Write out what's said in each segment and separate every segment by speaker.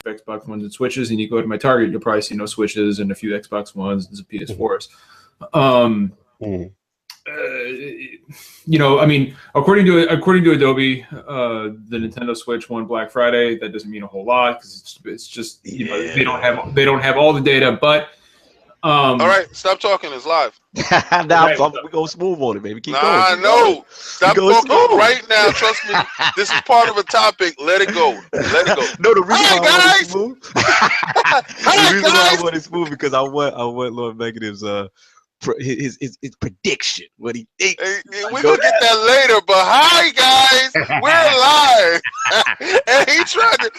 Speaker 1: Xbox Ones and Switches, and you go to my Target, you'll probably see no Switches and a few Xbox Ones and some PS4s. You know, I mean, according to Adobe, the Nintendo Switch won Black Friday. That doesn't mean a whole lot because it's just you know they don't have all the data. But
Speaker 2: all right, stop talking. It's live.
Speaker 3: We go smooth on it, baby. Keep going.
Speaker 2: No, stop talking right now. Trust me, this is part of a topic. Let it go. Let it go.
Speaker 3: No, the reason why I want it smooth.
Speaker 2: The
Speaker 3: reason why I want it smooth because I want Lord Negative's his prediction, what he thinks.
Speaker 2: We're gonna get that later, but hi guys, we're live. And he tried to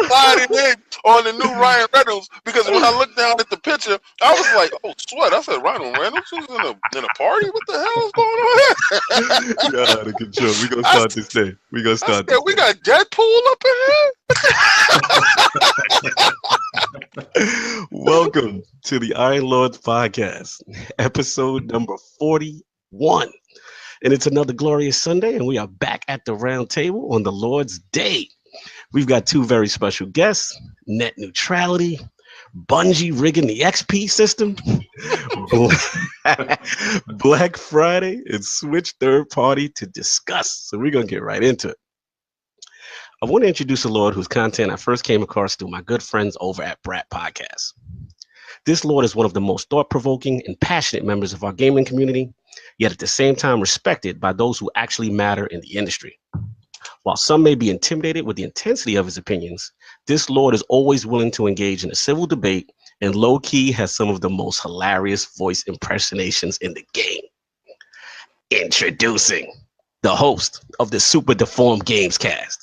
Speaker 2: slide it in on the new Ryan Reynolds because when I looked down at the picture, I was like, oh sweat, I said Ryan Reynolds was in a party? What the hell is going on here?
Speaker 3: You're out of control. We're gonna start this day. We're gonna start this.
Speaker 2: We got Deadpool up in here.
Speaker 3: Welcome to the Iron Lords podcast, episode number 41. And it's another glorious Sunday, and we are back at the round table on the Lord's Day. We've got two very special guests, Net Neutrality, Bungie rigging the XP system, Black Friday, and Switch third party to discuss. So we're going to get right into it. I want to introduce a Lord whose content I first came across through my good friends over at Brat Podcast. This Lord is one of the most thought-provoking and passionate members of our gaming community, yet at the same time respected by those who actually matter in the industry. While some may be intimidated with the intensity of his opinions, this Lord is always willing to engage in a civil debate and low-key has some of the most hilarious voice impersonations in the game. Introducing the host of the Super Deformed Games Cast,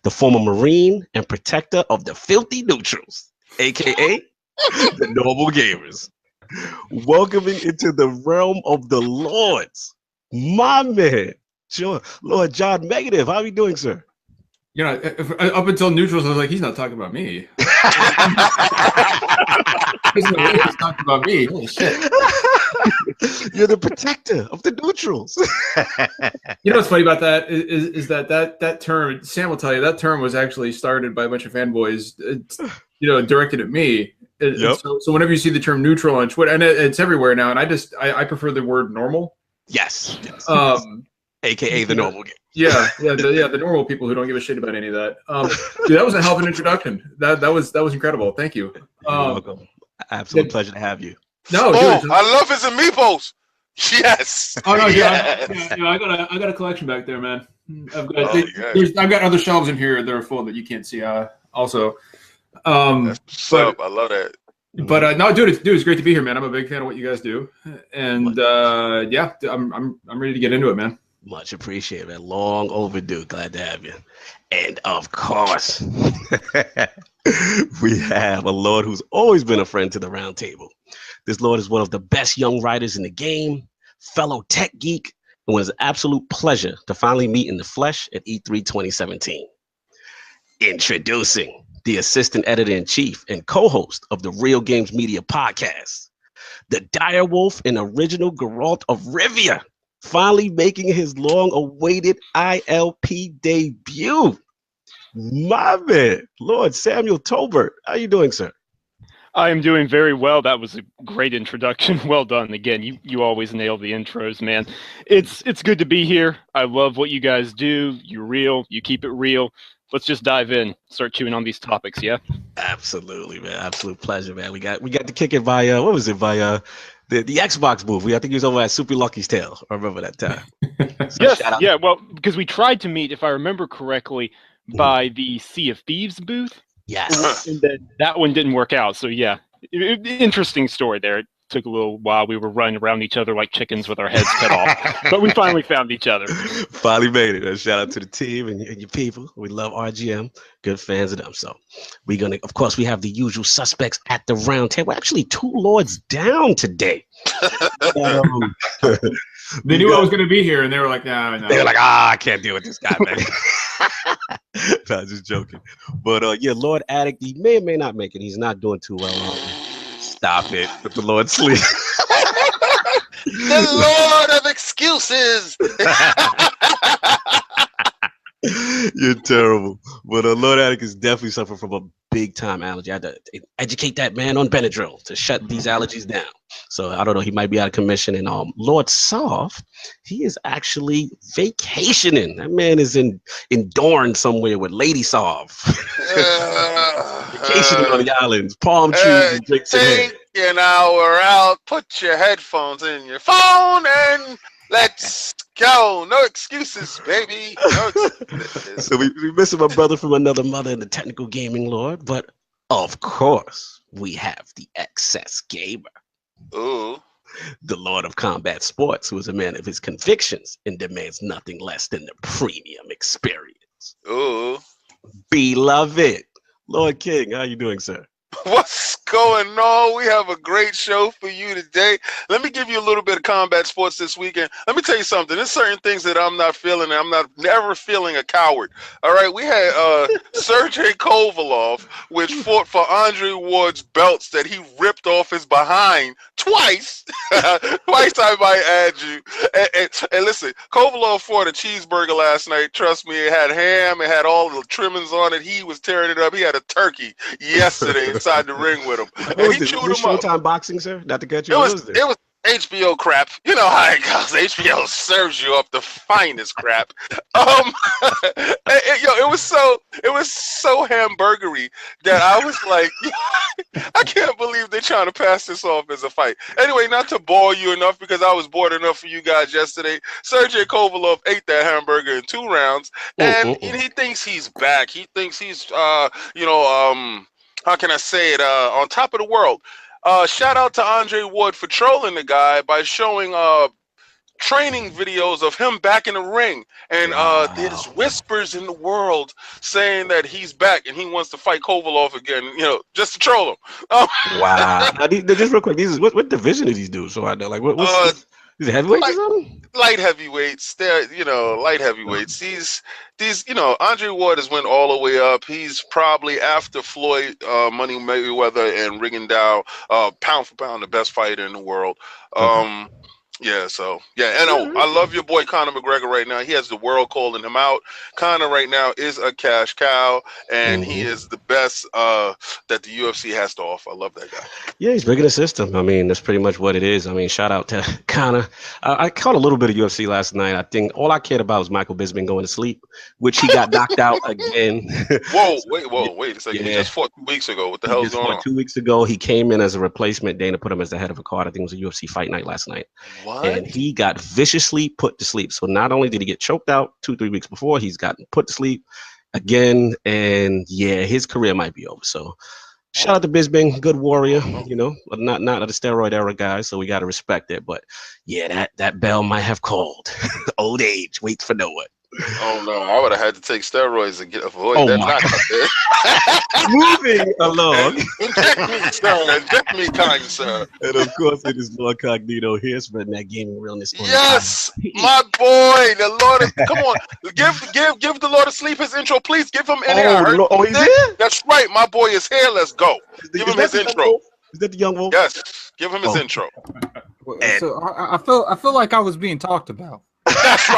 Speaker 3: the former Marine and protector of the filthy neutrals, aka the normal gamers. Welcoming into the realm of the Lords, my man, Lord John Negative. How are you doing, sir?
Speaker 1: You know, up until neutrals, I was like, he's not talking about me. He's talking about me. Holy shit.
Speaker 3: You're the protector of the neutrals.
Speaker 1: You know what's funny about that is that term, Sam will tell you, that term was actually started by a bunch of fanboys, directed at me.
Speaker 3: Yep.
Speaker 1: So whenever you see the term neutral on Twitter, and it's everywhere now, and I prefer the word normal.
Speaker 3: Yes. AKA the normal game.
Speaker 1: The normal people who don't give a shit about any of that. Dude, that was a hell of an introduction. That was incredible. Thank you.
Speaker 3: You're welcome. Absolute pleasure to have you.
Speaker 1: No,
Speaker 2: dude, I love his amiibos. Yes.
Speaker 1: Oh no, yeah, I got a collection back there, man. I've got other shelves in here that are full that you can't see. Also,
Speaker 2: I love that.
Speaker 1: But no, dude, it's great to be here, man. I'm a big fan of what you guys do, and I'm ready to get into it, man.
Speaker 3: Much appreciated, man. Long overdue. Glad to have you. And of course, we have a Lord who's always been a friend to the round table. This Lord is one of the best young writers in the game, fellow tech geek, and was an absolute pleasure to finally meet in the flesh at E3 2017. Introducing the assistant editor-in-chief and co-host of the Real Games Media podcast, the direwolf and original Geralt of Rivia, finally making his long-awaited ILP debut. My man, Lord Samuel Tolbert. How you doing, sir?
Speaker 4: I am doing very well. That was a great introduction. Well done. Again, you always nail the intros, man. It's good to be here. I love what you guys do. You're real. You keep it real. Let's just dive in. Start chewing on these topics, yeah?
Speaker 3: Absolutely, man. Absolute pleasure, man. We got to kick it via the Xbox move. I think he was over at Super Lucky's Tale. I remember that time.
Speaker 4: Yes, yeah. Well, because we tried to meet, if I remember correctly, by the Sea of Thieves booth.
Speaker 3: Yes.
Speaker 4: And then that one didn't work out. So yeah, interesting story there. It took a little while. We were running around each other like chickens with our heads cut off, but we finally found each other.
Speaker 3: Finally made it. A shout out to the team and your people. We love RGM. Good fans of them. So we have the usual suspects at the round table. Actually, two Lords down today.
Speaker 1: They knew I was going to be here, and they were like, no.
Speaker 3: They were like, I can't deal with this guy, man. No, just joking. But Lord Addict, he may or may not make it. He's not doing too well. Stop it. Let the Lord sleep.
Speaker 2: The Lord of excuses.
Speaker 3: You're terrible. But Lord Atticus definitely suffered from a big time allergy. I had to educate that man on Benadryl to shut these allergies down. So I don't know. He might be out of commission. And Lord Soft, he is actually vacationing. That man is in Dorne somewhere with Lady Soft. Vacationing on the islands, palm trees and drinks in hand.
Speaker 2: Take an hour out. Put your headphones in your phone and let's go. No excuses, baby. No excuses.
Speaker 3: So we missing my brother from another mother in the technical gaming lord, but of course we have the excess gamer.
Speaker 2: Ooh.
Speaker 3: The Lord of Combat Sports, who is a man of his convictions and demands nothing less than the premium experience.
Speaker 2: Ooh.
Speaker 3: Beloved. Lord King, how you doing, sir?
Speaker 2: What's going on? We have a great show for you today. Let me give you a little bit of combat sports this weekend. Let me tell you something. There's certain things that I'm not feeling, and I'm not never feeling a coward. All right, we had Sergey Kovalov, which fought for Andre Ward's belts that he ripped off his behind twice. Twice, I might add you. And listen, Kovalov fought a cheeseburger last night. Trust me, it had ham, it had all the trimmings on it. He was tearing it up. He had a turkey yesterday inside the ring with him. And he chewed him up.
Speaker 3: Showtime boxing, sir? Not to cut you.
Speaker 2: It was HBO crap. You know how it goes. HBO serves you up the finest crap. It was so hamburgery that I was like, I can't believe they're trying to pass this off as a fight. Anyway, not to bore you enough because I was bored enough for you guys yesterday. Sergey Kovalov ate that hamburger in 2 rounds, and he thinks he's back. He thinks he's, how can I say it? On top of the world. Shout out to Andre Ward for trolling the guy by showing training videos of him back in the ring. And there's whispers in the world saying that he's back and he wants to fight Kovalov again, just to troll him.
Speaker 3: Wow. Now, just real quick, what division are these dudes? So I know, like, what's these heavyweights or something?
Speaker 2: Light heavyweights. They're, light heavyweights. These, Andre Ward has went all the way up. He's probably, after Floyd, Money Mayweather, and Rigondeaux, pound for pound, the best fighter in the world. I love your boy Conor McGregor right now. He has the world calling him out. Conor right now is a cash cow, and he is the best that the UFC has to offer. I love that guy.
Speaker 3: Yeah, he's breaking the system. I mean, that's pretty much what it is. I mean, shout out to Conor. I caught a little bit of UFC last night. I think all I cared about was Michael Bisping going to sleep, which he got knocked out again.
Speaker 2: Wait a second. Yeah. He just fought 2 weeks ago. What the hell is going on?
Speaker 3: 2 weeks ago, he came in as a replacement. Dana put him as the head of a card. I think it was a UFC fight night last night.
Speaker 2: What?
Speaker 3: And he got viciously put to sleep. So not only did he get choked out 2-3 weeks before, he's gotten put to sleep again. And yeah, his career might be over. So shout out to Bisping, good warrior, not a steroid era guy. So we got to respect it. But yeah, that bell might have called. Old age waits for no one.
Speaker 2: Oh no, I would have had to take steroids to avoid that knock.
Speaker 3: Moving along.
Speaker 2: Inject me, kind sir.
Speaker 3: And of course, it is Lord Cognito here spreading that gaming realness.
Speaker 2: Yes, my boy, the Lord. Come on, give the Lord of Sleep his intro, please. Give him in here.
Speaker 3: Oh, he's here?
Speaker 2: That's right, my boy is here. Let's go. Give him his intro.
Speaker 3: Is that the young wolf?
Speaker 2: Yes, give him his intro.
Speaker 5: So I feel like I was being talked about.
Speaker 2: That's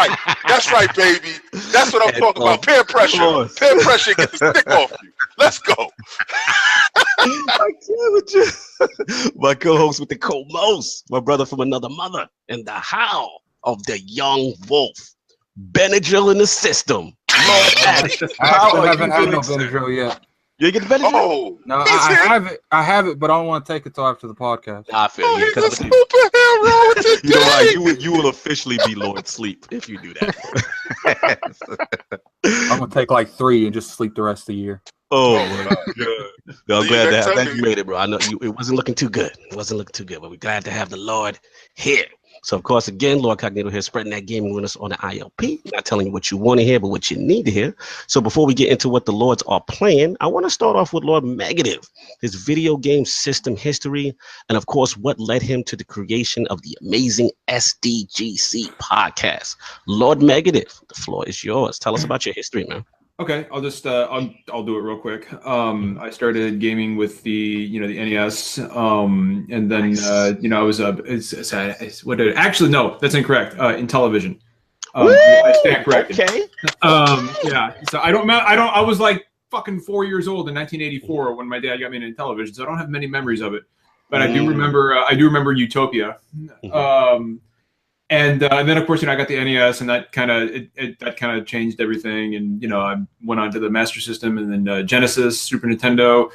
Speaker 2: right, baby. That's what I'm talking about. Peer pressure. Peer pressure gets the stick off you. Let's go.
Speaker 3: I can't with you. My co-host with the co-most, my brother from another mother, and the howl of the young wolf. Benadryl in the system.
Speaker 5: I haven't had no Benadryl yet.
Speaker 3: You get the Benadryl?
Speaker 2: Oh,
Speaker 5: no, I have it, but I don't want to take it till after the podcast.
Speaker 3: I feel
Speaker 2: he's a superhero today.
Speaker 3: You know what? You will officially be Lord Sleep if you do that.
Speaker 5: I'm gonna take like 3 and just sleep the rest of the year.
Speaker 3: Oh my God! I'm glad that you made it, bro. I know it wasn't looking too good. It wasn't looking too good, but we're glad to have the Lord here. So, of course, again, Lord Cognito here, spreading that gaming with us on the ILP. Not telling you what you want to hear, but what you need to hear. So before we get into what the Lords are playing, I want to start off with Lord Megative, his video game system history, and, of course, what led him to the creation of the amazing SDGC podcast. Lord Megative, the floor is yours. Tell us about your history, man.
Speaker 1: Okay, I'll just I'll do it real quick. I started gaming with the NES, and then I was actually no, that's incorrect. In television. I stand corrected.
Speaker 3: Okay.
Speaker 1: Yeah. So I was like fucking 4 years old in 1984 when my dad got me into television, so I don't have many memories of it. But I do remember Utopia. And then of course, I got the NES, and that kind of changed everything. And I went on to the Master System, and then Genesis, Super Nintendo.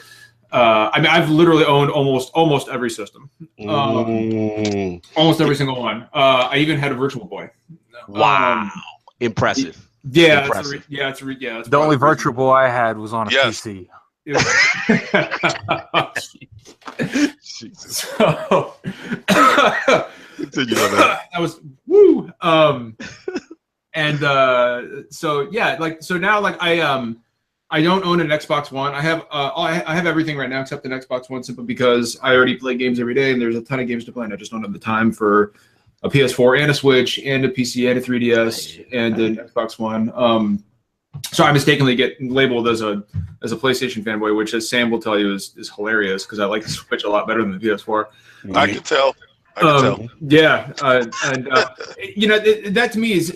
Speaker 1: I've literally owned almost every system, almost every single one. I even had a Virtual Boy.
Speaker 3: Wow, impressive.
Speaker 1: Yeah,
Speaker 3: Impressive.
Speaker 1: It's
Speaker 5: The only Virtual Boy I had was on a PC.
Speaker 3: Jesus.
Speaker 1: So,
Speaker 3: Continue on that.
Speaker 1: that was woo. And so yeah, so now I don't own an Xbox One. I have everything right now except an Xbox One, simply because I already play games every day, and there's a ton of games to play, and I just don't have the time for a PS4 and a Switch and a PC and a 3DS and an Xbox One. So I mistakenly get labeled as a PlayStation fanboy, which, as Sam will tell you, is hilarious, because I like the Switch a lot better than the PS4.
Speaker 2: I can tell.
Speaker 1: Yeah, and that to me is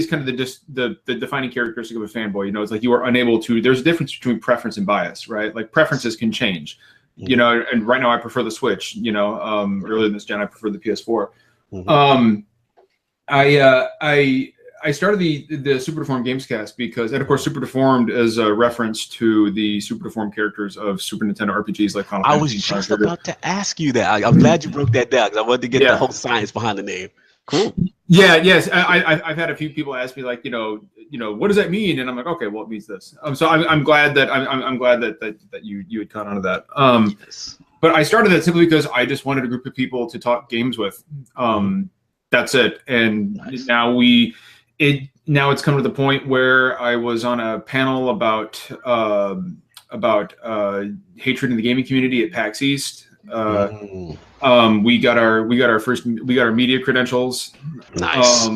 Speaker 1: kind of the defining characteristic of a fanboy. It's like you are unable to. There's a difference between preference and bias, right? Like, preferences can change. And right now I prefer the Switch. Earlier in this gen I prefer the PS4. I started the Super Deformed Gamescast because, and of course, Super Deformed is a reference to the Super Deformed characters of Super Nintendo RPGs like Final Fantasy.
Speaker 3: I was just about to ask you that. I'm glad you broke that down, because I wanted to get the whole science behind the name. Cool.
Speaker 1: Yeah. Yes. I've had a few people ask me, like, what does that mean? And I'm like, okay, well, it means this. So I'm glad that you had caught on to that.
Speaker 3: Yes.
Speaker 1: But I started that simply because I just wanted a group of people to talk games with. That's it. And
Speaker 3: Nice.
Speaker 1: Now it's come to the point where I was on a panel about hatred in the gaming community at PAX East. We got our media credentials.
Speaker 3: Nice.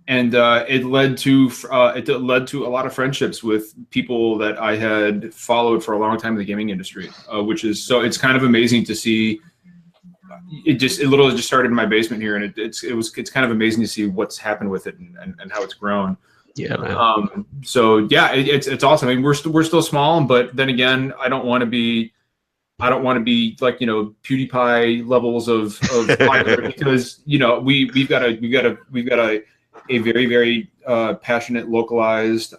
Speaker 1: And it led to a lot of friendships with people that I had followed for a long time in the gaming industry, it's kind of amazing to see. It literally just started in my basement here, and it's kind of amazing to see what's happened with it and how it's grown.
Speaker 3: Yeah, man.
Speaker 1: So yeah, it's awesome. I mean, we're still small, but then again, I don't want to be like, PewDiePie levels of popular, because we've got a very, very passionate, localized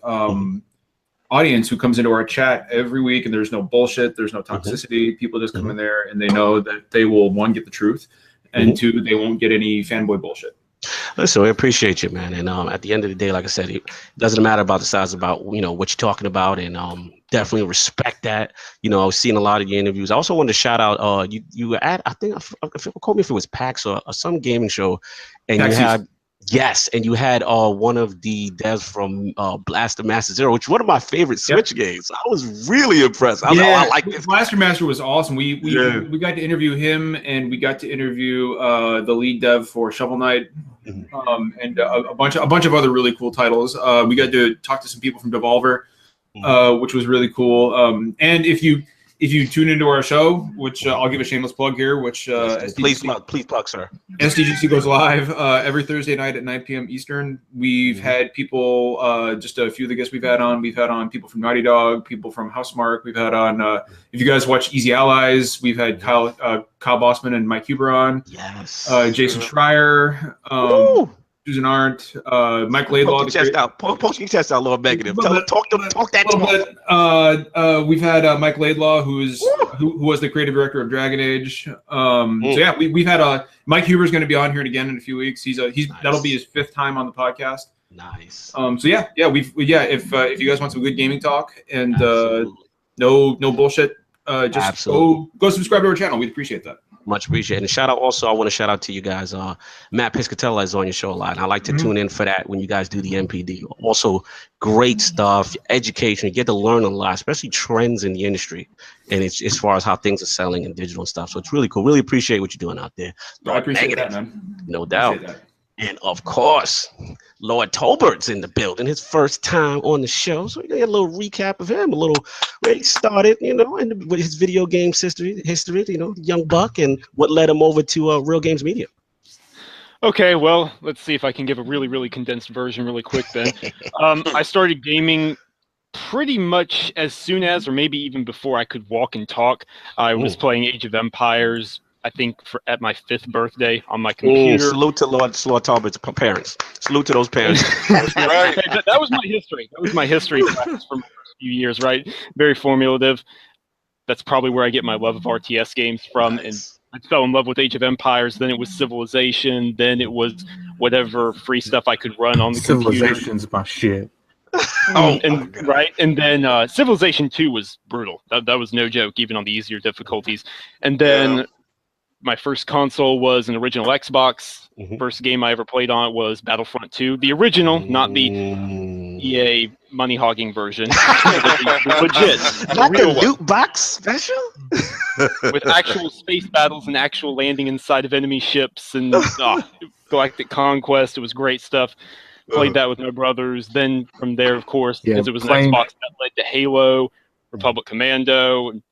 Speaker 1: audience who comes into our chat every week, and there's no bullshit, there's no toxicity. People just come in there and they know that they will, one, get the truth, and two, they won't get any fanboy bullshit.
Speaker 3: Listen, we appreciate you, man. And at the end of the day, like I said, it doesn't matter about the size, about what you're talking about, and definitely respect that. I was seeing a lot of your interviews. I also wanted to shout out you were at, I think, call me if it was PAX or some gaming show, and PAX you had. Yes, and you had one of the devs from Blaster Master Zero, which is one of my favorite Switch games. I was really impressed. I like this.
Speaker 1: Blaster Master was awesome. We got to interview him, and we got to interview the lead dev for Shovel Knight, and a bunch of other really cool titles. We got to talk to some people from Devolver, which was really cool. And if you tune into our show, which I'll give a shameless plug here, which
Speaker 3: please plug, sir.
Speaker 1: SDGC goes live every Thursday night at 9 p.m. Eastern. We've had people, just a few of the guests we've had on people from Naughty Dog, people from Housemarque. We've had on, if you guys watch Easy Allies, we've had Kyle Bossman and Mike Huber on.
Speaker 3: Yes.
Speaker 1: Jason Schreier. Susan Arndt, Mike Laidlaw.
Speaker 3: Poke your chest out, Lord Negative. Talk that
Speaker 1: talk. We've had Mike Laidlaw, who was the creative director of Dragon Age. So yeah, we've had Mike Huber's going to be on here again in a few weeks. Nice. That'll be his 5th time on the podcast.
Speaker 3: Nice.
Speaker 1: So yeah, if you guys want some good gaming talk and no bullshit, just go subscribe to our channel. We'd appreciate that.
Speaker 3: Much appreciated. And I want to shout out to you guys. Matt Piscatella is on your show a lot, and I like to tune in for that when you guys do the MPD. Also, great stuff, education. You get to learn a lot, especially trends in the industry, and it's as far as how things are selling and digital and stuff. So it's really cool. Really appreciate what you're doing out there.
Speaker 1: I appreciate that, man.
Speaker 3: No doubt. And of course, Lord Tolbert's in the building, his first time on the show. So we got a little recap of him, a little where he started, and with his video game history, young buck, and what led him over to Real Games Media.
Speaker 4: Okay, well, let's see if I can give a really, really condensed version really quick then. I started gaming pretty much as soon as, or maybe even before I could walk and talk. I was playing Age of Empires, I think, at my 5th birthday on my computer.
Speaker 3: Salute to Lord Talbot's parents. Salute to those parents.
Speaker 2: Right.
Speaker 4: Hey, that was my history. That was my history class for my first few years, right? Very formulative. That's probably where I get my love of RTS games from.
Speaker 3: Nice.
Speaker 4: And I fell in love with Age of Empires. Then it was Civilization. Then it was whatever free stuff I could run on the computer.
Speaker 5: Civilization's my shit.
Speaker 4: Right, and then Civilization 2 was brutal. That was no joke, even on the easier difficulties. And then my first console was an original Xbox. First game I ever played on it was Battlefront 2, the original, not the EA money hogging version. Legit,
Speaker 3: Not the loot box special.
Speaker 4: with actual space battles and actual landing inside of enemy ships and Galactic Conquest. It was great stuff. Played that with my brothers. Then from there, of course, because it was an Xbox, that led to Halo, Republic Commando, and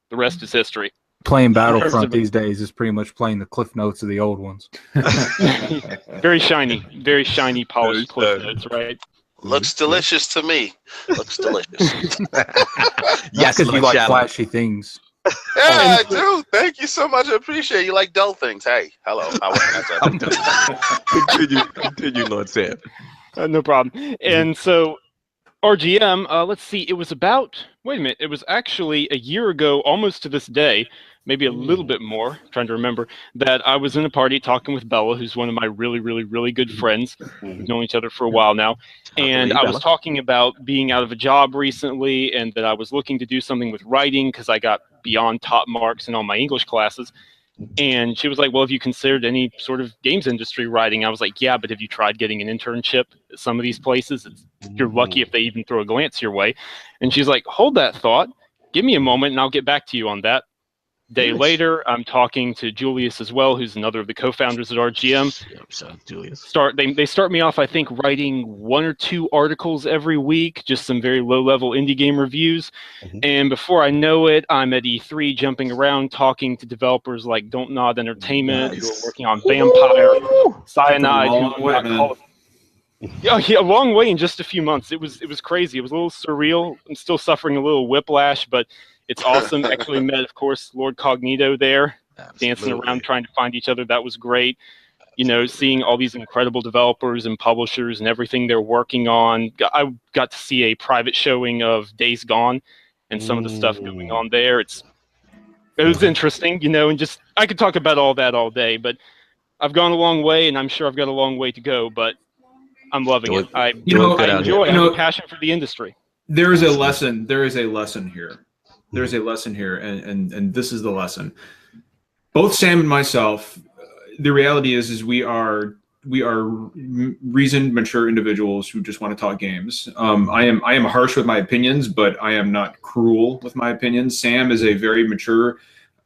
Speaker 4: the rest is history.
Speaker 5: Playing Battlefront these days is pretty much playing the cliff notes of the old ones.
Speaker 4: Very shiny, polished cliff notes, right?
Speaker 2: Looks delicious to me. Looks delicious.
Speaker 5: Yes, because you like flashy things.
Speaker 2: Yeah, I do. Thank you so much. I appreciate it. You like dull things. Hey, hello.
Speaker 3: Continue, Lord Sam.
Speaker 4: No problem. And so RGM, let's see, it was about, wait a minute, it was actually a year ago, almost to this day, maybe a little bit more, I'm trying to remember, that I was in a party talking with Bella, who's one of my really, really, really good friends. We've known each other for a while now. And I was talking about being out of a job recently and that I was looking to do something with writing because I got beyond top marks in all my English classes. And she was like, well, have you considered any sort of games industry writing? I was like, yeah, but have you tried getting an internship at some of these places? You're lucky if they even throw a glance your way. And she's like, hold that thought. Give me a moment and I'll get back to you on that. Day later, I'm talking to Julius as well, who's another of the co-founders at RGM.
Speaker 3: So Julius.
Speaker 4: They start me off, I think, writing 1 or 2 articles every week, just some very low-level indie game reviews. And before I know it, I'm at E3 jumping around talking to developers like Don't Nod Entertainment, who are working on Vampire, Cyanide, a long way in just a few months. It was crazy. It was a little surreal. I'm still suffering a little whiplash, but it's awesome. Actually met, of course, Lord Cognito there, dancing around trying to find each other. That was great. You know, seeing all these incredible developers and publishers and everything they're working on. I got to see a private showing of Days Gone and some of the stuff going on there. It was interesting, you know, and just I could talk about all that all day, but I've gone a long way, and I'm sure I've got a long way to go, but I'm loving it. I enjoy it. I have a passion for the industry.
Speaker 1: There is a lesson. There is a lesson here. There's a lesson here, and this is the lesson. Both Sam and myself, the reality is we are reasoned, mature individuals who just want to talk games. I am harsh with my opinions, but I am not cruel with my opinions. Sam is a very mature,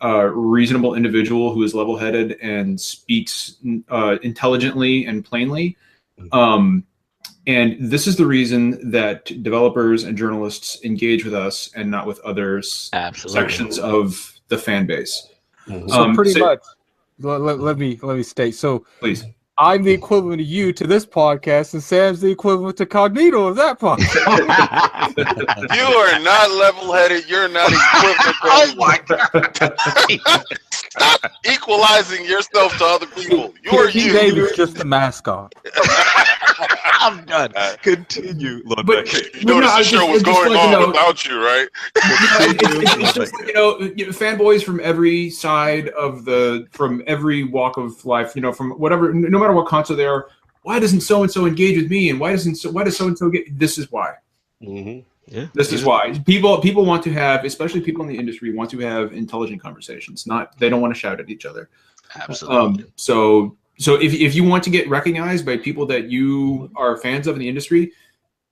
Speaker 1: reasonable individual who is level-headed and speaks intelligently and plainly. And this is the reason that developers and journalists engage with us and not with others sections of the fan base.
Speaker 5: So pretty much, let me state. So
Speaker 1: please,
Speaker 5: I'm the equivalent of you to this podcast, and Sam's the equivalent to Cognito of that podcast.
Speaker 2: You are not level-headed. You're not equivalent.
Speaker 3: Oh my God!
Speaker 2: Stop equalizing yourself to other people. You're you.
Speaker 5: David's just the mascot.
Speaker 2: I'm done.
Speaker 3: Continue, Lord.
Speaker 1: But
Speaker 2: you noticed the show was going on without you, right?
Speaker 1: It's just, fanboys from every side of from every walk of life, from whatever, no matter what console they are. Why doesn't so and so engage with me, and why does so and so get? This is why.
Speaker 3: Yeah.
Speaker 1: This is why people want to have, especially people in the industry, want to have intelligent conversations. They don't want to shout at each other.
Speaker 3: Absolutely.
Speaker 1: So if you want to get recognized by people that you are fans of in the industry,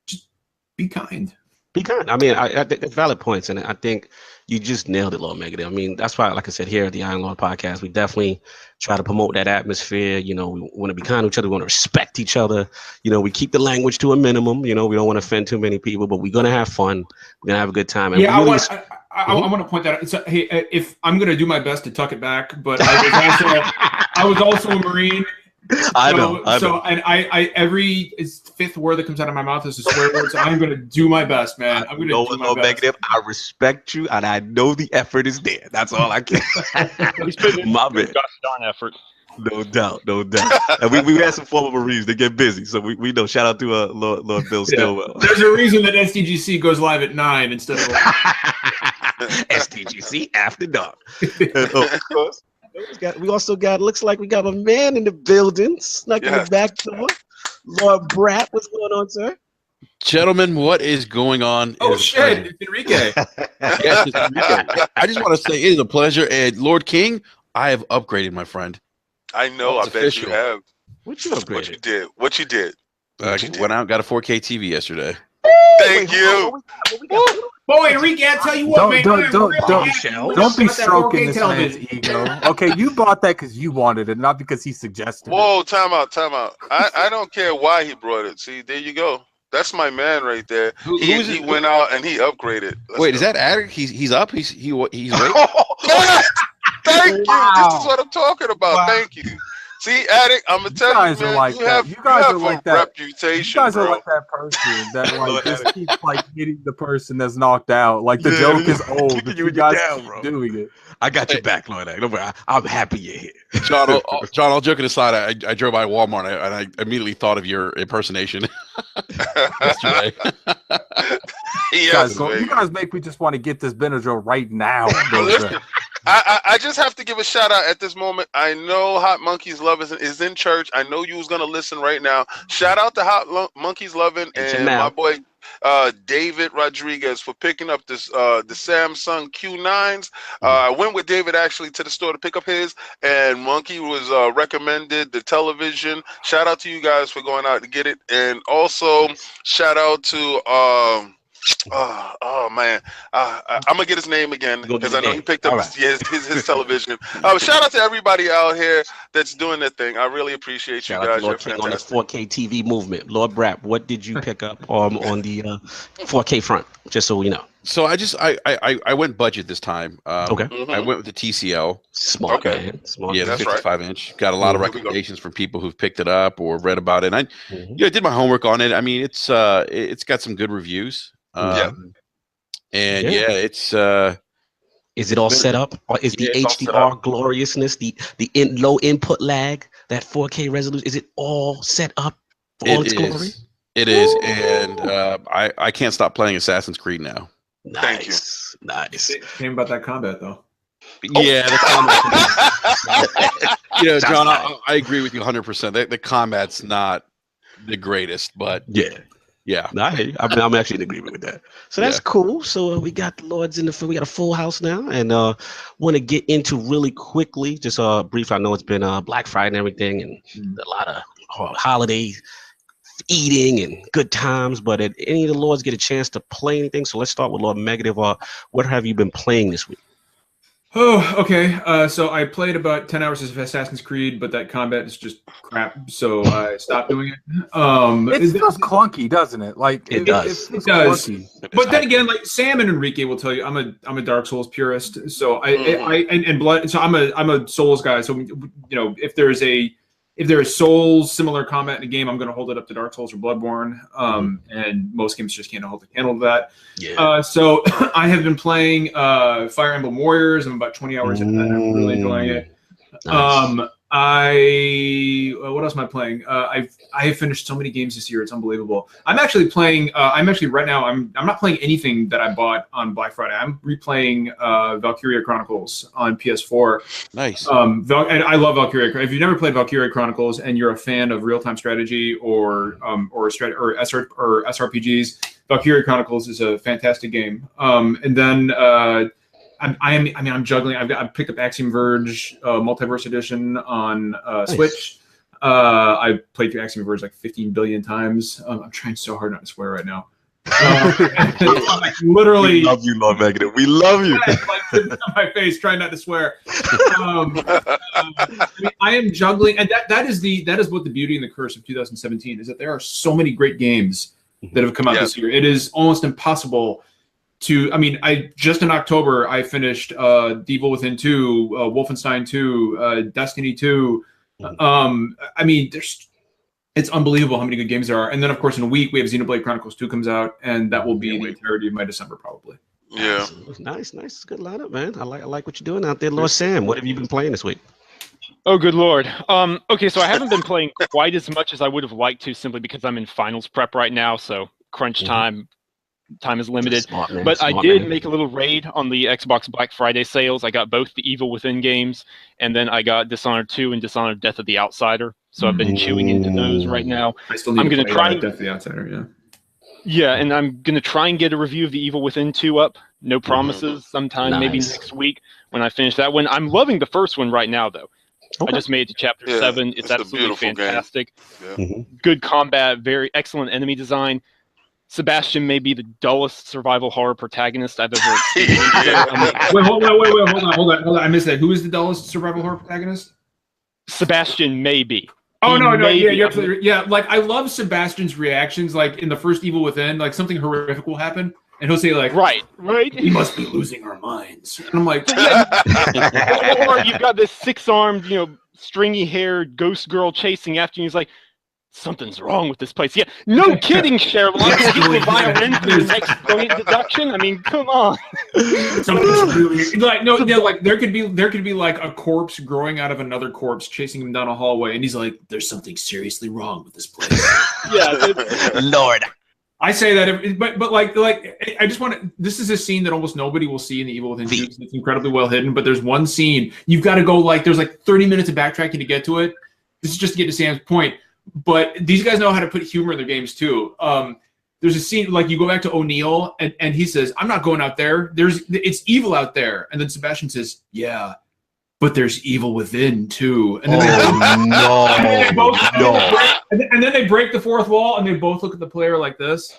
Speaker 1: just be kind.
Speaker 3: Be kind. I mean, I valid points, and I think you just nailed it, Lord Megadeth. I mean, that's why, like I said, here at the Iron Lord Podcast, we definitely try to promote that atmosphere. We want to be kind to each other. We want to respect each other. We keep the language to a minimum. We don't want to offend too many people, but we're going to have fun. We're going to have a good time. And
Speaker 1: I want to point that out. So, hey, if I'm going to do my best to tuck it back, but I was also a Marine.
Speaker 3: I know.
Speaker 1: And I every fifth word that comes out of my mouth is a swear word. So I'm gonna do my best, man. I'm gonna do my best.
Speaker 3: Negative. I respect you, and I know the effort is there. That's all I can.
Speaker 4: He's putting in
Speaker 3: My man.
Speaker 4: gosh darn effort.
Speaker 3: No doubt. And we had some former Marines. They get busy, so we know. Shout out to Lord Bill Stillwell.
Speaker 1: There's a reason that SDGC goes live at 9 instead of
Speaker 3: SDGC after dark. And, of course, we also got. Looks like we got a man in the building, snuck in the back door. Lord Brat, what's going on, sir?
Speaker 6: Gentlemen, what is going on?
Speaker 1: Oh shit, it's Enrique.
Speaker 6: Yes, it's Enrique. I just want to say it is a pleasure. And Lord King, I have upgraded, my friend.
Speaker 2: I know. I bet you have.
Speaker 3: What you upgraded?
Speaker 2: What you did?
Speaker 6: Went out and got a 4K TV yesterday.
Speaker 2: Thank you.
Speaker 1: Boy, Enrique, I tell you what, man.
Speaker 5: Don't be stroking this man's ego. Okay, you bought that because you wanted it, not because he suggested
Speaker 2: Whoa,
Speaker 5: it.
Speaker 2: time out. I don't care why he brought it. See, there you go. That's my man right there. He went out and he upgraded.
Speaker 6: Wait, is that Addict? He's up? He's waiting?
Speaker 2: Thank you. This is what I'm talking about. Wow. Thank you. See, Addict, I'm gonna tell you, man. You have a reputation,
Speaker 5: You guys
Speaker 2: bro.
Speaker 5: are like that person that like just keeps like hitting the person that's knocked out. Like the joke is old. But you guys keep doing it.
Speaker 3: I got your back, Lord. I'm happy you're here.
Speaker 6: John, all joking aside, I drove by Walmart and I immediately thought of your impersonation. Yesterday.
Speaker 2: Yes,
Speaker 5: you guys make me just want to get this Benadryl right now.
Speaker 2: I just have to give a shout out at this moment. I know Hot Monkeys Lovin' is in church. I know you was gonna listen right now. Shout out to Hot Monkeys Lovin' and my boy David Rodriguez for picking up this the Samsung Q9s. I went with David actually to the store to pick up his, and Monkey was recommended the television. Shout out to you guys for going out to get it, and also shout out to oh man, I'm gonna get his name again because I know he picked up his television. Shout out to everybody out here that's doing their thing. I really appreciate you guys.
Speaker 3: Lord King on the 4K TV movement. Lord Brap, what did you pick up on the 4K front? Just so we know.
Speaker 6: So I went budget this time.
Speaker 3: Okay.
Speaker 6: I went with the TCL.
Speaker 3: Smart, man. Smart.
Speaker 6: Yeah, the 55-inch. Got a lot of recommendations from people who've picked it up or read about it. And I did my homework on it. I mean, it's got some good reviews. It's
Speaker 3: is it all set up, or is the HDR gloriousness, the low input lag, that 4K resolution, is it all set up for all its glory?
Speaker 6: It is, and I can't stop playing Assassin's Creed now.
Speaker 3: Nice.
Speaker 1: Came about that combat though.
Speaker 6: Yeah, the combat. John, I agree with you 100%. The combat's not the greatest, but yeah,
Speaker 3: I'm actually in agreement with that. So that's cool. So we got the Lords in the field. We got a full house now, and want to get into really quickly, just brief. I know it's been Black Friday and everything, and a lot of holiday eating and good times. But did any of the Lords get a chance to play anything? So let's start with Lord Negative. What have you been playing this week?
Speaker 1: Oh, okay. So I played about 10 hours of Assassin's Creed, but that combat is just crap, so I stopped doing it.
Speaker 5: It feels clunky, doesn't it? Like
Speaker 3: it does.
Speaker 1: It does. But then again, like Sam and Enrique will tell you, I'm a Dark Souls purist. So and blood. So I'm a Souls guy. So if there is Souls similar combat in a game, I'm going to hold it up to Dark Souls or Bloodborne. And most games just can't hold the candle to that.
Speaker 3: Yeah.
Speaker 1: So I have been playing Fire Emblem Warriors. I'm about 20 hours into that. I'm really enjoying it.
Speaker 3: Nice.
Speaker 1: What else am I playing? I have finished so many games this year. It's unbelievable. I'm actually playing. Right now. I'm not playing anything that I bought on Black Friday. I'm replaying Valkyria Chronicles on PS4.
Speaker 6: Nice.
Speaker 1: And I love Valkyria. If you've never played Valkyria Chronicles and you're a fan of real-time strategy or SRPGs, Valkyria Chronicles is a fantastic game. And then. I'm juggling. I've picked up Axiom Verge Multiverse Edition on Switch. I played through Axiom Verge like 15 billion times. I'm trying so hard not to swear right now. Literally,
Speaker 3: we love you, Lord Negative. We love you.
Speaker 1: On my face, trying not to swear. I am juggling, and that is what the beauty and the curse of 2017 is, that there are so many great games that have come out this year. It is almost impossible. I just in October I finished Evil Within 2, Wolfenstein 2, Destiny 2, I mean, it's unbelievable how many good games there are. And then, of course, in a week we have Xenoblade Chronicles 2 comes out, and that will be the entirety of my December probably.
Speaker 2: Yeah.
Speaker 3: Nice. Good lineup, man. I like what you're doing out there, Lord Sam. What have you been playing this week?
Speaker 4: Oh, good Lord. Okay, so I haven't been playing quite as much as I would have liked to, simply because I'm in finals prep right now, so crunch time is limited. But I did make a little raid on the Xbox Black Friday sales. I got both the Evil Within games, and then I got Dishonored 2 and Dishonored Death of the Outsider. So I've been chewing into those right now.
Speaker 1: I still need to play Death of the Outsider, yeah.
Speaker 4: Yeah, and I'm going to try and get a review of the Evil Within 2 up. No promises. Sometime maybe next week when I finish that one. I'm loving the first one right now, though. I just made it to chapter 7. It's absolutely fantastic. Yeah. Good combat, very excellent enemy design. Sebastian may be the dullest survival horror protagonist I've ever experienced.
Speaker 1: Wait, hold on. I missed that. Who is the dullest survival horror protagonist?
Speaker 4: Sebastian may be.
Speaker 1: Oh, no, you're absolutely, yeah. Like, I love Sebastian's reactions. Like, in the first Evil Within, like, something horrific will happen. And he'll say, like,
Speaker 4: right.
Speaker 1: We must be losing our minds. And I'm like,
Speaker 4: or you've got this 6-armed, stringy-haired ghost girl chasing after you. He's like, something's wrong with this place. Yeah, no kidding, Sherlock. You the violin for the next brilliant deduction. I mean, come on.
Speaker 1: Something's really like there could be like a corpse growing out of another corpse chasing him down a hallway, and he's like, "There's something seriously wrong with this place."
Speaker 4: Yeah,
Speaker 3: Lord.
Speaker 1: I say that, but like I just want to. This is a scene that almost nobody will see in the Evil Within 2. It's incredibly well hidden, but there's one scene you've got to go like there's like 30 minutes of backtracking to get to it. This is just to get to Sam's point. But these guys know how to put humor in their games too. There's a scene like you go back to O'Neill and he says, "I'm not going out there. It's evil out there." And then Sebastian says, "Yeah, but there's evil within too." And then and then they break the fourth wall and they both look at the player like this.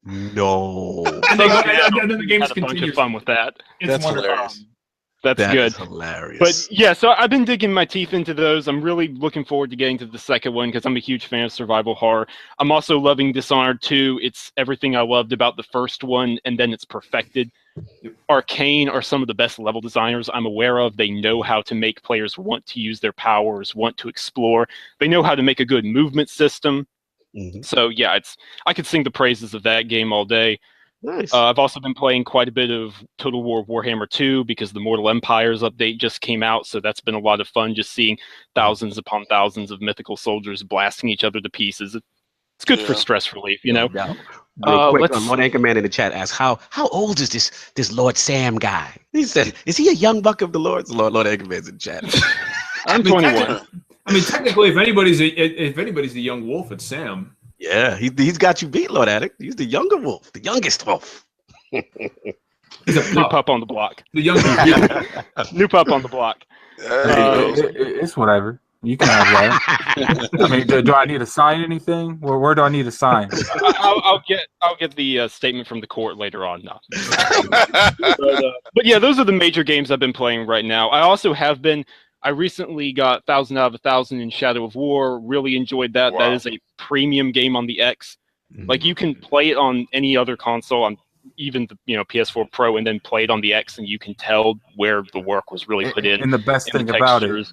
Speaker 3: No.
Speaker 1: And then the game
Speaker 4: had a bunch of fun with that.
Speaker 1: It's wonderful.
Speaker 6: Hilarious.
Speaker 4: That's good.
Speaker 3: Hilarious.
Speaker 4: But yeah, so I've been digging my teeth into those. I'm really looking forward to getting to the second one because I'm a huge fan of survival horror. I'm also loving Dishonored 2. It's everything I loved about the first one, and then it's perfected. Arcane are some of the best level designers I'm aware of. They know how to make players want to use their powers, want to explore. They know how to make a good movement system. So yeah, I could sing the praises of that game all day.
Speaker 3: Nice.
Speaker 4: I've also been playing quite a bit of Total War Warhammer 2 because the Mortal Empires update just came out, so that's been a lot of fun just seeing thousands upon thousands of mythical soldiers blasting each other to pieces. It's good for stress relief, you know.
Speaker 3: Yeah. Real quick, Lord Anchorman in the chat asked, "How old is this Lord Sam guy?" He said, "Is he a young buck of the Lord?" Lord Anchorman's in the chat.
Speaker 4: I'm 21.
Speaker 1: I mean, technically, if anybody's the young wolf, it's Sam.
Speaker 3: Yeah, he's got you beat, Lord Addict. He's the younger wolf, the youngest wolf.
Speaker 1: He's a
Speaker 4: new pup on the block.
Speaker 1: The youngest
Speaker 4: new pup on the block.
Speaker 5: It's whatever. You can have that. I mean, do I need to sign anything? Where do I need to sign?
Speaker 4: I'll get the statement from the court later on. No. But yeah, those are the major games I've been playing right now. I recently got 1,000 out of 1,000 in Shadow of War. Really enjoyed that. Wow. That is a premium game on the X. Like you can play it on any other console, on even the PS4 Pro, and then play it on the X, and you can tell where the work was really put in.
Speaker 5: And the best thing about it is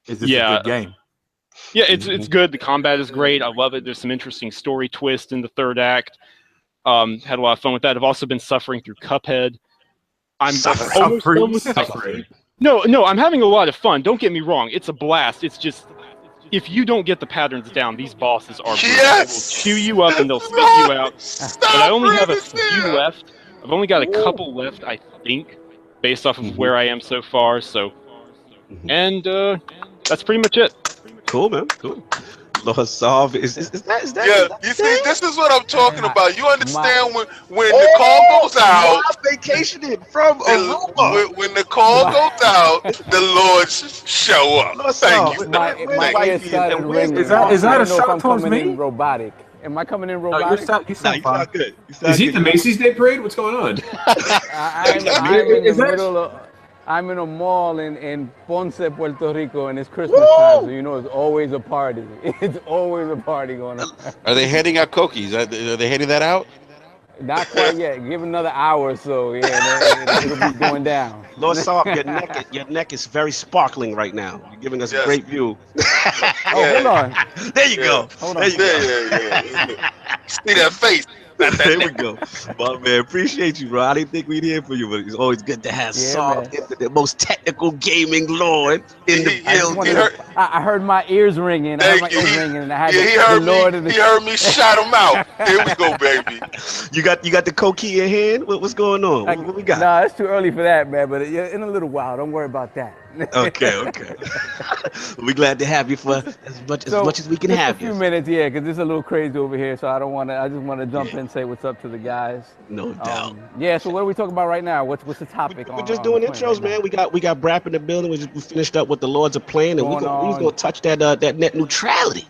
Speaker 5: it's a good game.
Speaker 4: Yeah, it's good. The combat is great. I love it. There's some interesting story twists in the third act. Had a lot of fun with that. I've also been suffering through Cuphead. I'm almost done with Cuphead. No, I'm having a lot of fun. Don't get me wrong. It's a blast. It's just, if you don't get the patterns down, these bosses are brutal. They will chew you up and they'll spit you out. But I only have a few left. I've only got a couple left, I think, based off of where I am so far. So, and that's pretty much it.
Speaker 3: Cool, man. Cool. Lord Solve is that?
Speaker 2: Yeah, you see, this is what I'm talking about. You understand when the call goes out,
Speaker 3: vacationing from Aruba.
Speaker 2: When the call goes out, the Lords show up. Thank you.
Speaker 7: My ear started ringing.
Speaker 5: Is that a shot towards me?
Speaker 7: Robotic. Am I coming in robotic?
Speaker 5: You sound fine.
Speaker 3: Good.
Speaker 1: Is he at the Macy's Day Parade? What's going on?
Speaker 7: I'm in a mall in Ponce, Puerto Rico, and it's Christmas time, so you know it's always a party. It's always a party going on.
Speaker 6: Are they handing out cookies? Are they handing that out?
Speaker 7: Not quite yet. Give it another hour or so, yeah, and it'll be going down.
Speaker 3: Lord Saab, your neck is very sparkling right now. You're giving us a
Speaker 2: Yes.
Speaker 3: great view.
Speaker 7: Oh, hold on.
Speaker 3: There you go.
Speaker 7: Hold
Speaker 3: There
Speaker 7: on.
Speaker 3: you go.
Speaker 2: Yeah. See that face.
Speaker 3: There we go. Well, man, appreciate you, bro. I didn't think we'd hear from you, but it's always good to have
Speaker 7: Yeah,
Speaker 3: Saab,
Speaker 7: man.
Speaker 3: the most technical gaming lord in the building.
Speaker 7: I heard my ears ringing. I heard my ears ringing, and I had
Speaker 2: he heard me shout him out. Here we go, baby.
Speaker 3: You got the Coquille in hand? What's going on? What we got?
Speaker 7: Nah, it's too early for that, man. But in a little while, don't worry about that.
Speaker 3: Okay. We're glad to have you for as much as we can have you.
Speaker 7: A few minutes, yeah, because it's a little crazy over here. So I just want to jump in and say what's up to the guys.
Speaker 3: No doubt.
Speaker 7: Yeah. So what are we talking about right now? What's the topic?
Speaker 3: We're just doing intros, man. We got Brap in the building. We finished up what the Lords are playing, and we're gonna touch that net neutrality.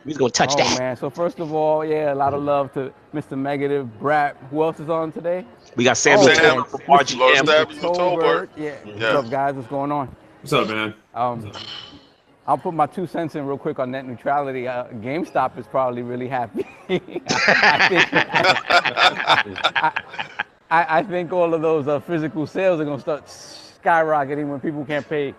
Speaker 3: We're gonna touch that.
Speaker 7: Oh man. So first of all, yeah, a lot of love to Mr. Negative, Brap. Who else is on today?
Speaker 3: We got Sam from RGM.
Speaker 7: Yeah. What's up, guys? What's going on?
Speaker 1: What's up, man?
Speaker 7: I'll put my 2 cents in real quick on net neutrality. GameStop is probably really happy. I think all of those physical sales are going to start skyrocketing when people can't pay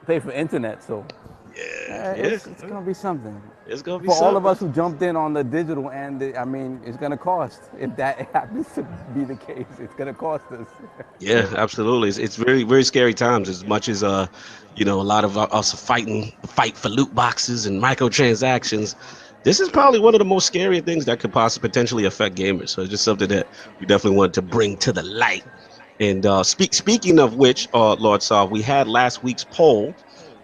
Speaker 7: for internet. So it's going to be something.
Speaker 3: It's going to be
Speaker 7: for
Speaker 3: something.
Speaker 7: all of us who jumped in on the digital end. I mean, it's going to cost. If that happens to be the case, it's going to cost us.
Speaker 3: Yeah, absolutely. It's very, very scary times. As much as a lot of us fight for loot boxes and microtransactions. This is probably one of the most scary things that could possibly potentially affect gamers. So it's just something that we definitely wanted to bring to the light. And speaking of which, Lord Saab, we had last week's poll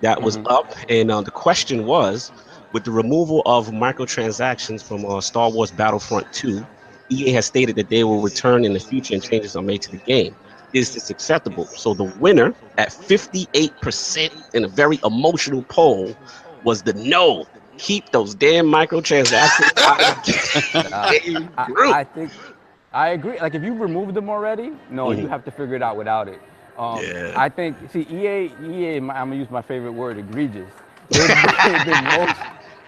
Speaker 3: that was up, and the question was, with the removal of microtransactions from Star Wars Battlefront 2, EA has stated that they will return in the future and changes are made to the game. Is this acceptable? So the winner at 58% in a very emotional poll was the no. Keep those damn microtransactions out of the game.
Speaker 7: I think I agree. Like if you removed them already, no, you have to figure it out without it. I think EA. I'm gonna use my favorite word, egregious.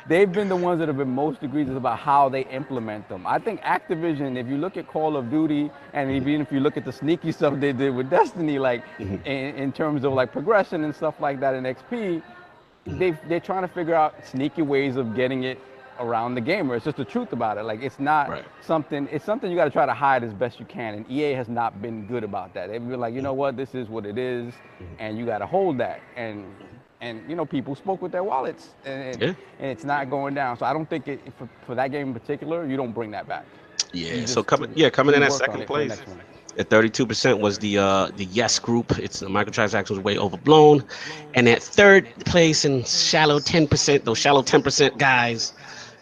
Speaker 7: They've been the ones that have been most egregious about how they implement them. I think Activision, if you look at Call of Duty, and even if you look at the sneaky stuff they did with Destiny, like in terms of like progression and stuff like that in XP, they're trying to figure out sneaky ways of getting it around the gamer. It's just the truth about it. Like it's not something. It's something you got to try to hide as best you can. And EA has not been good about that. They've been like, you know what, this is what it is, and you got to hold that. And people spoke with their wallets, and it's not going down. So I don't think for that game in particular, you don't bring that back.
Speaker 3: Yeah. So coming in at second place at 32% was the yes group. It's the microtransactions was way overblown, and at third place in shallow 10%, those shallow 10% guys.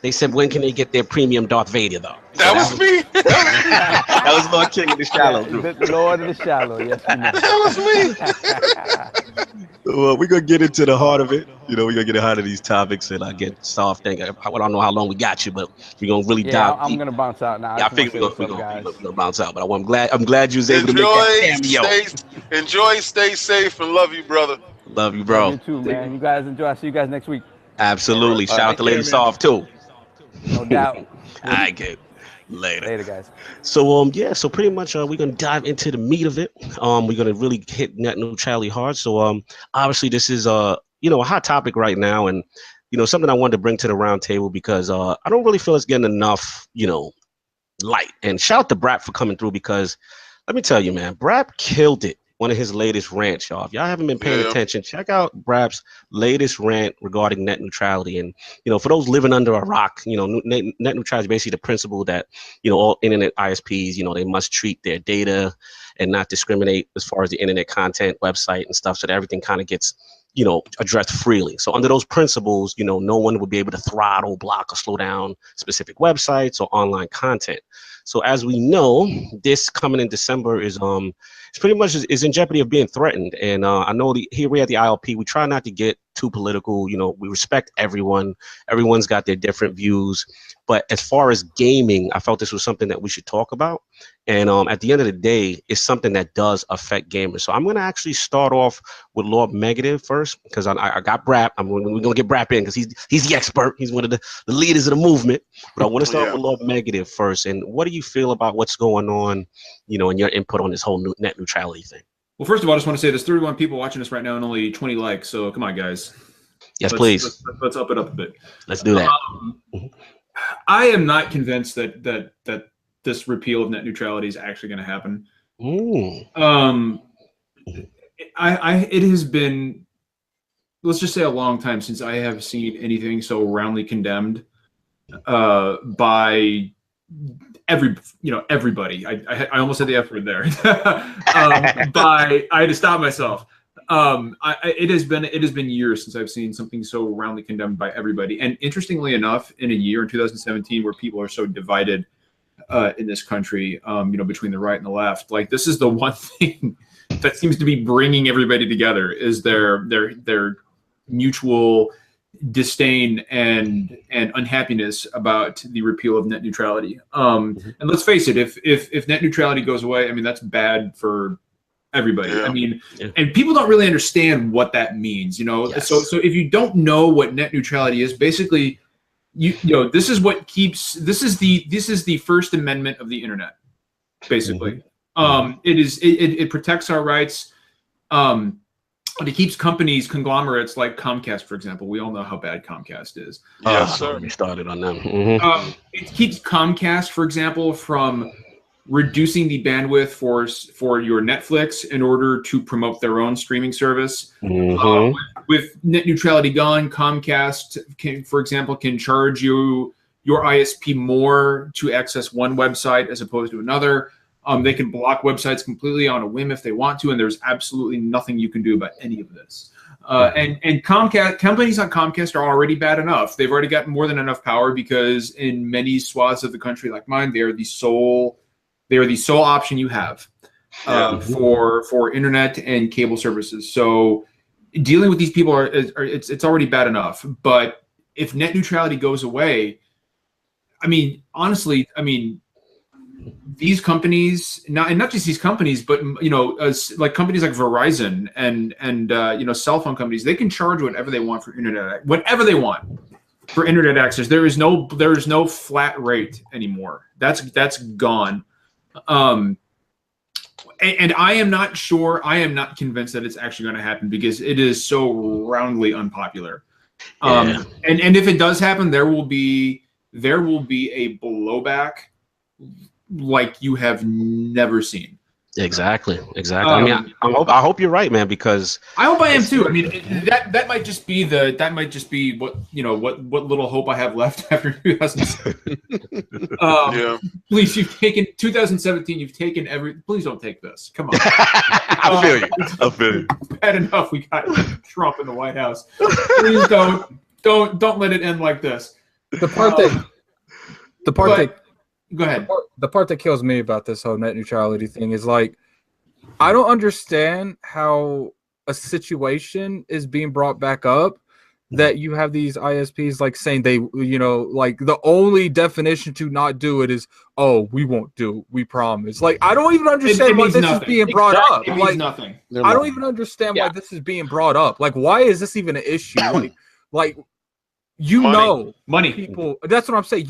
Speaker 3: They said, when can they get their premium Darth Vader, though?
Speaker 2: That was me.
Speaker 3: That was Lord King of the Shallow group.
Speaker 7: The Lord of the Shallow, yes.
Speaker 2: That was me.
Speaker 3: Well, we're going to get into the heart of it. We're going to get the heart of these topics, and I get soft thing. I don't know how long we got you, but we're going to really dive
Speaker 7: I'm going to bounce out now.
Speaker 3: Yeah, I figure we're going to bounce out, but I'm glad you was able to make that cameo.
Speaker 2: Enjoy, stay safe, and love you, brother.
Speaker 3: Love you, bro.
Speaker 7: You too, man. You guys enjoy. I'll see you guys next week.
Speaker 3: Absolutely. Shout out to Lady Soft, too.
Speaker 7: No doubt.
Speaker 3: All right, good. Later,
Speaker 7: guys.
Speaker 3: So so pretty much we're gonna dive into the meat of it. We're gonna really hit net neutrality hard. So obviously this is a hot topic right now, and something I wanted to bring to the round table because I don't really feel it's getting enough light. And shout out to Brap for coming through, because let me tell you, man, Brap killed it. One of his latest rants, y'all. If y'all haven't been paying attention, check out Brap's latest rant regarding net neutrality. And, for those living under a rock, net neutrality is basically the principle that, all internet ISPs, they must treat their data and not discriminate as far as the internet content, website and stuff, so that everything kind of gets, addressed freely. So under those principles, no one would be able to throttle, block, or slow down specific websites or online content. So as we know, this coming in December is it's pretty much is in jeopardy of being threatened. And I know here we at the ILP, we try not to get too political. We respect everyone. Everyone's got their different views. But as far as gaming, I felt this was something that we should talk about. And at the end of the day, it's something that does affect gamers. So I'm going to actually start off with Lord Megadeth first, because I got Brap. We're going to get Brap in because he's the expert. He's one of the leaders of the movement. But I want to start with Lord Megadeth first. And what do you feel about what's going on, and your input on this whole net neutrality thing?
Speaker 1: Well, first of all, I just want to say there's 31 people watching us right now and only 20 likes. So come on, guys.
Speaker 3: Yes, please.
Speaker 1: Let's up it up a bit.
Speaker 3: Let's do that.
Speaker 1: I am not convinced that this repeal of net neutrality is actually going to happen. It has been, let's just say, a long time since I have seen anything so roundly condemned by everybody. I almost said the F word there. I had to stop myself. It has been years since I've seen something so roundly condemned by everybody. And interestingly enough, in a year in 2017 where people are so divided in this country, between the right and the left, like, this is the one thing that seems to be bringing everybody together is their mutual disdain and unhappiness about the repeal of net neutrality. And let's face it, if net neutrality goes away, I mean, that's bad for everybody. I mean, and people don't really understand what that means, Yes. So if you don't know what net neutrality is, basically, this is the First Amendment of the internet, basically. It protects our rights. It keeps conglomerates like Comcast, for example. We all know how bad Comcast is.
Speaker 2: Yes, sir.
Speaker 3: We started on them.
Speaker 1: It keeps Comcast, for example, from reducing the bandwidth for your Netflix in order to promote their own streaming service. With net neutrality gone, Comcast, for example, can charge your ISP more to access one website as opposed to another. They can block websites completely on a whim if they want to, and there's absolutely nothing you can do about any of this. And Comcast, companies like Comcast are already bad enough. They've already got more than enough power because in many swaths of the country like mine, they are the sole option you have for internet and cable services. So dealing with these people it's already bad enough. But if net neutrality goes away, I mean, honestly, these companies, not just these companies, but like companies like Verizon and cell phone companies, they can charge whatever they want for internet access. There is no flat rate anymore. That's gone. And I am not convinced that it's actually going to happen because it is so roundly unpopular. And if it does happen, there will be a blowback like you have never seen. Exactly.
Speaker 3: I mean, I hope you're right, man, because
Speaker 1: I hope I am too. I mean, that might just be what little hope I have left after 2007. Please, you've taken 2017. You've taken please don't take this. Come on.
Speaker 3: I feel you.
Speaker 1: Bad enough we got Trump in the White House. Please don't let it end like this.
Speaker 5: The part that
Speaker 1: go ahead.
Speaker 5: The part that kills me about this whole net neutrality thing is, like, I don't understand how a situation is being brought back up that you have these ISPs like saying they, like the only definition to not do it is, oh, we won't do it, we promise. Like, I don't even understand why this is being brought up.
Speaker 1: It means nothing.
Speaker 5: I don't even understand why this is being brought up. Like, why is this even an issue? like money. People, that's what I'm saying.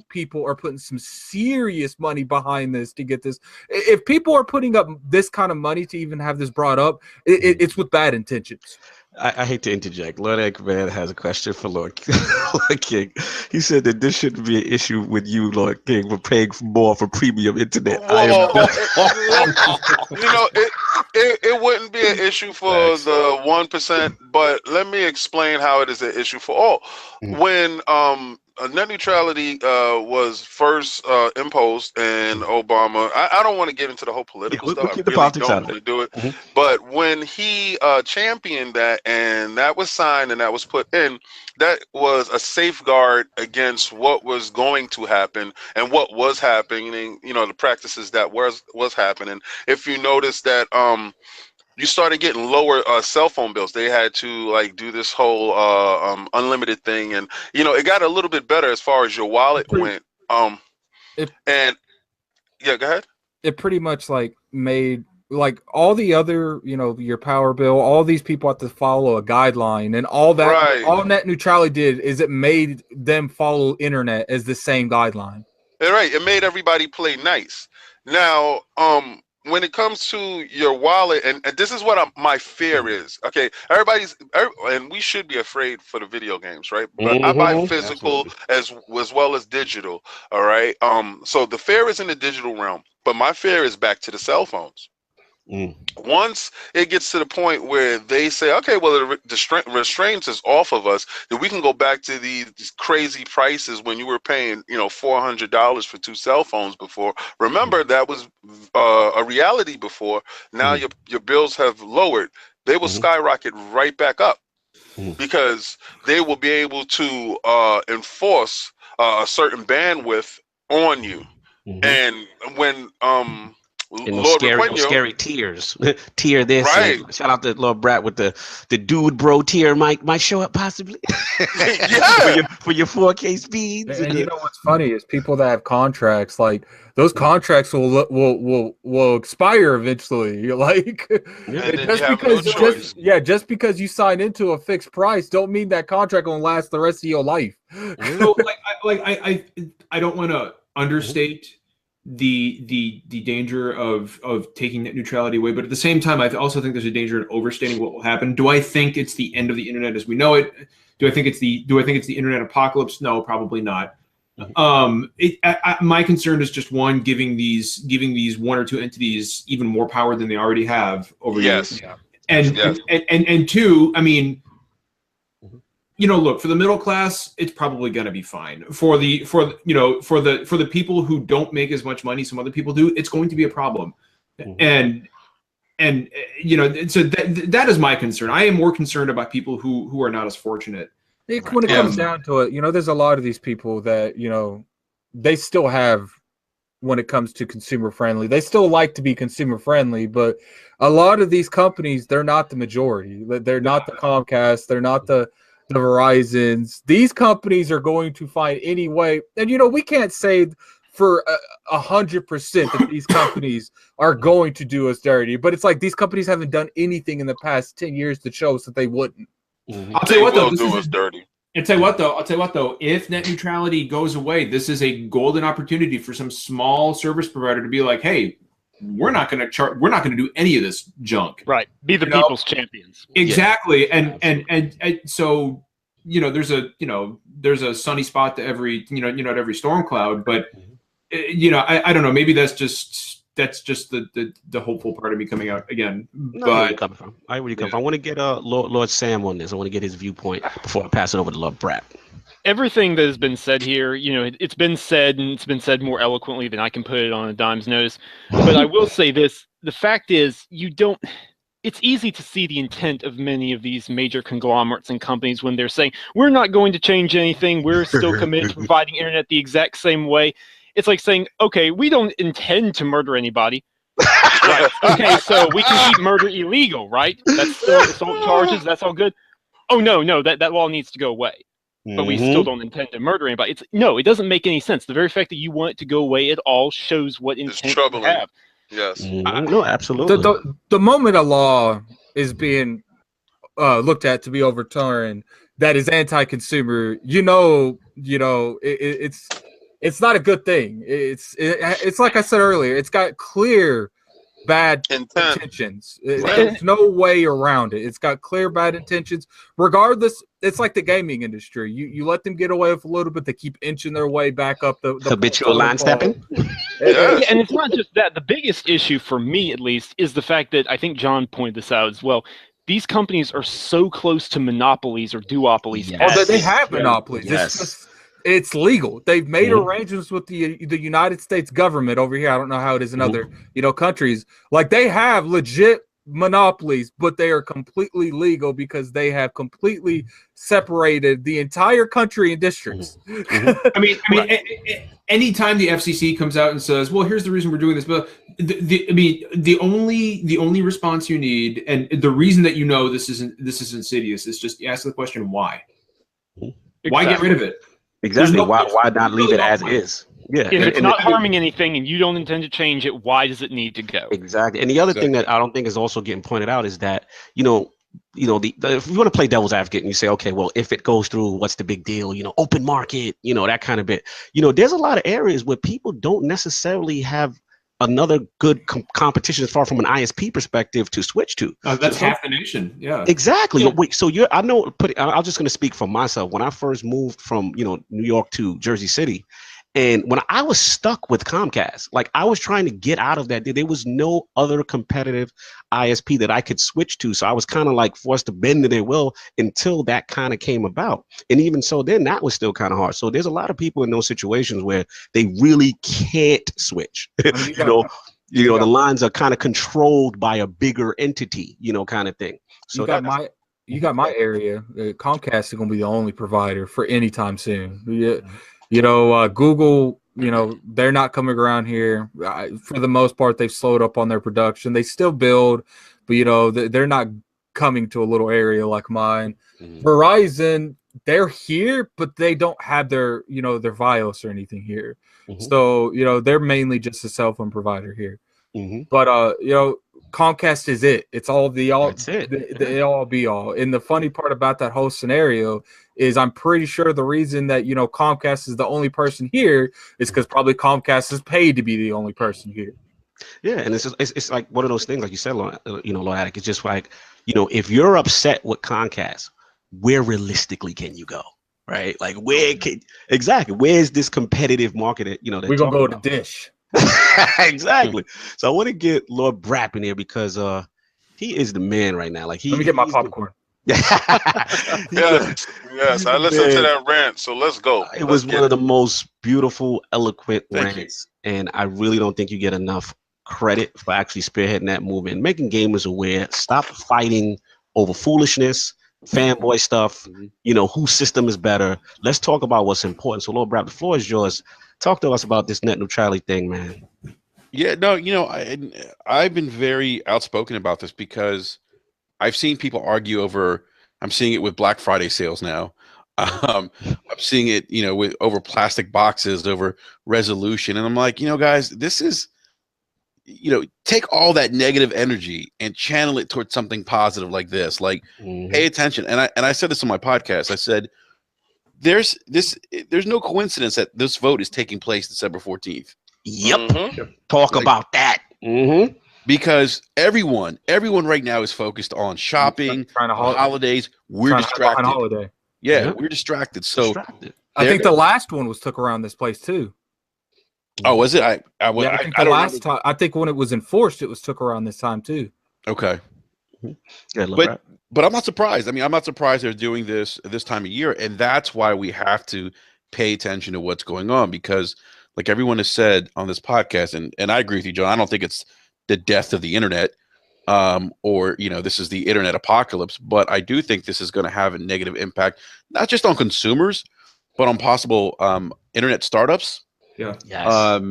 Speaker 5: People are putting some serious money behind this to get this. If people are putting up this kind of money to even have this brought up, it's with bad intentions.
Speaker 3: I hate to interject. Lord Eggman has a question for Lord King. He said that this shouldn't be an issue with you, Lord King, for paying more for premium internet.
Speaker 2: It wouldn't be an issue for the 1%, but let me explain how it is an issue for all. When net neutrality was first imposed in Obama, I don't want to get into the whole political stuff.
Speaker 3: Keep the politics out of it.
Speaker 2: Do it. But when he championed that and that was signed and that was put in, that was a safeguard against what was going to happen and what was happening, the practices that was happening. If you notice that you started getting lower cell phone bills. They had to do this whole unlimited thing, and it got a little bit better as far as your wallet went. Go ahead.
Speaker 5: it pretty much like made like all the other, you know, your power bill, all these people have to follow a guideline, and all that.
Speaker 2: Right.
Speaker 5: All net neutrality did is it made them follow internet as the same guideline.
Speaker 2: Right. It made everybody play nice. Now, when it comes to your wallet, and this is what my fear is. Okay, and we should be afraid for the video games, right? But I buy physical as well as digital. All right. So the fear is in the digital realm, but my fear is back to the cell phones. Once it gets to the point where they say, okay, well, the restraints is off of us, then we can go back to these crazy prices when you were paying, you know, $400 for 2 cell phones before. Remember, that was a reality before. Now your bills have lowered. They will skyrocket right back up because they will be able to enforce a certain bandwidth on you. And when
Speaker 3: and those scary tiers. Tier this.
Speaker 2: Right.
Speaker 3: Shout out to Lord Brat with the dude bro tier might show up possibly.
Speaker 2: Yeah.
Speaker 3: for your 4K speeds.
Speaker 5: And you know what's funny is people that have contracts, like those contracts will expire eventually. Like just because you sign into a fixed price don't mean that contract will last the rest of your life.
Speaker 1: So I don't want to understate the danger of taking net neutrality away, but at the same time, I also think there's a danger in overstating what will happen. Do I think it's the end of the internet as we know it? Do I think it's the internet apocalypse? No, probably not. My concern is just one, giving these 1 or 2 entities even more power than they already have over years. And 2, I mean, you know, look, for the middle class, it's probably going to be fine. For the people who don't make as much money some other people do, it's going to be a problem. And you know, so that is my concern. I am more concerned about people who are not as fortunate.
Speaker 5: When it comes down to it, you know, there's a lot of these people that, you know, they still have, when it comes to consumer friendly, they still like to be consumer friendly, but a lot of these companies, they're not the majority. They're not the Comcast. They're not the Verizons. These companies are going to find any way, and you know, we can't say for 100% that these companies are going to do us dirty, but it's like these companies haven't done anything in the past 10 years to show us that they wouldn't.
Speaker 1: I'll tell you what though,
Speaker 2: I'll
Speaker 1: tell you what though, if net neutrality goes away, this is a golden opportunity for some small service provider to be like, hey, we're not going to do any of this junk.
Speaker 4: Right. Be the people's champions.
Speaker 1: Exactly. Yeah. And so, you know, there's a sunny spot to every, at every storm cloud, but you know, I don't know, maybe that's just the hopeful part of me coming out again.
Speaker 3: No, where you coming from? Where you come from? I want to get Lord Sam on this. I want to get his viewpoint before I pass it over to Lord Brat.
Speaker 4: Everything that has been said here, you know, it's been said, and it's been said more eloquently than I can put it on a dime's notice. But I will say this: the fact is, it's easy to see the intent of many of these major conglomerates and companies when they're saying, we're not going to change anything. We're still committed to providing internet the exact same way. It's like saying, okay, we don't intend to murder anybody. Right. Okay, so we can keep murder illegal, right? That's still assault charges. That's all good. Oh, no, that law needs to go away. But we still don't intend to murder anybody. It doesn't make any sense. The very fact that you want it to go away at all shows what intent you have.
Speaker 2: Yes.
Speaker 3: No, absolutely.
Speaker 5: The moment a law is being looked at to be overturned that is anti-consumer, it's not a good thing. It's like I said earlier, it's got clear bad intentions. There's no way around it. It's got clear bad intentions. Regardless, it's like the gaming industry. You let them get away with a little bit, they keep inching their way back up the
Speaker 3: habitual line stepping.
Speaker 4: Yeah, and it's not just that. The biggest issue for me, at least, is the fact that I think John pointed this out as well. These companies are so close to monopolies or duopolies.
Speaker 5: Yes. Oh, they have monopolies. Yes. It's legal. They've made arrangements with the United States government over here. I don't know how it is in other countries. Like, they have legit monopolies, but they are completely legal because they have completely separated the entire country in districts.
Speaker 1: I mean, anytime the FCC comes out and says, "Well, here's the reason we're doing this," but the only response you need, and the reason that this is insidious, is just ask the question, why? Why get rid of it?
Speaker 3: Exactly. Why not leave it as is? Yeah.
Speaker 4: If it's not harming anything and you don't intend to change it, why does it need to go?
Speaker 3: Exactly. And the other thing that I don't think is also getting pointed out is that, if you want to play devil's advocate and you say, okay, well, if it goes through, what's the big deal? Open market, that kind of bit. There's a lot of areas where people don't necessarily have another good competition as far from an ISP perspective to switch to.
Speaker 1: That's half the nation. Yeah,
Speaker 3: exactly.
Speaker 1: Yeah.
Speaker 3: Wait, so I'm just going to speak for myself. When I first moved from, New York to Jersey City, and when I was stuck with Comcast, like I was trying to get out of that, there was no other competitive ISP that I could switch to. So I was kind of like forced to bend to their will until that kind of came about. And even so, then that was still kind of hard. So there's a lot of people in those situations where they really can't switch. The lines are kind of controlled by a bigger entity, kind of thing. So
Speaker 5: you got my area. Comcast is going to be the only provider for any time soon. Google, they're not coming around here. For the most part, they've slowed up on their production. They still build, but, they're not coming to a little area like mine. Mm-hmm. Verizon, they're here, but they don't have their Vios or anything here. Mm-hmm. So, they're mainly just a cell phone provider here. Mm-hmm. But, Comcast is it. It's all the all be all. And the funny part about that whole scenario is I'm pretty sure the reason that Comcast is the only person here is because probably Comcast is paid to be the only person here.
Speaker 3: Yeah, and it's like one of those things, like you said, Loatic. It's just like if you're upset with Comcast, where realistically can you go? Right? Like where's this competitive market?
Speaker 5: We're gonna go to Dish.
Speaker 3: Exactly. So I want to get Lord Brapp in here because he is the man right now. Like
Speaker 5: let me get my popcorn.
Speaker 2: Yes, I listened to that rant, so let's go.
Speaker 3: It was one of the most beautiful, eloquent rants, and I really don't think you get enough credit for actually spearheading that movement, making gamers aware. Stop fighting over foolishness, fanboy stuff. Whose system is better. Let's talk about what's important. So, Lord Brapp, the floor is yours. Talk to us about this net neutrality thing, man.
Speaker 6: Yeah, no, I've been very outspoken about this because I've seen people argue over. I'm seeing it with Black Friday sales now. I'm seeing it, with over plastic boxes, over resolution, and I'm like, guys, this is, take all that negative energy and channel it towards something positive like this. Like, pay attention. And I said this on my podcast. I said, there's no coincidence that this vote is taking place December 14th.
Speaker 3: Yep. Mm-hmm. Talk about that. Mm-hmm.
Speaker 6: Because everyone right now is focused on shopping, holidays. We're distracted. Yeah, we're distracted. So
Speaker 5: I think the last one was took around this place too.
Speaker 6: Oh, was it? I
Speaker 5: think when it was enforced, it was took around this time too.
Speaker 6: Okay. Yeah, but I'm not surprised. I mean, I'm not surprised they're doing this time of year, and that's why we have to pay attention to what's going on. Because, like everyone has said on this podcast, and I agree with you, John. I don't think it's the death of the internet, or this is the internet apocalypse. But I do think this is going to have a negative impact, not just on consumers, but on possible internet startups.
Speaker 1: Yeah.
Speaker 6: Yes.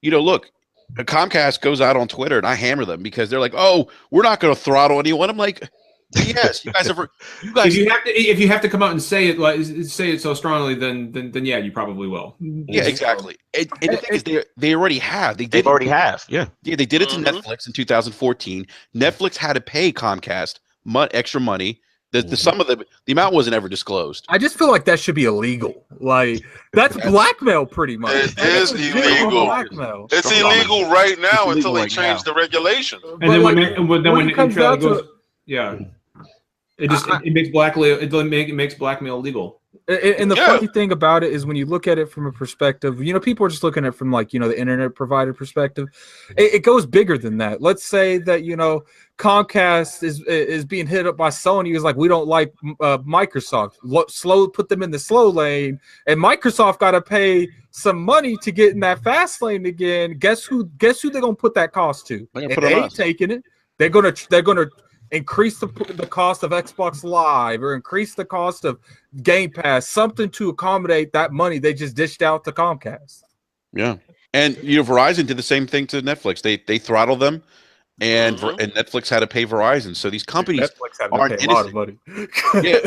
Speaker 6: Look. Comcast goes out on Twitter and I hammer them because they're like, "Oh, we're not going to throttle anyone." I'm like, "Yes, you guys are."
Speaker 1: If you have to come out and say it so strongly, then yeah, you probably will.
Speaker 6: Yeah, exactly. And the thing is, they already have.
Speaker 3: They've already have. Yeah.
Speaker 6: Yeah, they did it to Netflix in 2014. Netflix had to pay Comcast extra money. The sum of the amount wasn't ever disclosed.
Speaker 5: I just feel like that should be illegal. Like that's blackmail, pretty much.
Speaker 2: It is illegal. Blackmail. It's illegal right now until they change the regulation.
Speaker 1: And then when neutrality goes, it makes blackmail illegal.
Speaker 5: And the funny thing about it is when you look at it from a perspective, people are just looking at it from like, the internet provider perspective. It goes bigger than that. Let's say that, Comcast is being hit up by Sony. Is like, we don't like Microsoft. Put them in the slow lane. And Microsoft got to pay some money to get in that fast lane again. Guess who they're going to put that cost to? They ain't taking it. They're going to increase the cost of Xbox Live or increase the cost of Game Pass, something to accommodate that money they just dished out to Comcast.
Speaker 6: Yeah. And Verizon did the same thing to Netflix. They throttled them and Netflix had to pay Verizon. So these companies aren't innocent. A lot of money. Yeah.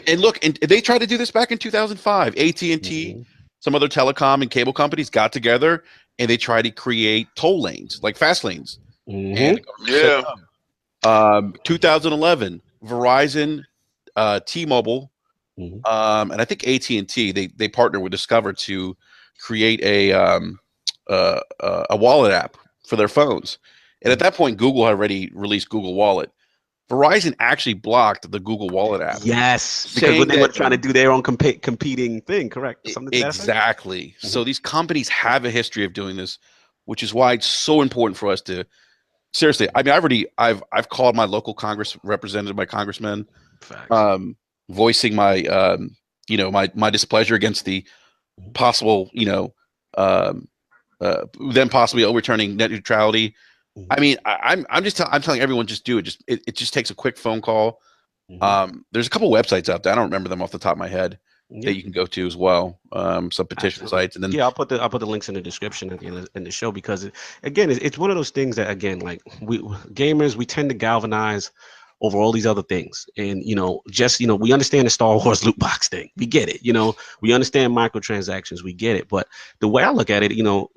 Speaker 6: And look, and they tried to do this back in 2005. AT&T some other telecom and cable companies got together and they tried to create toll lanes, like fast lanes. And the government said no. 2011, Verizon, T-Mobile, and I think AT&T, they partnered with Discover to create a wallet app for their phones. And at that point, Google had already released Google Wallet. Verizon actually blocked the Google Wallet app.
Speaker 3: Yes, because when they were trying to do their own competing thing, correct?
Speaker 6: Exactly. So these companies have a history of doing this, which is why it's so important for us to seriously. I mean, I've called my local Congress representative, my congressman, voicing my my displeasure against the possible them possibly overturning net neutrality. I mean, I'm telling everyone, just do it. It just takes a quick phone call. There's a couple websites out there. I don't remember them off the top of my head that you can go to as well. Some petition sites, and then
Speaker 3: I'll put the links in the description at the end in the show, because it's one of those things that, again, like we gamers, we tend to galvanize over all these other things. And, we understand the Star Wars loot box thing. We get it. We understand microtransactions. We get it. But the way I look at it, and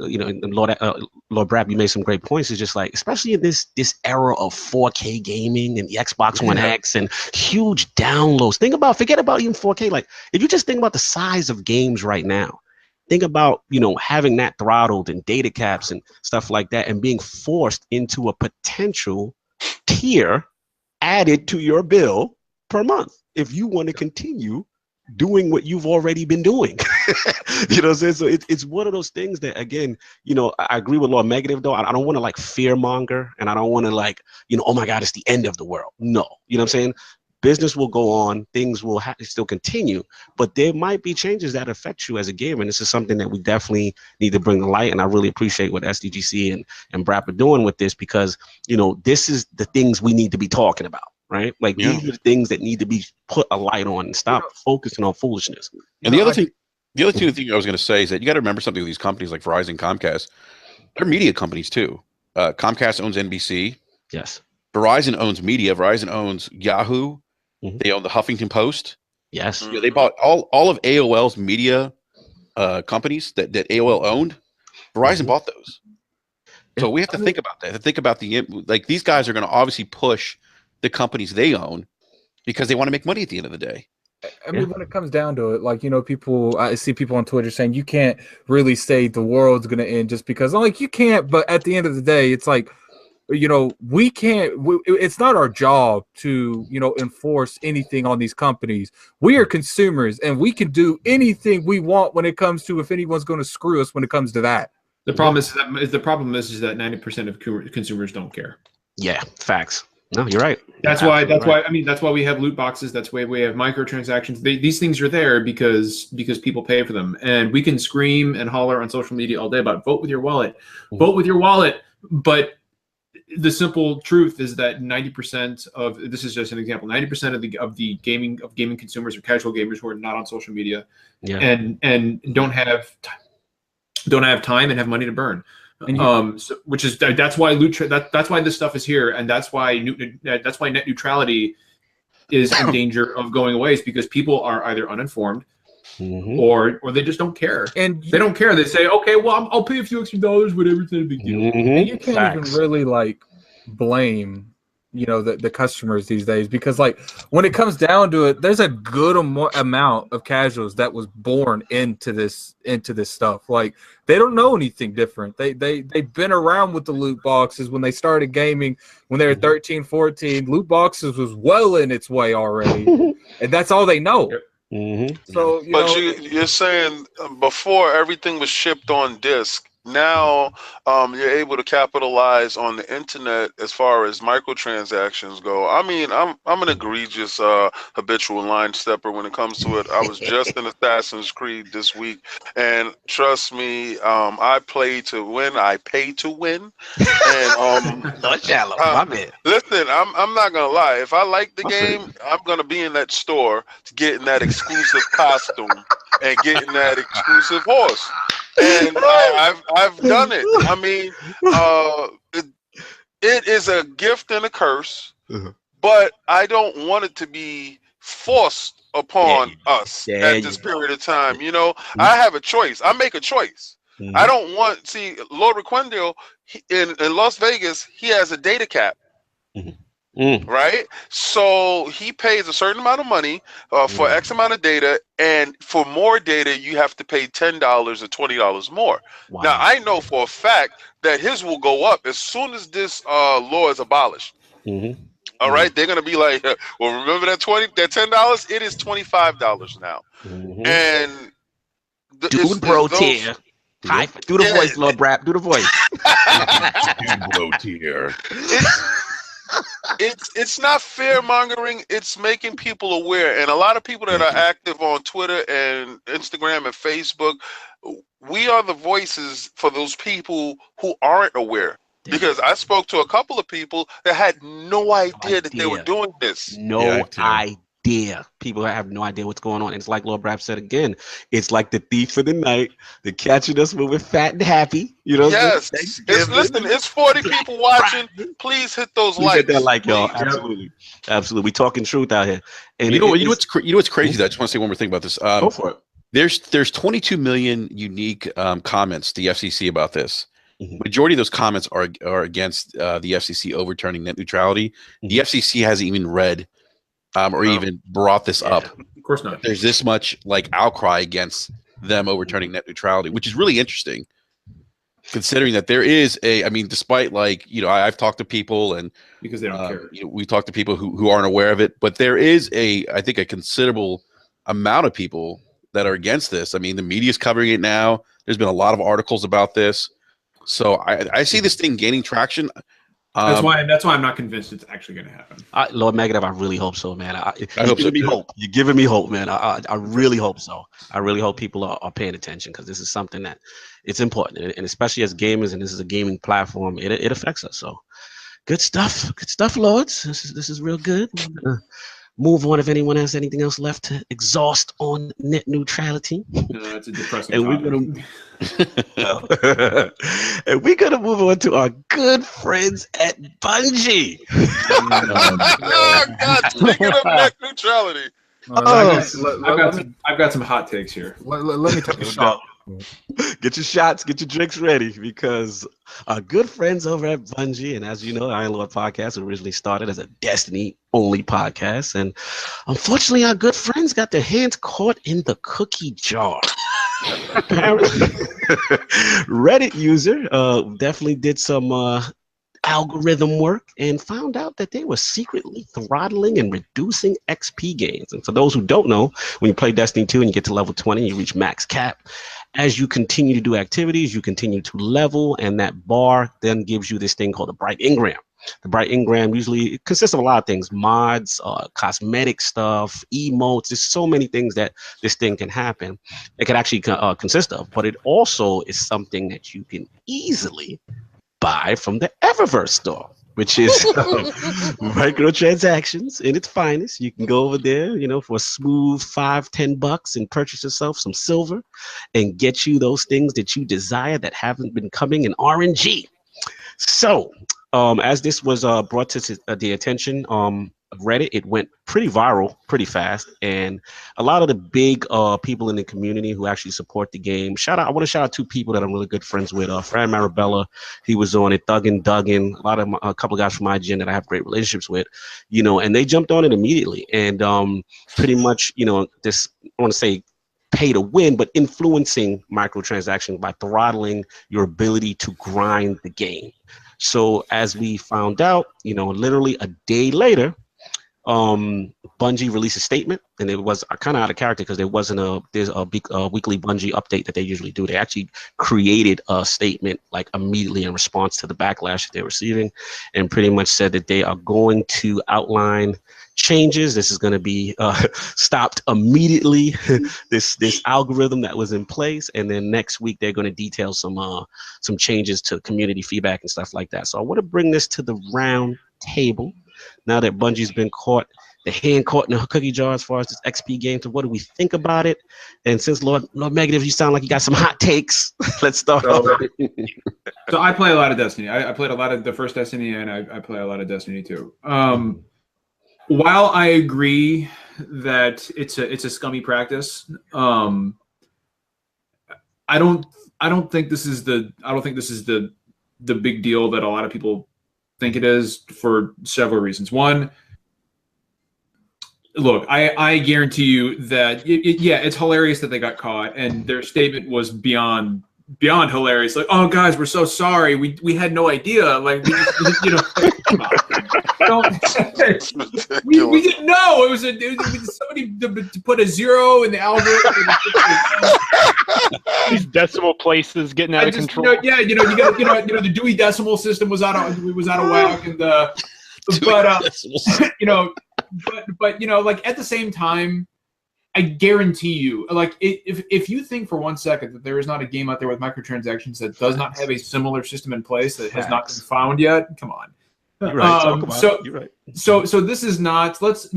Speaker 3: Lord Brad, you made some great points. Is just like, especially in this era of 4K gaming and the Xbox One X and huge downloads. Forget about even 4K. Like, if you just think about the size of games right now, think about, having that throttled and data caps and stuff like that, and being forced into a potential tier added to your bill per month if you want to continue doing what you've already been doing. You know what I'm saying? So it's one of those things that, again, I agree with Lord Megadeth, though. I don't want to like fear monger, and I don't want to like, oh my God, it's the end of the world. No, you know what I'm saying? Business will go on, things will still continue, but there might be changes that affect you as a gamer. And this is something that we definitely need to bring to light. And I really appreciate what SDGC and BRAP are doing with this, because, this is the things we need to be talking about, right? Like, these are the things that need to be put a light on and stop focusing on foolishness.
Speaker 6: And the other thing I was going to say is that you got to remember something with these companies like Verizon, Comcast. They're media companies too. Comcast owns NBC.
Speaker 3: Yes.
Speaker 6: Verizon owns media. Verizon owns Yahoo. They own the Huffington Post.
Speaker 3: Yes.
Speaker 6: They bought all of AOL's media companies that AOL owned. Verizon bought those. So we have to think about that. To think about these guys are going to obviously push the companies they own because they want to make money at the end of the day.
Speaker 5: I mean, when it comes down to it, like, I see people on Twitter saying you can't really say the world's going to end just because, like, you can't. But at the end of the day, it's like, we can't, it's not our job to, enforce anything on these companies. We are consumers, and we can do anything we want when it comes to if anyone's going to screw us when it comes to that.
Speaker 1: The problem is that 90% of consumers don't care.
Speaker 3: Yeah, facts. No, you're right.
Speaker 1: That's why we have loot boxes. That's why we have microtransactions. These things are there because people pay for them. And we can scream and holler on social media all day about vote with your wallet, vote with your wallet. But the simple truth is that 90% of, this is just an example, 90% of the gaming consumers are casual gamers who are not on social media, and don't have time and have money to burn. That's why that's why this stuff is here, and that's why net neutrality is in danger of going away, is because people are either uninformed or they just don't care. And they don't care. They say, okay, well, I'll pay a few extra dollars, whatever, it's not a big deal.
Speaker 5: And you can't even really like blame the customers these days, because like when it comes down to it, there's a good amount of casuals that was born into this stuff. Like, they don't know anything different. They've been around with the loot boxes when they started gaming when they were 13, 14. Loot boxes was well in its way already, and that's all they know. So
Speaker 2: you're saying before everything was shipped on disk. Now you're able to capitalize on the internet as far as microtransactions go. I mean, I'm an egregious habitual line stepper when it comes to it. I was just in Assassin's Creed this week, and trust me, I play to win. I pay to win. And
Speaker 3: not shallow. My man.
Speaker 2: Listen, I'm not gonna lie. If I like the game, I'm gonna be in that store to getting that exclusive costume and getting that exclusive horse. And I've done it. I mean, it is a gift and a curse, but I don't want it to be forced upon us at this period of time. You know, I have a choice. I make a choice. I don't want, see, Lord Requendale in Las Vegas, he has a data cap. Right, so he pays a certain amount of money for X amount of data, and for more data, you have to pay $10 or $20 more.
Speaker 3: Wow.
Speaker 2: Now, I know for a fact that his will go up as soon as this law is abolished. All right, they're gonna be like, well, remember that $10? It is $25 now, and
Speaker 3: Dude, bro, tier. Hi, do the voice, Lord Brap. Do the voice.
Speaker 6: Dude, bro, tier.
Speaker 2: It's not fear mongering. It's making people aware, and a lot of people that are active on Twitter and Instagram and Facebook, we are the voices for those people who aren't aware. Because I spoke to a couple of people that had no idea that they were doing this.
Speaker 3: No idea. People have no idea what's going on. And it's like Lord Brap said again, it's like the thief of the night. They're catching us when we're fat and happy. You know,
Speaker 2: yes. It's 40 people watching. Please hit those likes.
Speaker 3: Hit that like, y'all. Absolutely. Absolutely. We talking truth out here. And
Speaker 6: you know what's crazy though? I just want to say one more thing about this.
Speaker 3: Go for it.
Speaker 6: There's 22 million unique comments to the FCC about this. Majority of those comments are against the FCC overturning net neutrality. The FCC hasn't even read or even brought this up.
Speaker 1: Of course not.
Speaker 6: There's this much like outcry against them overturning net neutrality, which is really interesting, considering that there is I mean, despite like, you know, I've talked to people and
Speaker 1: because they don't care.
Speaker 6: You know, we talked to people who aren't aware of it, but there is I think a considerable amount of people that are against this. I mean, the media's covering it now. There's been a lot of articles about this. So I see this thing gaining traction.
Speaker 1: That's why I'm not convinced it's actually going to happen.
Speaker 3: Lord Megadeth, I really hope so, man.
Speaker 6: I hope so too.
Speaker 3: You're giving me hope, man. I really hope so. I really hope people are paying attention, because this is something that it's important, and especially as gamers, and this is a gaming platform, it affects us. So good stuff, lords. This is real good. Move on if anyone has anything else left to exhaust on net neutrality.
Speaker 1: It's a depressing
Speaker 3: and we're gonna move on to our good friends at Bungie.
Speaker 2: Oh God! Speaking of net neutrality,
Speaker 1: I've got some hot takes here.
Speaker 5: Let me take a shot.
Speaker 3: Get your shots, get your drinks ready, because our good friends over at Bungie, and as you know, Iron Lord Podcast originally started as a Destiny-only podcast, and unfortunately, our good friends got their hands caught in the cookie jar. Apparently, Reddit user definitely did some algorithm work and found out that they were secretly throttling and reducing XP gains. And for those who don't know, when you play Destiny 2 and you get to level 20, you reach max cap. As you continue to do activities, you continue to level, and that bar then gives you this thing called a bright engram. The bright engram usually consists of a lot of things: mods, cosmetic stuff, emotes. There's so many things that this thing can happen. It can actually consist of, but it also is something that you can easily buy from the Eververse store, which is microtransactions in its finest. You can go over there, you know, for a smooth $5-10 and purchase yourself some silver and get you those things that you desire that haven't been coming in RNG. So, as this was brought to the attention of Reddit, it went pretty viral pretty fast, and a lot of the big people in the community who actually support the game. I want to shout out two people that I'm really good friends with. Fran Marabella, he was on it. Duggan, a couple of guys from IGN that I have great relationships with, you know, and they jumped on it immediately, and pretty much, you know, this, I want to say, pay to win, but influencing microtransactions by throttling your ability to grind the game. So as we found out, you know, literally a day later, Bungie released a statement, and it was kind of out of character because there's a big weekly Bungie update that they usually do. They actually created a statement like immediately in response to the backlash that they're receiving, and pretty much said that they are going to outline changes. This is going to be stopped immediately. this algorithm that was in place, and then next week they're going to detail some changes to community feedback and stuff like that. So I want to bring this to the round table. Now that Bungie's been caught, the hand caught in the cookie jar as far as this XP game, so what do we think about it? And since Lord Megadeth, you sound like you got some hot takes, let's start off.
Speaker 1: So I play a lot of Destiny. I played a lot of the first Destiny, and I play a lot of Destiny 2. While I agree that it's a scummy practice. I don't think this is the big deal that a lot of people think it is, for several reasons. One, look, I guarantee you that it's hilarious that they got caught, and their statement was beyond hilarious. Like, oh guys, we're so sorry. We had no idea. Like, come on. We didn't know it was somebody to put a 0 in the algorithm.
Speaker 4: These decimal places getting out of control.
Speaker 1: The Dewey Decimal System was out of whack, and but like at the same time, I guarantee you, like if you think for 1 second that there is not a game out there with microtransactions that does not have a similar system in place that has not been found yet, come on.
Speaker 3: You're right. You're right.
Speaker 1: So this is not unique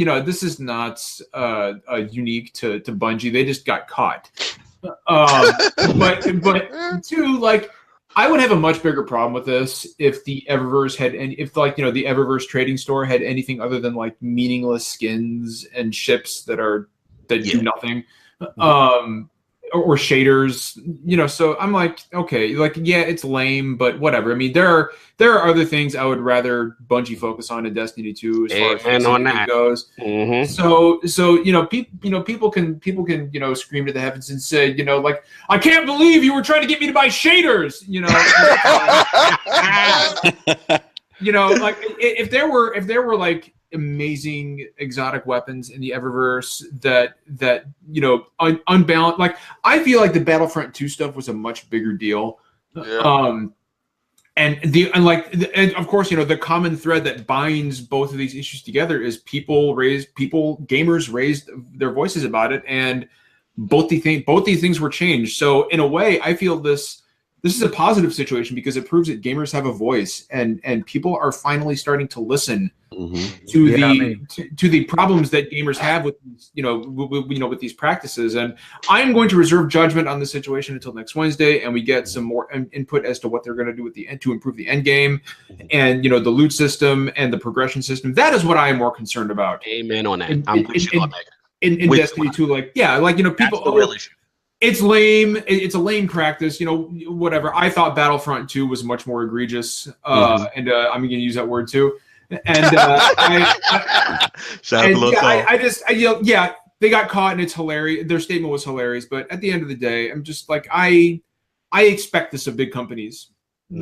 Speaker 1: to Bungie. They just got caught. But two, like, I would have a much bigger problem with this if the Eververse had the Eververse trading store had anything other than like meaningless skins and ships that do nothing. Or shaders, so I'm like, okay, like, yeah, it's lame, but whatever. I mean, there are other things I would rather Bungie focus on in Destiny 2 as far as that goes.
Speaker 3: Mm-hmm.
Speaker 1: So people can scream to the heavens and say, like, I can't believe you were trying to get me to buy shaders, like if there were like amazing exotic weapons in the Eververse that unbalanced. Like, I feel like the Battlefront 2 stuff was a much bigger deal.
Speaker 2: Yeah.
Speaker 1: And of course, the common thread that binds both of these issues together is gamers raised their voices about it, and both these things were changed. So in a way, I feel this is a positive situation because it proves that gamers have a voice, and people are finally starting to listen to the problems that gamers have with with these practices. And I am going to reserve judgment on the situation until next Wednesday, and we get some more input as to what they're going to do with the end to improve the end game, and the loot system and the progression system. That is what I am more concerned about.
Speaker 3: Amen on that. I'm with you on that.
Speaker 1: In Destiny 2, people. It's lame. It's a lame practice, whatever. I thought Battlefront 2 was much more egregious, and I'm going to use that word too. And they got caught, and it's hilarious. Their statement was hilarious, but at the end of the day, I'm just like, I expect this of big companies,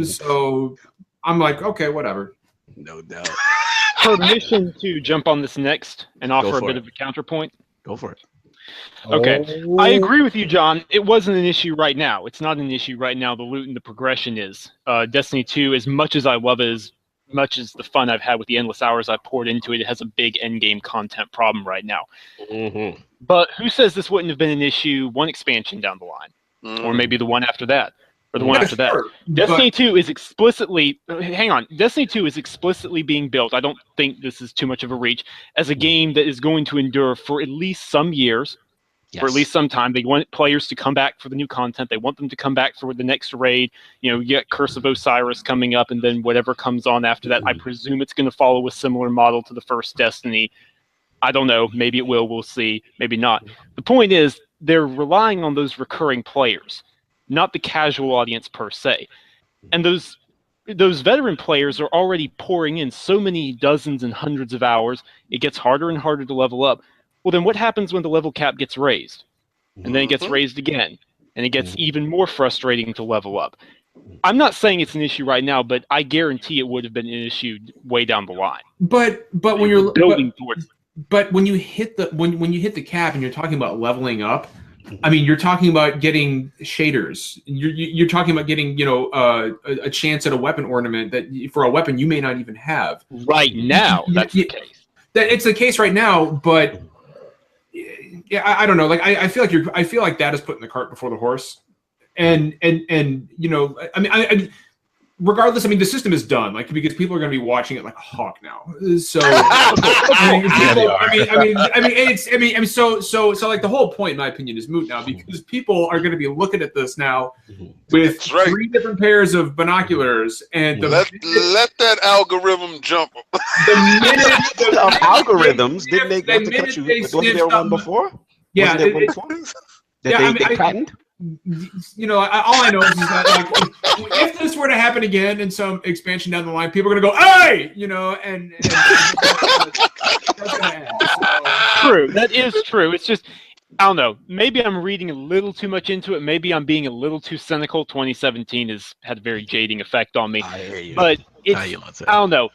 Speaker 1: so I'm like, okay, whatever.
Speaker 3: No doubt.
Speaker 4: Permission to jump on this next and offer a bit of a counterpoint.
Speaker 3: Go for it.
Speaker 4: Okay, I agree with you, John. It wasn't an issue right now. It's not an issue right now. The loot and the progression is. Destiny 2, as much as I love it, as much as the fun I've had with the endless hours I poured into it, it has a big endgame content problem right now.
Speaker 3: Mm-hmm.
Speaker 4: But who says this wouldn't have been an issue one expansion down the line? Or maybe the one after that? Or the one after that? Destiny 2 is explicitly... Hang on. Destiny 2 is explicitly being built, I don't think this is too much of a reach, as a game that is going to endure for at least some years.
Speaker 3: Yes.
Speaker 4: For at least some time. They want players to come back for the new content. They want them to come back for the next raid. You get Curse of Osiris coming up, and then whatever comes on after that. I presume it's going to follow a similar model to the first Destiny. I don't know. Maybe it will. We'll see. Maybe not. The point is, they're relying on those recurring players, not the casual audience per se. And those veteran players are already pouring in so many dozens and hundreds of hours. It gets harder and harder to level up. Well, then what happens when the level cap gets raised? And then it gets raised again. And it gets even more frustrating to level up. I'm not saying it's an issue right now, but I guarantee it would have been an issue way down the line.
Speaker 1: But when you're
Speaker 4: building towards,
Speaker 1: but when you hit the when you hit the cap and you're talking about leveling up, I mean, you're talking about getting shaders. You're talking about getting a chance at a weapon ornament that for a weapon you may not even have.
Speaker 4: Right now, that's the case.
Speaker 1: It's the case right now, but. Yeah, I don't know. Like, I feel like that is putting the cart before the horse, and I regardless, I mean, the system is done, like, because people are going to be watching it like a hawk now. So, so like the whole point, in my opinion, is moot now because people are going to be looking at this now with 3 different pairs of binoculars, and
Speaker 2: let that algorithm jump.
Speaker 1: The
Speaker 3: algorithms. Didn't they want to cut you? Wasn't there one before?
Speaker 1: Yeah,
Speaker 3: wasn't there one before? That they patent?
Speaker 1: You know, all I know is that like, if this were to happen again in some expansion down the line, people are gonna go, "Hey!" You know, and that's gonna end. So.
Speaker 4: True, that is true. It's just, I don't know. Maybe I'm reading a little too much into it. Maybe I'm being a little too cynical. 2017 has had a very jading effect on me.
Speaker 3: I hear you.
Speaker 4: But it's, I don't know.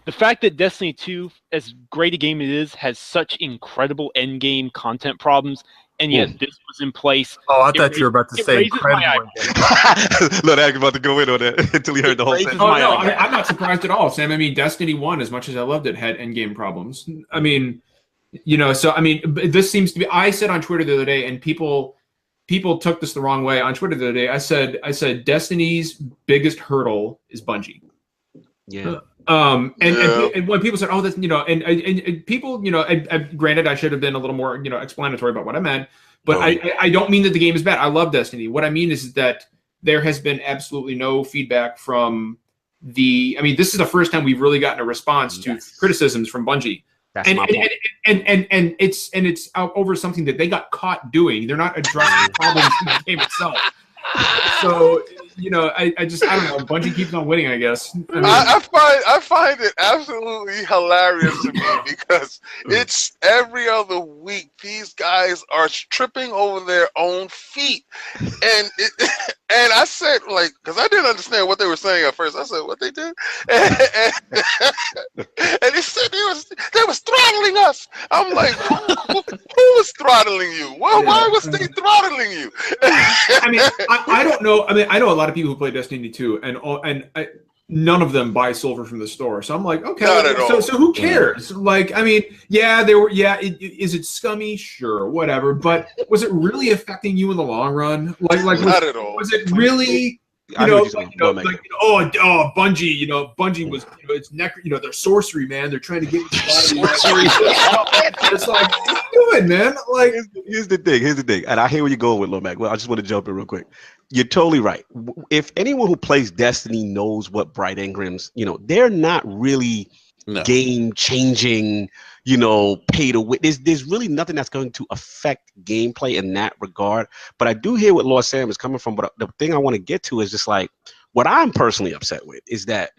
Speaker 4: The fact that Destiny 2, as great a game it is, has such incredible end game content problems, and yet this was in place.
Speaker 5: Oh, I thought you were about to say incredible.
Speaker 3: Look, I was about to go in on that until you heard the whole thing.
Speaker 1: Oh, no, I'm not surprised at all, Sam. I mean, Destiny 1, as much as I loved it, had end game problems. I mean, you know, so I mean, this seems to be. I said on Twitter the other day, and people took this the wrong way. On Twitter the other day, I said Destiny's biggest hurdle is Bungie.
Speaker 3: Yeah.
Speaker 1: And when people said, "Oh, that's," you know, and people, you know, granted, I should have been a little more, you know, explanatory about what I meant, but I don't mean that the game is bad. I love Destiny. What I mean is that there has been absolutely no feedback from the. I mean, this is the first time we've really gotten a response to criticisms from Bungie. And it's over something that they got caught doing. They're not addressing problems in the game itself. So, you know, I don't know. Bungie keeps on winning, I guess. I mean,
Speaker 2: I find it absolutely hilarious to me because it's every other week these guys are tripping over their own feet, and I said, like, because I didn't understand what they were saying at first. I said, what they did, and they said they was throttling us. I'm like, who was throttling you? Why was they throttling you?
Speaker 1: I mean, I don't know. I mean, I know a lot of people who play Destiny 2, and none of them buy silver from the store. So I'm like, okay, so who cares? Like, I mean, yeah, is it scummy? Sure, whatever. But was it really affecting you in the long run? Like
Speaker 2: not at all.
Speaker 1: Was it really? Bungie, you know, Bungie was, you know, it's their sorcery, man. They're trying to get sorcery. It's like, what are you doing, man? Like,
Speaker 3: here's the thing, and I hear where you're going with Lomac. Well, I just want to jump in real quick. You're totally right. If anyone who plays Destiny knows what bright engrams, you know, they're not really game changing, you know, pay to win. There's really nothing that's going to affect gameplay in that regard. But I do hear what Lord Sam is coming from. But the thing I want to get to is just like what I'm personally upset with is that,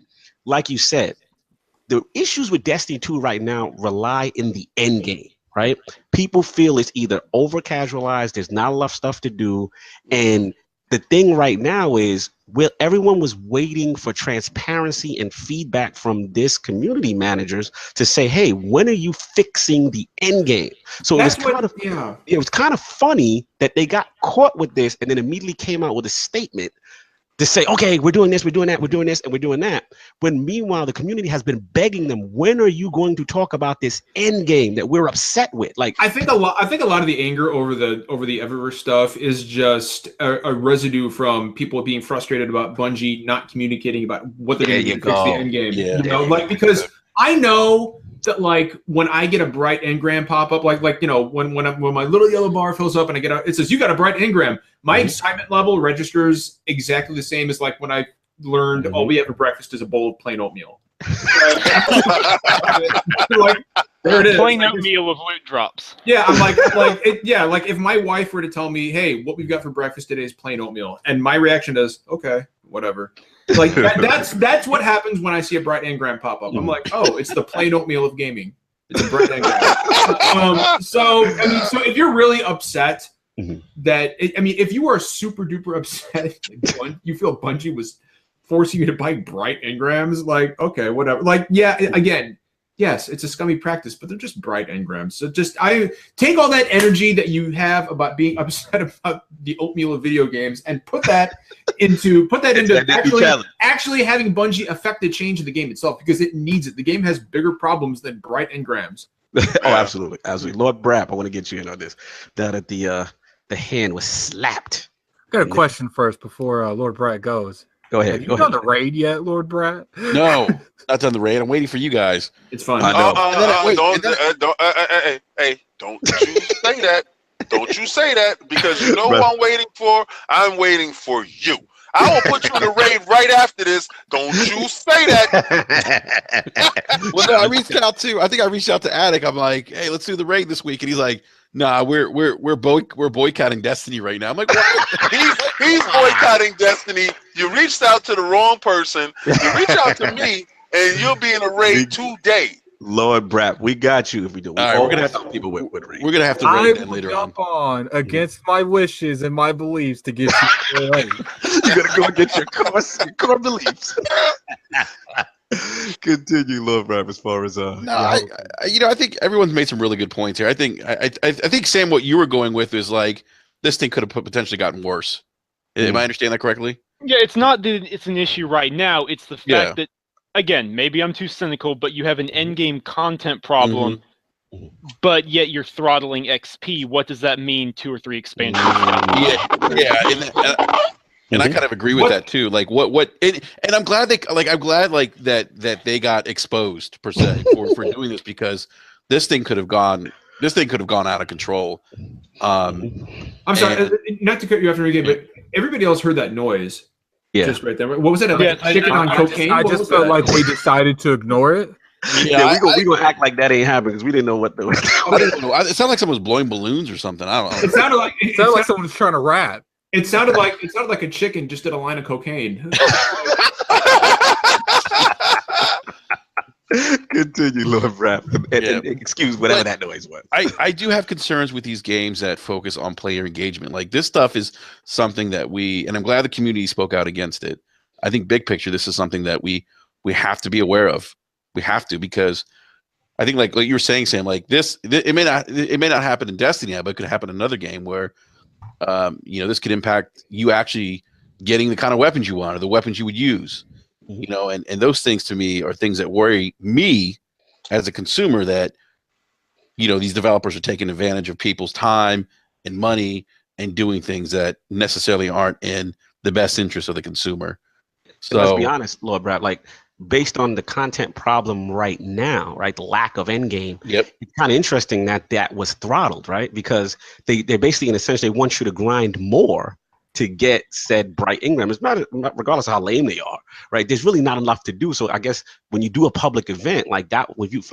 Speaker 3: like you said, the issues with Destiny 2 right now rely in the end game, right? People feel it's either over casualized, there's not enough stuff to do, and the thing right now is everyone was waiting for transparency and feedback from this community managers to say, hey, when are you fixing the end game? So it was kind of funny that they got caught with this and then immediately came out with a statement to say, okay, we're doing this, we're doing that, we're doing this, and we're doing that. When meanwhile, the community has been begging them, when are you going to talk about this end game that we're upset with? Like,
Speaker 1: I think a lot of the anger over the Eververse stuff is just a residue from people being frustrated about Bungie not communicating about what they're going to do to fix the end game.
Speaker 3: Yeah.
Speaker 1: You know, like, because I know that, like, when I get a bright engram pop up, like you know, when my little yellow bar fills up and it says you got a bright engram, my excitement level registers exactly the same as like when I learned all we have for breakfast is a bowl of plain oatmeal. Like, there it is.
Speaker 4: Plain oatmeal with loot drops.
Speaker 1: Yeah, I'm like if my wife were to tell me, hey, what we've got for breakfast today is plain oatmeal, and my reaction is, okay, whatever. Like that's what happens when I see a bright engram pop up. I'm like, oh, it's the plain oatmeal of gaming. It's a bright engram. So if you're really upset if you are super duper upset, you feel Bungie was forcing you to buy bright engrams, like, okay, whatever. Like, yeah, again, yes, it's a scummy practice, but they're just bright engrams. So I take all that energy that you have about being upset about the oatmeal of video games and put that into actually having Bungie affect the change in the game itself, because it needs it. The game has bigger problems than bright engrams.
Speaker 3: Absolutely. Lord Brap, I want to get you in on this. That the hand was slapped.
Speaker 5: I got a question first before Lord Brat goes.
Speaker 3: Go ahead.
Speaker 5: Have you done the raid yet, Lord Brat?
Speaker 6: No, not done the raid. I'm waiting for you guys.
Speaker 1: It's fun.
Speaker 2: Don't you say that. Don't you say that, because you know who I'm waiting for? I'm waiting for you. I will put you in the raid right after this. Don't you say that.
Speaker 6: Well, no, I reached out to. I think I reached out to Attic. I'm like, hey, let's do the raid this week, and he's like, nah, we're boycotting Destiny right now. I'm like, what?
Speaker 2: He's boycotting Destiny. You reached out to the wrong person. You reach out to me, and you'll be in a raid today.
Speaker 3: Lord Brap, we got you if we do.
Speaker 6: All right, we're gonna have to
Speaker 3: people with raid.
Speaker 6: We're gonna have to
Speaker 5: I
Speaker 6: raid that
Speaker 5: will
Speaker 6: later
Speaker 5: jump on against my wishes and my beliefs to get you to the raid.
Speaker 3: You gotta go get your core beliefs. Continue, Lord Brap, as far as
Speaker 6: No, I think everyone's made some really good points here. I think Sam, what you were going with is like this thing could have potentially gotten worse. Am I understanding that correctly?
Speaker 4: Yeah, it's not that it's an issue right now. It's the fact that, again, maybe I'm too cynical, but you have an endgame content problem, but yet you're throttling XP. What does that mean? 2 or 3 expansions?
Speaker 6: And I kind of agree with that too. Like and I'm glad that they got exposed per se for doing this, because this thing could have gone out of control.
Speaker 1: I'm sorry, not to cut you off again, but everybody else heard that noise.
Speaker 3: Yeah.
Speaker 1: Just right there. What was it? Like chicken on cocaine?
Speaker 5: I just felt like we decided to ignore it.
Speaker 3: Yeah, we gonna act like that ain't happening because we didn't know what the.
Speaker 6: I didn't know. It sounded like someone was blowing balloons or something. I don't know.
Speaker 1: It sounded like
Speaker 5: someone was trying to rap.
Speaker 1: It sounded like a chicken just did a line of cocaine.
Speaker 3: Continue, Lord Rap, and excuse whatever that noise was.
Speaker 6: I do have concerns with these games that focus on player engagement. Like this stuff is something that and I'm glad the community spoke out against it. I think big picture, this is something that we have to be aware of. We have to, because I think like you were saying, Sam, like it may not happen in Destiny, but it could happen in another game where this could impact you actually getting the kind of weapons you want or the weapons you would use. And those things to me are things that worry me as a consumer, that these developers are taking advantage of people's time and money and doing things that necessarily aren't in the best interest of the consumer. So
Speaker 3: let's be honest, Lord Brad, like based on the content problem right now, right, the lack of endgame, it's kind of interesting that was throttled, right? Because they're basically, in a sense, they want you to grind more to get said bright Ingram. It's not regardless of how lame they are, right? There's really not enough to do. So I guess when you do a public event like that, if you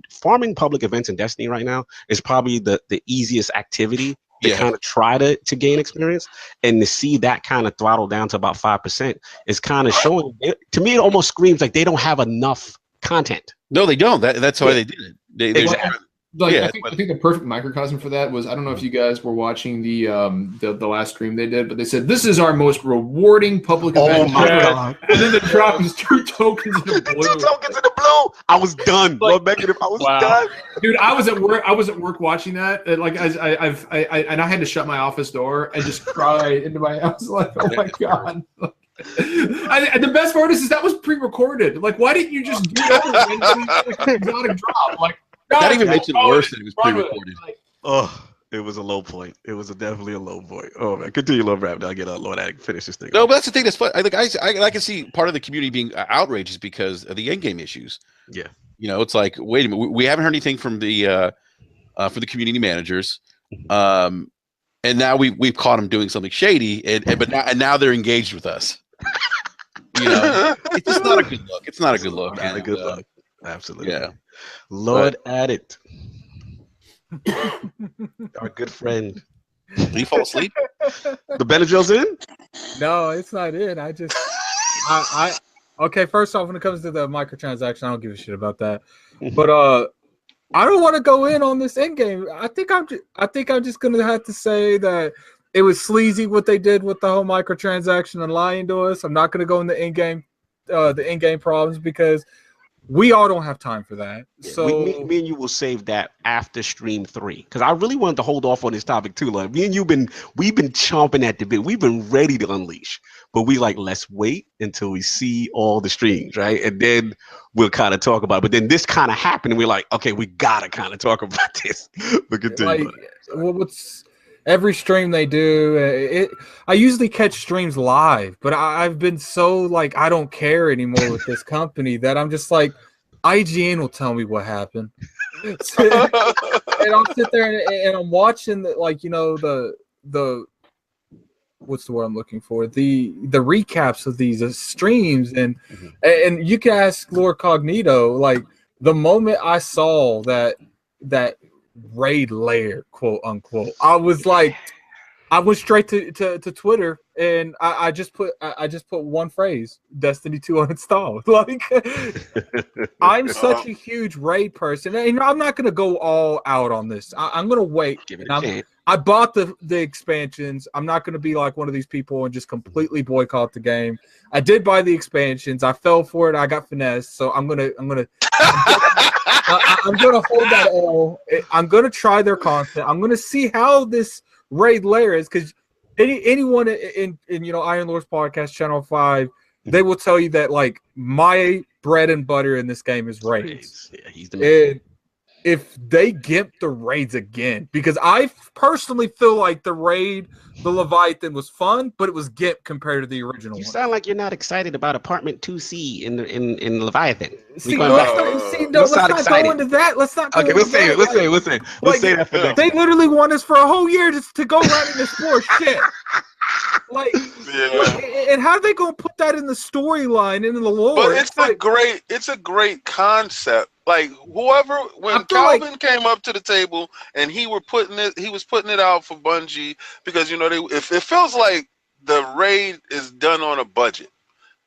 Speaker 3: farming public events in Destiny right now is probably the easiest activity to kind of try to gain experience, and to see that kind of throttle down to about 5% is kind of showing. To me, it almost screams like they don't have enough content.
Speaker 6: No, they don't. That's why they did it.
Speaker 1: I think the perfect microcosm for that was, I don't know if you guys were watching the last stream they did, but they said this is our most rewarding public event.
Speaker 3: Oh my God.
Speaker 1: And then the drop is 2 tokens in the blue.
Speaker 3: 2 tokens in the blue. I was done. I was done.
Speaker 1: Dude, I was at work watching that. And I had to shut my office door and just cry into my house. Like, oh my God. The best part is that was pre-recorded. Like, why didn't you just do that? Like an exotic drop. Like,
Speaker 6: that even makes it worse that it was pre-recorded.
Speaker 3: Oh, it was a low point. It was definitely a low point. Oh man, continue, Lord Rap. I'll get Lord Attic finish this thing.
Speaker 6: No, but that's the thing that's fun. I can see part of the community being outraged is because of the end game issues.
Speaker 3: Yeah,
Speaker 6: it's like, wait a minute, we haven't heard anything from the community managers, and now we've caught them doing something shady, and now they're engaged with us. It's just not a good look. It's not a good look.
Speaker 3: Not a good look. Absolutely.
Speaker 6: Yeah.
Speaker 3: Lord Addict, our good friend.
Speaker 6: Did he fall asleep?
Speaker 3: The Benadryl's in?
Speaker 5: No, it's not in. Okay. First off, when it comes to the microtransaction, I don't give a shit about that. But I don't want to go in on this end game. I think I'm just gonna have to say that it was sleazy what they did with the whole microtransaction and lying to us. I'm not gonna go in the end game problems, because we all don't have time for that.
Speaker 3: Yeah,
Speaker 5: so
Speaker 3: me and you will save that after stream 3, because I really wanted to hold off on this topic too. Like me and we've been chomping at the bit. We've been ready to unleash, but let's wait until we see all the streams, right? And then we'll kind of talk about it. But then this kind of happened, and we're like, okay, we gotta kind of talk about this. But continue.
Speaker 5: What's every stream they do? I usually catch streams live, but I've been so I don't care anymore with this company that I'm just like, IGN will tell me what happened. And I'll sit there and I'm watching the what's the word I'm looking for? The recaps of these streams, and you can ask Lord Cognito. Like the moment I saw that raid layer, quote unquote, I was like, I went straight to Twitter, and I just put one phrase: Destiny 2 uninstalled. Like, I'm such a huge raid person, and I'm not gonna go all out on this. I'm gonna wait.
Speaker 3: Give it a chance.
Speaker 5: I bought the expansions. I'm not gonna be like one of these people and just completely boycott the game. I did buy the expansions. I fell for it. I got finessed. So I'm gonna I'm gonna hold that L. I'm gonna try their content. I'm gonna see how this raid layer is, because anyone in Iron Lord's podcast channel 5, they will tell you that like my bread and butter in this game is raids.
Speaker 3: Yeah, he's the man.
Speaker 5: And if they gimp the raids again, because I personally feel like the Leviathan was fun, but it was gimp compared to the original
Speaker 3: You
Speaker 5: one.
Speaker 3: sound like you're not excited about apartment 2C in Leviathan.
Speaker 5: Let's not go into that. Let's not go
Speaker 3: Okay,
Speaker 5: into that.
Speaker 3: Let's say that for next.
Speaker 5: They literally want us for a whole year just to go around and explore shit. Like, and how are they gonna put that in the storyline and in the lore?
Speaker 2: But it's a great concept. Like when Calvin came up to the table and he was putting it out for Bungie, because if it feels like the raid is done on a budget,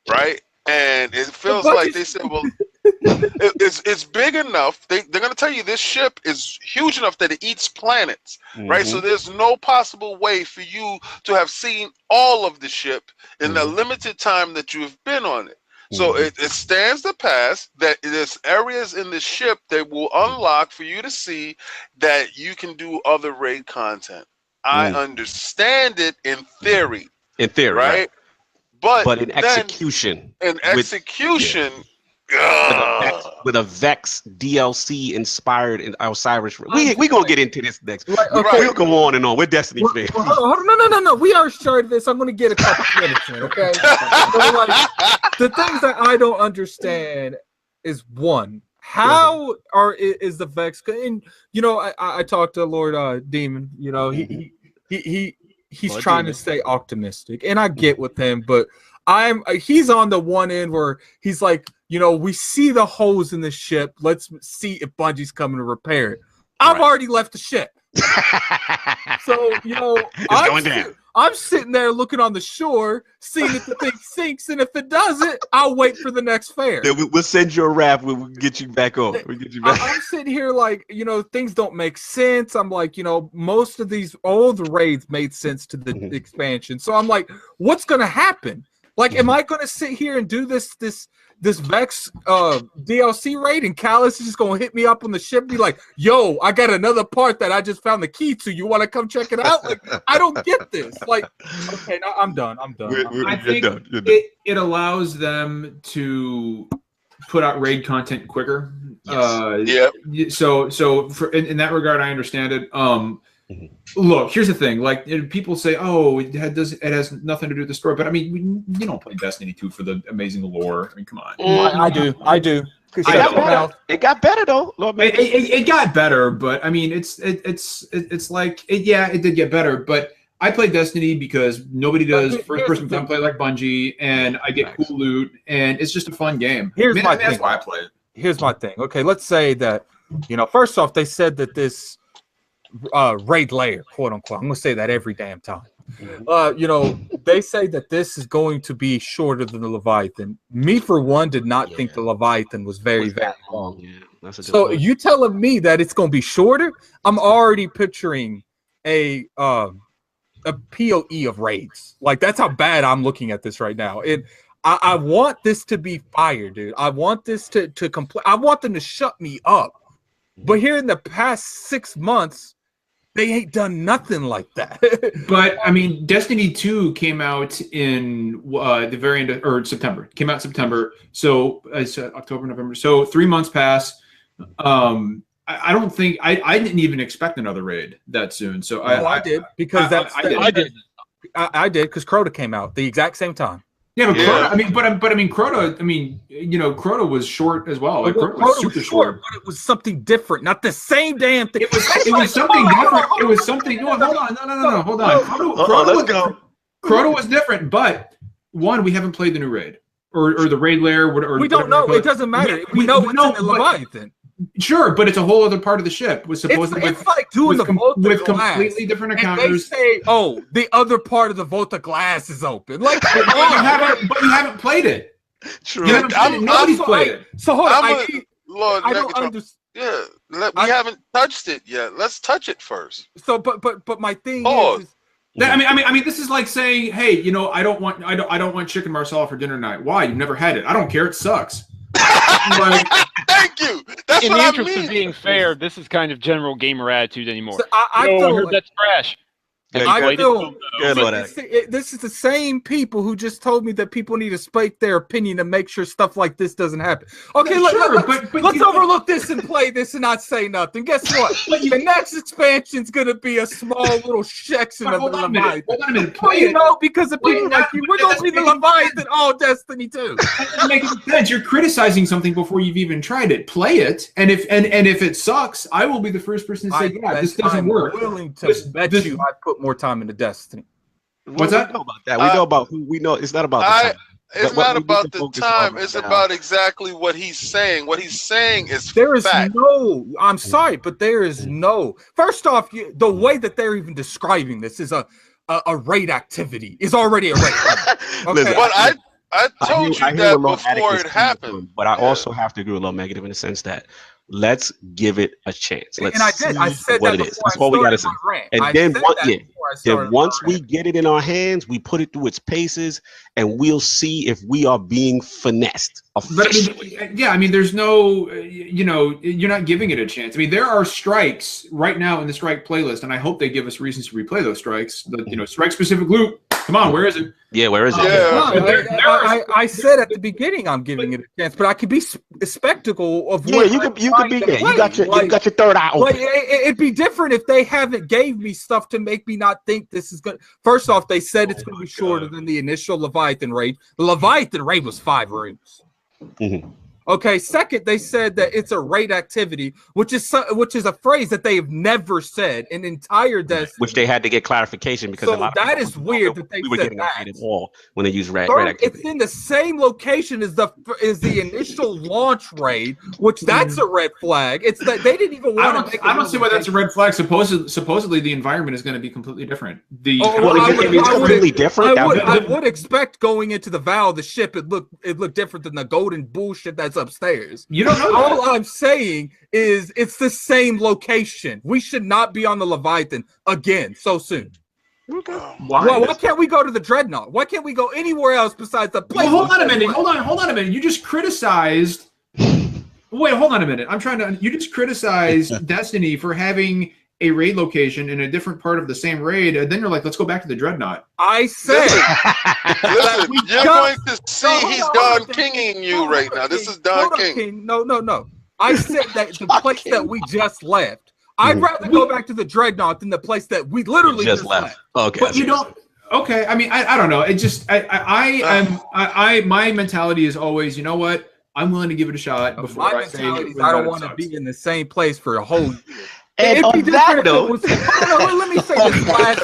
Speaker 2: right? And it feels like they said, well, it's big enough. They're going to tell you this ship is huge enough that it eats planets, right? So there's no possible way for you to have seen all of the ship in the limited time that you've been on it. So it stands to pass that there's areas in the ship that will unlock for you to see that you can do other raid content. I understand it in theory. Right? But in execution.
Speaker 3: With a Vex DLC inspired in Osiris. We gonna get into this next. We'll go on and on. We're Destiny fans.
Speaker 5: Hold on. No. We already started this. I'm gonna get a couple minutes in, okay? So, the things that I don't understand is, one, how is the Vex? And I talked to Lord Demon. He's trying to stay optimistic, and I get with him, but he's on the one end where he's like, we see the holes in the ship. Let's see if Bungie's coming to repair it. I've already left the ship. So, I'm sitting there looking on the shore, seeing if the thing sinks, and if it doesn't, I'll wait for the next fare.
Speaker 3: We'll send you a raft. We'll get you back on.
Speaker 5: I'm sitting here like, things don't make sense. I'm like, most of all the raids made sense to the expansion. So I'm like, what's going to happen? Like, am I going to sit here and do this Vex DLC raid, and Callus is just going to hit me up on the ship and be like, yo, I got another part that I just found the key to. You want to come check it out? Like, I don't get this. Like, okay, no, I'm done.
Speaker 1: I think it allows them to put out raid content quicker.
Speaker 3: Yes.
Speaker 1: So in that regard, I understand it. Look, here's the thing. Like, people say, "Oh, it has nothing to do with the story," but I mean, you don't play Destiny 2 for the amazing lore. I mean, come on.
Speaker 5: I do.
Speaker 3: It got better though.
Speaker 1: It got better, but I mean, it's like it did get better. But I play Destiny because nobody does first-person gunplay like Bungie, and I get cool loot, and it's just a fun game. That's why I play it.
Speaker 5: Here's my thing. Okay, let's say that first off, they said that this raid layer, quote unquote, I'm gonna say that every damn time. They say that this is going to be shorter than the Leviathan. Me, for one, did not think the Leviathan was very long.
Speaker 3: Yeah, that's a good
Speaker 5: so
Speaker 3: point.
Speaker 5: you telling me that it's going to be shorter? I'm already picturing a PoE of raids. Like, that's how bad I'm looking at this right now. And I want this to be fire, dude. I want this to complete. I want them to shut me up. But here in the past 6 months, they ain't done nothing like that.
Speaker 1: But I mean, Destiny 2 came out in the very end of September. Came out in September, so it's October, November. So 3 months passed. I don't think I didn't even expect another raid that soon. So
Speaker 5: I did, because I did because Crota came out the exact same time.
Speaker 1: Yeah, but Crota, Crota was short as well. Like, Crota was super short,
Speaker 5: but it was something different, not the same damn thing.
Speaker 1: It was something different. It was something. No, hold on. Hold on.
Speaker 3: Let's go.
Speaker 1: Crota was different, but one, we haven't played the new raid or the raid lair. Or
Speaker 5: we don't know. It doesn't matter. We know it's in the Leviathan.
Speaker 1: Sure, but it's a whole other part of the ship. Was supposedly
Speaker 5: it's like doing with
Speaker 1: completely different encounters.
Speaker 5: And they say, "Oh, the other part of the Volta glass is open." Like,
Speaker 1: but you haven't played it.
Speaker 6: True.
Speaker 1: Nobody's played it.
Speaker 5: So hold on.
Speaker 2: Lord,
Speaker 5: I don't understand.
Speaker 2: Yeah, we haven't touched it yet. Let's touch it first.
Speaker 5: So, but my thing is.
Speaker 1: I mean, this is like saying, hey, you know, I don't want chicken marsala for dinner tonight. Why? You've never had it. I don't care. It sucks. Like,
Speaker 2: thank you. That's
Speaker 4: in
Speaker 2: what
Speaker 4: the
Speaker 2: I
Speaker 4: interest
Speaker 2: mean.
Speaker 4: of being fair, this is kind of general gamer attitude anymore.
Speaker 5: So I
Speaker 4: heard that's trash.
Speaker 5: This is the same people who just told me that people need to speak their opinion to make sure stuff like this doesn't happen. Okay, let's overlook this and play this and not say nothing. Guess what? The next expansion's gonna be a small little section of the Leviathan.
Speaker 1: Hold on a minute.
Speaker 5: Well, you know, because of people like you, we're gonna be the Leviathan all Destiny 2.
Speaker 1: That doesn't make any sense. You're criticizing something before you've even tried it. Play it, and if it sucks, I will be the first person to say, yeah, this doesn't work.
Speaker 5: I'm willing to bet you I put more time into Destiny.
Speaker 1: What's that?
Speaker 3: We know about that. We know about who we know. It's not about the time.
Speaker 2: It's not about the time. It's about exactly what he's saying. What he's saying is
Speaker 5: there is
Speaker 2: fact.
Speaker 5: no. I'm sorry, but there is no. First off, the way that they're even describing this is a raid activity. Is already a raid. Okay?
Speaker 3: Listen,
Speaker 2: but I told you that before it happened.
Speaker 3: But I also have to agree with Low Negative in the sense that let's give it a chance. Let's
Speaker 5: and I said
Speaker 3: what
Speaker 5: that
Speaker 3: it is. That's all we gotta say. And then once we get it in our hands, we put it through its paces, and we'll see if we are being finessed.
Speaker 1: But I mean, there's no, you're not giving it a chance. I mean, there are strikes right now in the strike playlist, and I hope they give us reasons to replay those strikes. Strike specific loot. Come on, where is it?
Speaker 3: Yeah, where is it?
Speaker 2: Yeah.
Speaker 5: I said at the beginning I'm giving it a chance, but I could be a spectacle of
Speaker 3: what you could be there. You got your third eye open.
Speaker 5: Like, it'd be different if they haven't gave me stuff to make me not think this is good. First off, they said it's going to be shorter than the initial Leviathan raid. The Leviathan raid was 5 rooms.
Speaker 3: Mm-hmm.
Speaker 5: Okay. Second, they said that it's a raid activity, which is a phrase that they have never said in entire Destiny.
Speaker 3: Which they had to get clarification because a lot of
Speaker 5: that is weird that they
Speaker 3: were
Speaker 5: said
Speaker 3: getting
Speaker 5: that.
Speaker 3: at all when they use raid activity.
Speaker 5: It's in the same location as the initial launch raid, which that's a red flag. It's that they didn't even want to.
Speaker 1: I don't see why that's a red flag. Supposedly the environment is going to be completely different.
Speaker 3: Completely different.
Speaker 5: I would expect going into the bow of the ship, it looked different than the golden bullshit that's upstairs.
Speaker 1: You don't know.
Speaker 5: All I'm saying is it's the same location. We should not be on the Leviathan again so soon.
Speaker 3: Okay.
Speaker 1: Why
Speaker 5: can't we go to the Dreadnought? Why can't we go anywhere else besides the place?
Speaker 1: Well, hold on a minute. You just criticized. Wait, hold on a minute. You just criticized Destiny for having a raid location in a different part of the same raid, and then you're like, let's go back to the Dreadnought.
Speaker 5: I said,
Speaker 2: listen, you're going to see he's Don Kinging you right now. This is Don King.
Speaker 5: No. I said that the place that we just left. I'd rather go back to the Dreadnought than the place that we literally just left.
Speaker 3: Okay,
Speaker 1: but you don't. Okay, I mean, I don't know. It just my mentality is always, you know what? I'm willing to give it a shot before I say
Speaker 5: I don't want to be in the same place for a whole year.
Speaker 3: And on that note,
Speaker 5: let me say this last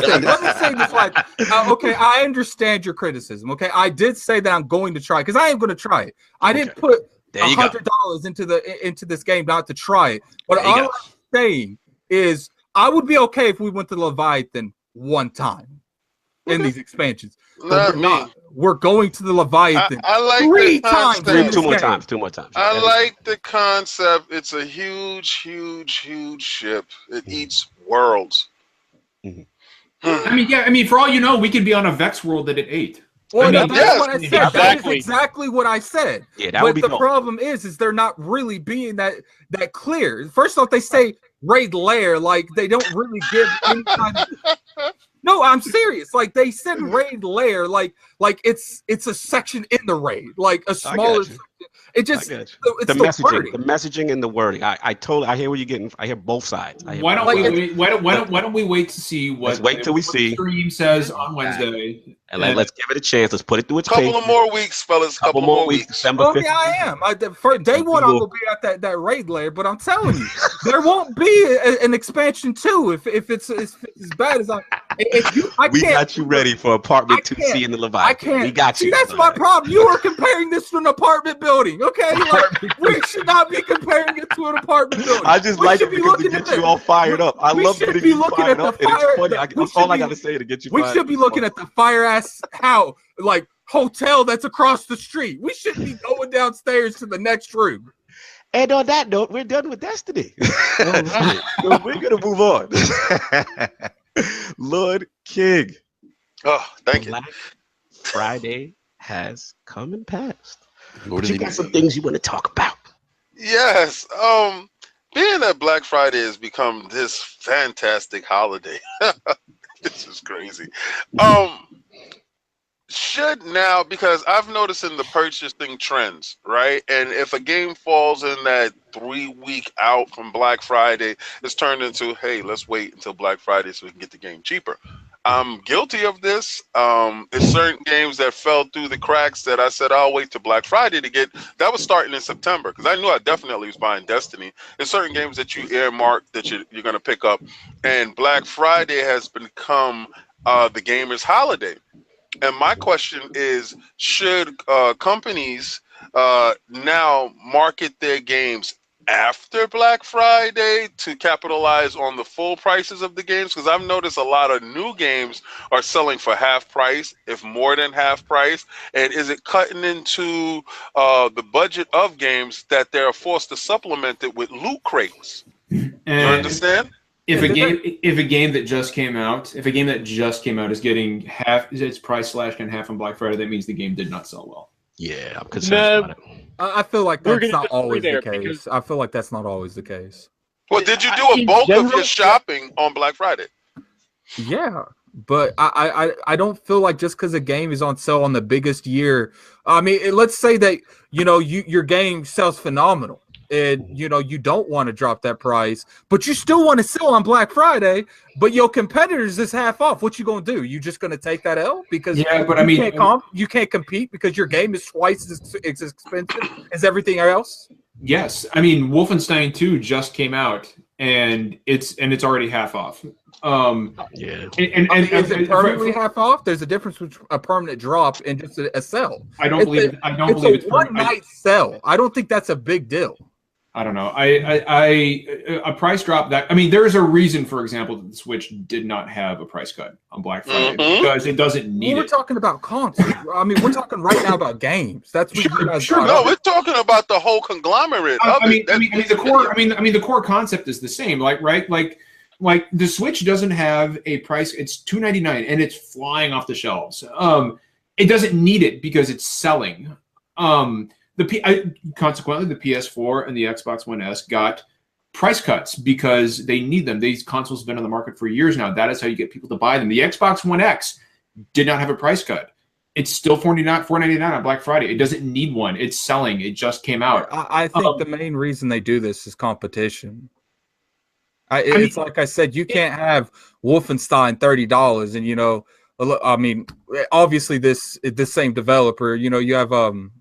Speaker 5: thing. Okay, I understand your criticism. Okay, I did say that I'm going to try because I am going to try it. I didn't put $100 into this game not to try it. But all I'm saying is I would be okay if we went to Leviathan one time in these expansions. We're going to the Leviathan
Speaker 2: I like
Speaker 5: 3 times.
Speaker 3: Two more times.
Speaker 2: I like the concept. It's a huge ship. It eats worlds.
Speaker 3: Mm-hmm.
Speaker 1: I mean, for all you know, we could be on a Vex world that it ate.
Speaker 5: Well, that's what I said. Exactly. That is exactly what I said.
Speaker 3: Yeah,
Speaker 5: but the problem is they're not really being that clear. First off, they say raid lair, like they don't really give any kind of. No, I'm serious. Like they said, raid lair, like it's a section in the raid, like a smaller. It just it's
Speaker 3: the messaging and the wording. I hear what you're getting. I hear both sides.
Speaker 1: Why don't we wait to see what?
Speaker 3: Let's wait till we see.
Speaker 1: Stream says on Wednesday,
Speaker 3: and let's give it a chance. Let's put it through its
Speaker 2: couple of more weeks, fellas. Couple more weeks.
Speaker 3: December 5th.
Speaker 5: Yeah, I am. For day one, I will be at that raid lair. But I'm telling you, there won't be an expansion 2 if it's as bad as I.
Speaker 3: We got you ready for apartment 2C in the Leviathan.
Speaker 5: I can't.
Speaker 3: We got you.
Speaker 5: See, that's my problem. You are comparing this to an apartment building, okay? Like, we should not be comparing it to an apartment building.
Speaker 3: I just like it because it gets you all fired up. I love getting you fired up, and it's funny. That's all I got to say to get you fired up.
Speaker 5: We should be looking at the fire-ass hotel that's across the street. We shouldn't be going downstairs to the next room.
Speaker 3: And on that note, we're done with Destiny. So we're going to move on. Lord King.
Speaker 2: Oh, thank you.
Speaker 3: Black Friday has come and passed.
Speaker 6: What
Speaker 3: But you got some things you want to talk about.
Speaker 2: Yes. Being that Black Friday has become this fantastic holiday. This is crazy. Should now, because I've noticed in the purchasing trends, right? And if a game falls in that 3 week out from Black Friday, it's turned into, hey, let's wait until Black Friday so we can get the game cheaper. I'm guilty of this. It's certain games that fell through the cracks that I said I'll wait till Black Friday to get. That was starting in September because I knew I definitely was buying Destiny. There's certain games that you earmarked that you're going to pick up, and Black Friday has become the gamer's holiday. And my question is, should companies now market their games after Black Friday to capitalize on the full prices of the games? Because I've noticed a lot of new games are selling for half price, if more than half price. And is it cutting into the budget of games that they're forced to supplement it with loot crates? You understand?
Speaker 1: If a game that just came out is getting half its price slashed in half on Black Friday, that means the game did not sell well.
Speaker 3: Yeah, I'm concerned about it.
Speaker 5: I feel like that's not always the case. I feel like that's not always the case.
Speaker 2: Well, did you do a bulk of your shopping on Black Friday?
Speaker 5: Yeah, but I don't feel like just because a game is on sale on the biggest year. I mean, let's say that your game sells phenomenal, and you don't want to drop that price, but you still want to sell on Black Friday, but your competitors is half off. What you gonna do? You just gonna take that L because you can't compete because your game is twice as expensive as everything else?
Speaker 1: Yes, I mean Wolfenstein 2 just came out and it's already half off.
Speaker 3: Yeah,
Speaker 5: and is it permanently half off? There's a difference between a permanent drop and just a sell.
Speaker 1: I don't believe it's
Speaker 5: one night sell. I don't think that's a big deal.
Speaker 1: I don't know. A price drop there is a reason, for example, that the Switch did not have a price cut on Black Friday because it doesn't need it.
Speaker 5: We're talking about consoles. I mean, we're talking right now about games. That's what you guys
Speaker 2: sure. No, we're talking about the whole conglomerate.
Speaker 1: The core concept is the same. Like the Switch doesn't have a price. It's $299 and it's flying off the shelves. It doesn't need it because it's selling. Consequently, the PS4 and the Xbox One S got price cuts because they need them. These consoles have been on the market for years now. That is how you get people to buy them. The Xbox One X did not have a price cut. It's still $499 on Black Friday. It doesn't need one. It's selling. It just came out.
Speaker 5: I think the main reason they do this is competition. It's like I said, you can't have Wolfenstein $30 and I mean, obviously this same developer, you have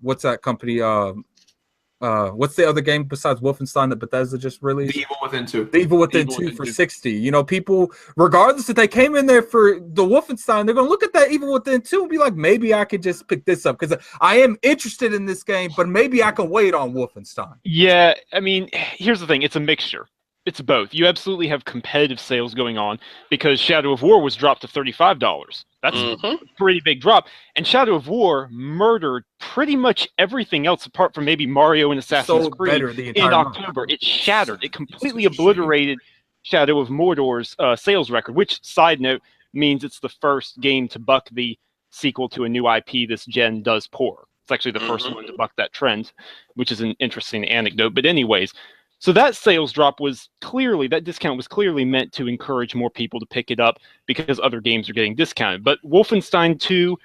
Speaker 5: what's that company? What's the other game besides Wolfenstein that Bethesda just released?
Speaker 1: The Evil Within 2.
Speaker 5: The Evil Within 2 for $60. People, regardless if they came in there for the Wolfenstein, they're gonna look at that Evil Within 2 and be like, maybe I could just pick this up because I am interested in this game, but maybe I can wait on Wolfenstein.
Speaker 4: Yeah, I mean, here's the thing: it's a mixture. It's both. You absolutely have competitive sales going on because Shadow of War was dropped to $35. That's a pretty big drop. And Shadow of War murdered pretty much everything else apart from maybe Mario and Assassin's Creed in October. It shattered. It completely obliterated Shadow of Mordor's sales record, which, side note, means it's the first game to buck the sequel to a new IP this gen does poor. It's actually the first one to buck that trend, which is an interesting anecdote. But anyways, so that sales drop that discount was clearly meant to encourage more people to pick it up because other games are getting discounted. But Wolfenstein 2,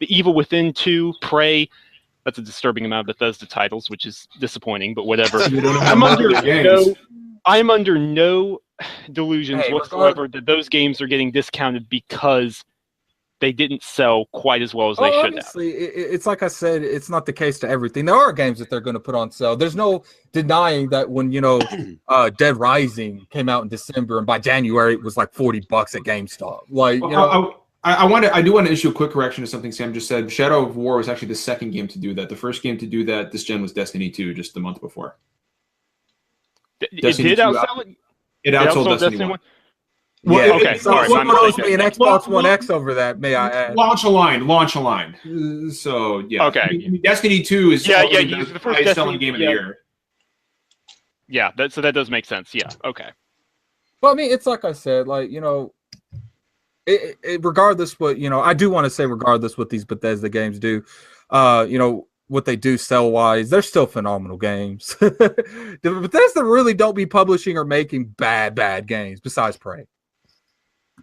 Speaker 4: The Evil Within 2, Prey, that's a disturbing amount of Bethesda titles, which is disappointing, but whatever. I'm under no delusions whatsoever that those games are getting discounted because they didn't sell quite as well as they should have.
Speaker 5: Obviously, it's like I said, it's not the case to everything. There are games that they're going to put on sale. There's no denying that when, Dead Rising came out in December and by January it was like $40 at GameStop. Like,
Speaker 1: I do want to issue a quick correction to something Sam just said. Shadow of War was actually the second game to do that. The first game to do that this gen was Destiny 2, just the month before.
Speaker 4: It did outsell it?
Speaker 1: It outsold Destiny 1.
Speaker 5: Well,
Speaker 1: Yeah,
Speaker 4: okay.
Speaker 5: So
Speaker 4: Sorry,
Speaker 5: what owes me an Xbox One X over that, may I add?
Speaker 1: Launch a line. So yeah.
Speaker 4: Okay.
Speaker 1: I mean, Destiny 2 is
Speaker 4: the
Speaker 1: the
Speaker 4: first
Speaker 1: highest
Speaker 4: Destiny,
Speaker 1: selling game of the year.
Speaker 4: Yeah, so that does make sense. Yeah. Okay.
Speaker 5: Well, I mean, it's like I said, like, regardless what, I do want to say regardless what these Bethesda games do, what they do sell wise, they're still phenomenal games. Bethesda really don't be publishing or making bad games besides Prey.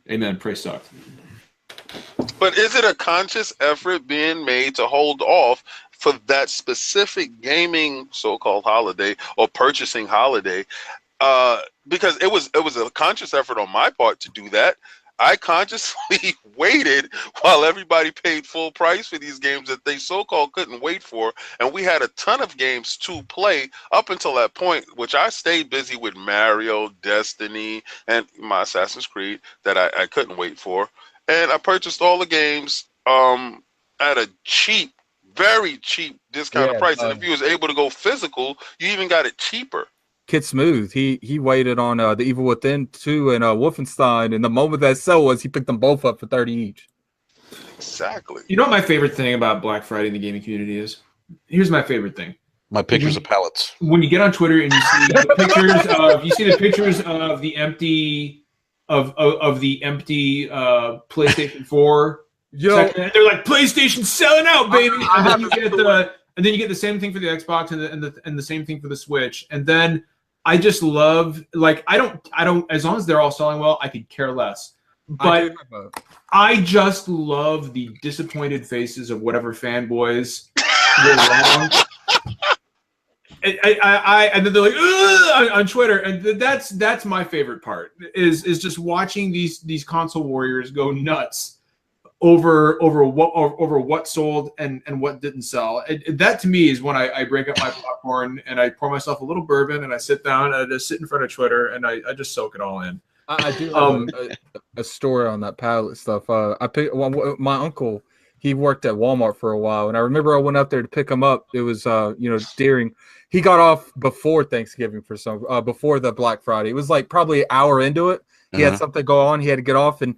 Speaker 1: Amen. Prey sucked.
Speaker 2: But is it a conscious effort being made to hold off for that specific gaming so-called holiday or purchasing holiday? Because it was a conscious effort on my part to do that. I consciously waited while everybody paid full price for these games that they so-called couldn't wait for. And we had a ton of games to play up until that point, which I stayed busy with Mario, Destiny, and my Assassin's Creed that I couldn't wait for. And I purchased all the games at a cheap, very cheap discounted price. And if you was able to go physical, you even got it cheaper.
Speaker 5: Kid Smooth, he waited on The Evil Within 2 and Wolfenstein, and the moment that sale was, he picked them both up for $30 each.
Speaker 2: Exactly.
Speaker 1: You know what my favorite thing about Black Friday in the gaming community is? Here's my favorite thing.
Speaker 6: My pictures of pallets.
Speaker 1: When you get on Twitter and you see the pictures of the empty PlayStation 4 section, and they're like, PlayStation selling out, baby. And then you get the same thing for the Xbox and the same thing for the Switch. And then I just love, like, I don't as long as they're all selling well, I could care less. But I just love the disappointed faces of whatever fanboys were wrong. And then they're like, on Twitter, and that's my favorite part is just watching these console warriors go nuts over what sold and what didn't sell. That to me is when I break up my popcorn and I pour myself a little burban and I sit down and I just sit in front of Twitter and I just soak it all in.
Speaker 5: I do have a story on that pallet stuff. My uncle, he worked at Walmart for a while, and I remember I went up there to pick him up. It was during, he got off before Thanksgiving before the Black Friday. It was like probably an hour into it. He had something go on. He had to get off, and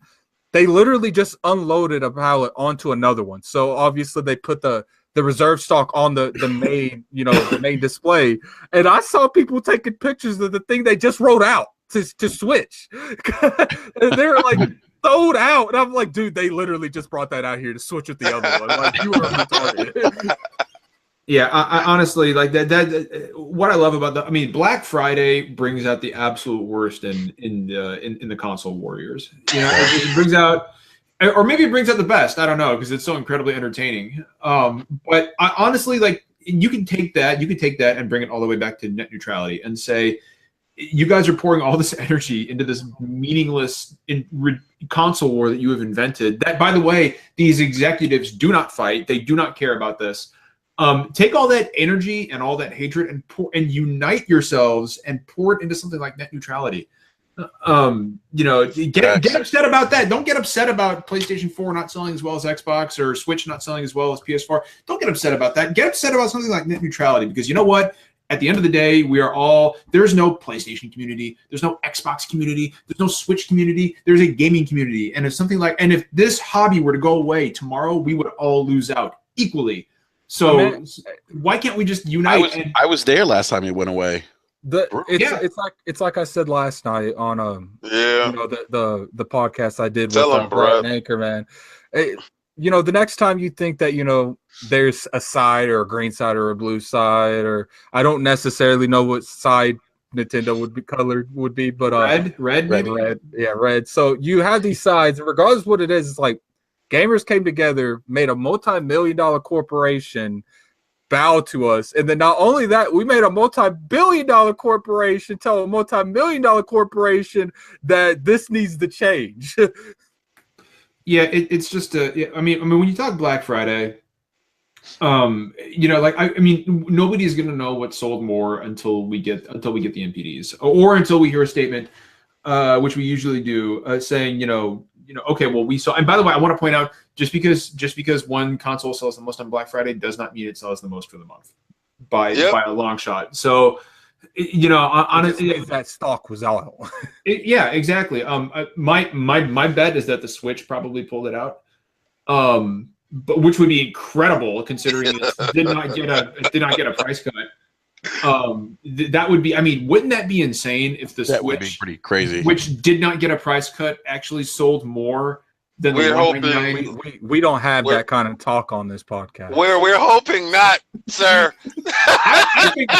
Speaker 5: they literally just unloaded a pallet onto another one. So obviously they put the reserve stock on the main, the main display. And I saw people taking pictures of the thing they just wrote out to switch. And they're like sold out. And I'm like, dude, they literally just brought that out here to switch with the other one. Like, you are retarded.
Speaker 1: Yeah, I honestly like that. What I love about Black Friday brings out the absolute worst in the console warriors. It brings out, or maybe it brings out the best. I don't know, because it's so incredibly entertaining. But I honestly, like, you can take that and bring it all the way back to net neutrality and say, you guys are pouring all this energy into this meaningless console war that you have invented. That, by the way, these executives do not fight. They do not care about this. Take all that energy and all that hatred and unite yourselves and pour it into something like net neutrality. Get upset about that. Don't get upset about PlayStation 4 not selling as well as Xbox or Switch not selling as well as PS4. Don't get upset about that. Get upset about something like net neutrality, because you know what? At the end of the day, there's no PlayStation community, there's no Xbox community, there's no Switch community, there's a gaming community. And if this hobby were to go away tomorrow, we would all lose out equally. So why can't we just unite?
Speaker 6: I was there last time it went away.
Speaker 5: It's like I said last night on the podcast I did with Brett and Anchor, man. The next time you think that there's a side or a green side or a blue side, or I don't necessarily know what side Nintendo would be, but red. Yeah, red. So you have these sides, and regardless of what it is, it's like gamers came together, made a multi-million-dollar corporation bow to us, and then not only that, we made a multi-billion-dollar corporation tell a multi-million-dollar corporation that this needs to change.
Speaker 1: Yeah, it's just I mean, when you talk Black Friday, you know, like I mean, nobody's gonna know what sold more until we get the NPDs, or until we hear a statement, which we usually do, saying, okay, well, we saw. And by the way, I want to point out, just because one console sells the most on Black Friday does not mean it sells the most for the month by a long shot. So, honestly,
Speaker 5: that stock was out.
Speaker 1: Yeah, exactly. My bet is that the Switch probably pulled it out, but which would be incredible considering it did not get a price cut. That would be. I mean, wouldn't that be insane if the
Speaker 6: That would be
Speaker 1: Switch,
Speaker 6: pretty crazy.
Speaker 1: which did not get a price cut, actually sold more than
Speaker 2: We're
Speaker 1: the
Speaker 2: hoping-
Speaker 1: 199?
Speaker 5: We don't have that kind of talk on this podcast.
Speaker 2: We're hoping not, sir.
Speaker 1: I think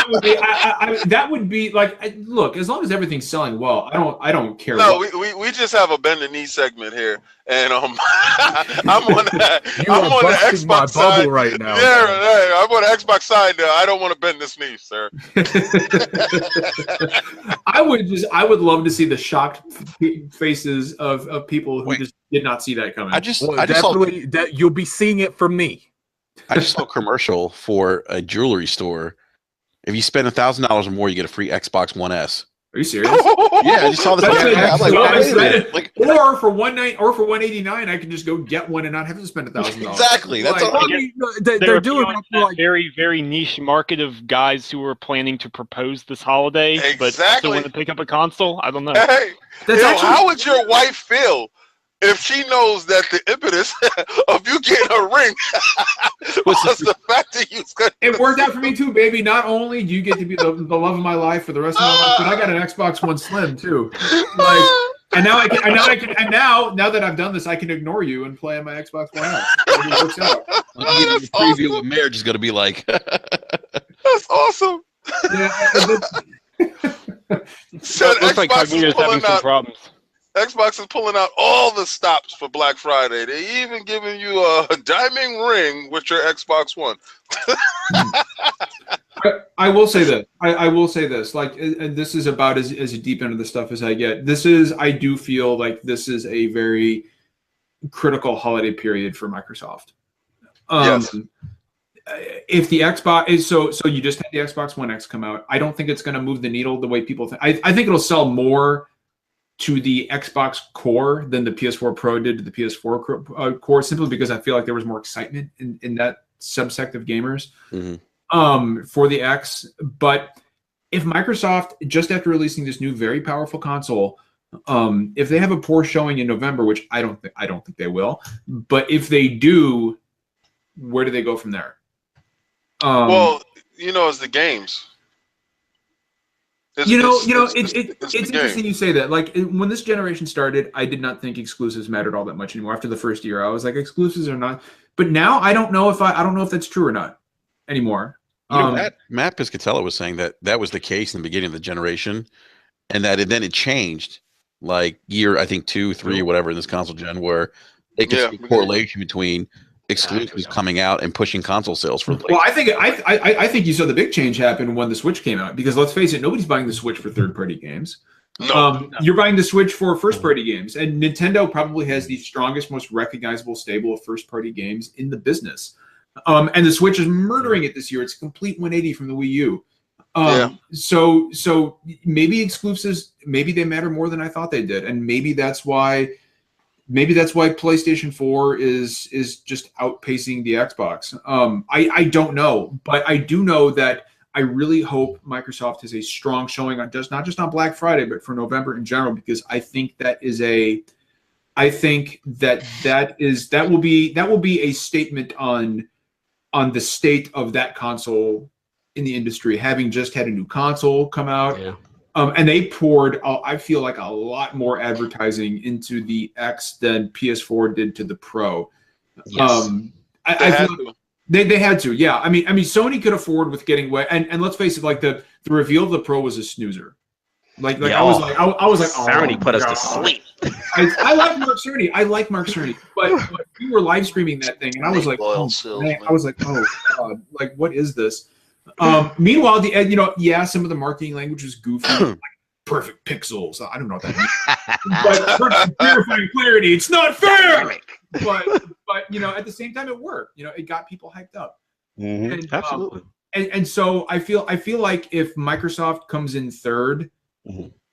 Speaker 1: that would be like, look, as long as everything's selling well, I don't care.
Speaker 2: No,
Speaker 1: what.
Speaker 2: we just have a bend the knee segment here, and I'm on the
Speaker 5: You
Speaker 2: I'm
Speaker 5: are
Speaker 2: on the
Speaker 5: busting my
Speaker 2: Xbox
Speaker 5: bubble
Speaker 2: side
Speaker 5: right now.
Speaker 2: Yeah, right. I'm on the Xbox side now. I don't want to bend this knee, sir.
Speaker 1: I would love to see the shocked faces of people who just did not see that coming.
Speaker 6: I just
Speaker 5: Well,
Speaker 6: saw
Speaker 5: definitely, you'll be seeing it from me.
Speaker 6: I just saw a commercial for a jewelry store. If you spend $1,000 or more, you get a free Xbox One S.
Speaker 1: Are you serious?
Speaker 6: Yeah, I just saw this.
Speaker 1: That's
Speaker 6: I'm like,
Speaker 1: so
Speaker 6: wait a minute.
Speaker 1: excited. Or for $189, I can just go get one and not have to spend $1,000.
Speaker 6: Exactly. That's
Speaker 1: Like,
Speaker 6: all.
Speaker 5: I mean,
Speaker 4: They're
Speaker 5: they're doing
Speaker 4: appealing
Speaker 5: that
Speaker 4: to
Speaker 5: for
Speaker 4: that very, very niche market of guys who are planning to propose this holiday, but still
Speaker 2: Exactly.
Speaker 4: want to pick up a console. I don't know.
Speaker 2: Hey,
Speaker 1: That's actually-
Speaker 2: how would your wife feel if she knows that the impetus of you getting a ring was the fact that you was gonna
Speaker 1: It worked out for me too, baby. Not only do you get to be the love of my life for the rest of my life, but I got an Xbox One Slim too. Like, and now now that I've done this, I can ignore you and play on my Xbox One X. It works out.
Speaker 6: The preview of what marriage is going to be like.
Speaker 2: That's awesome.
Speaker 1: Yeah,
Speaker 2: So
Speaker 4: Looks like
Speaker 2: Xbox is
Speaker 4: Cognito's having
Speaker 2: pulling
Speaker 4: some
Speaker 2: out.
Speaker 4: problems.
Speaker 2: Xbox is pulling out all the stops for Black Friday. They even giving you a diamond ring with your Xbox One.
Speaker 1: I will say that. I will say this. Like, and this is about as deep into the stuff as I get. I do feel like this is a very critical holiday period for Microsoft.
Speaker 2: Yes.
Speaker 1: If the Xbox is so you just had the Xbox One X come out. I don't think it's going to move the needle the way people think. I think it'll sell more to the Xbox core than the PS4 Pro did to the PS4 core, simply because I feel like there was more excitement in that subsect of gamers for the X. But if Microsoft, just after releasing this new very powerful console, if they have a poor showing in November, which I don't think they will, but if they do, where do they go from there?
Speaker 2: Well, it's the games. It's
Speaker 1: interesting you say that. Like, when this generation started, I did not think exclusives mattered all that much anymore. After the first year, I was like, exclusives are not. But now I don't know if that's true or not anymore.
Speaker 6: Matt Piscatella was saying that was the case in the beginning of the generation, and that then it changed, like year, I think 2, 3, whatever, in this console gen, where they could see a correlation between exclusives coming out and pushing console sales for.
Speaker 1: Well, I think you saw the big change happen when the Switch came out, because let's face it, nobody's buying the Switch for third-party games.
Speaker 2: No.
Speaker 1: You're buying the Switch for first-party games, and Nintendo probably has the strongest, most recognizable stable of first-party games in the business. And the Switch is murdering it this year. It's a complete 180 from the Wii U. So maybe exclusives, maybe they matter more than I thought they did, and maybe that's why PlayStation 4 is just outpacing the Xbox. I don't know, but I do know that I really hope Microsoft has a strong showing on not just on Black Friday, but for November in general, because I think that will be a statement on the state of that console in the industry, having just had a new console come out.
Speaker 3: Yeah.
Speaker 1: And they poured, I feel like, a lot more advertising into the X than PS4 did to the Pro.
Speaker 3: Yes.
Speaker 1: They had to, yeah. I mean, Sony could afford with getting away, and let's face it, like the reveal of the Pro was a snoozer. Like
Speaker 3: Yeah.
Speaker 1: I was like, oh,
Speaker 3: Cerny put us
Speaker 1: God.
Speaker 3: to sleep.
Speaker 1: I like Mark Cerny. But we were live streaming that thing, and I was like, oh, man. I was like, oh God, like what is this? Meanwhile, some of the marketing language was goofy, like perfect pixels. I don't know what that means. But perfect purifying clarity. It's not fair. but you know, at the same time, it worked. You know, it got people hyped up. And,
Speaker 3: Absolutely.
Speaker 1: And so I feel like if Microsoft comes in third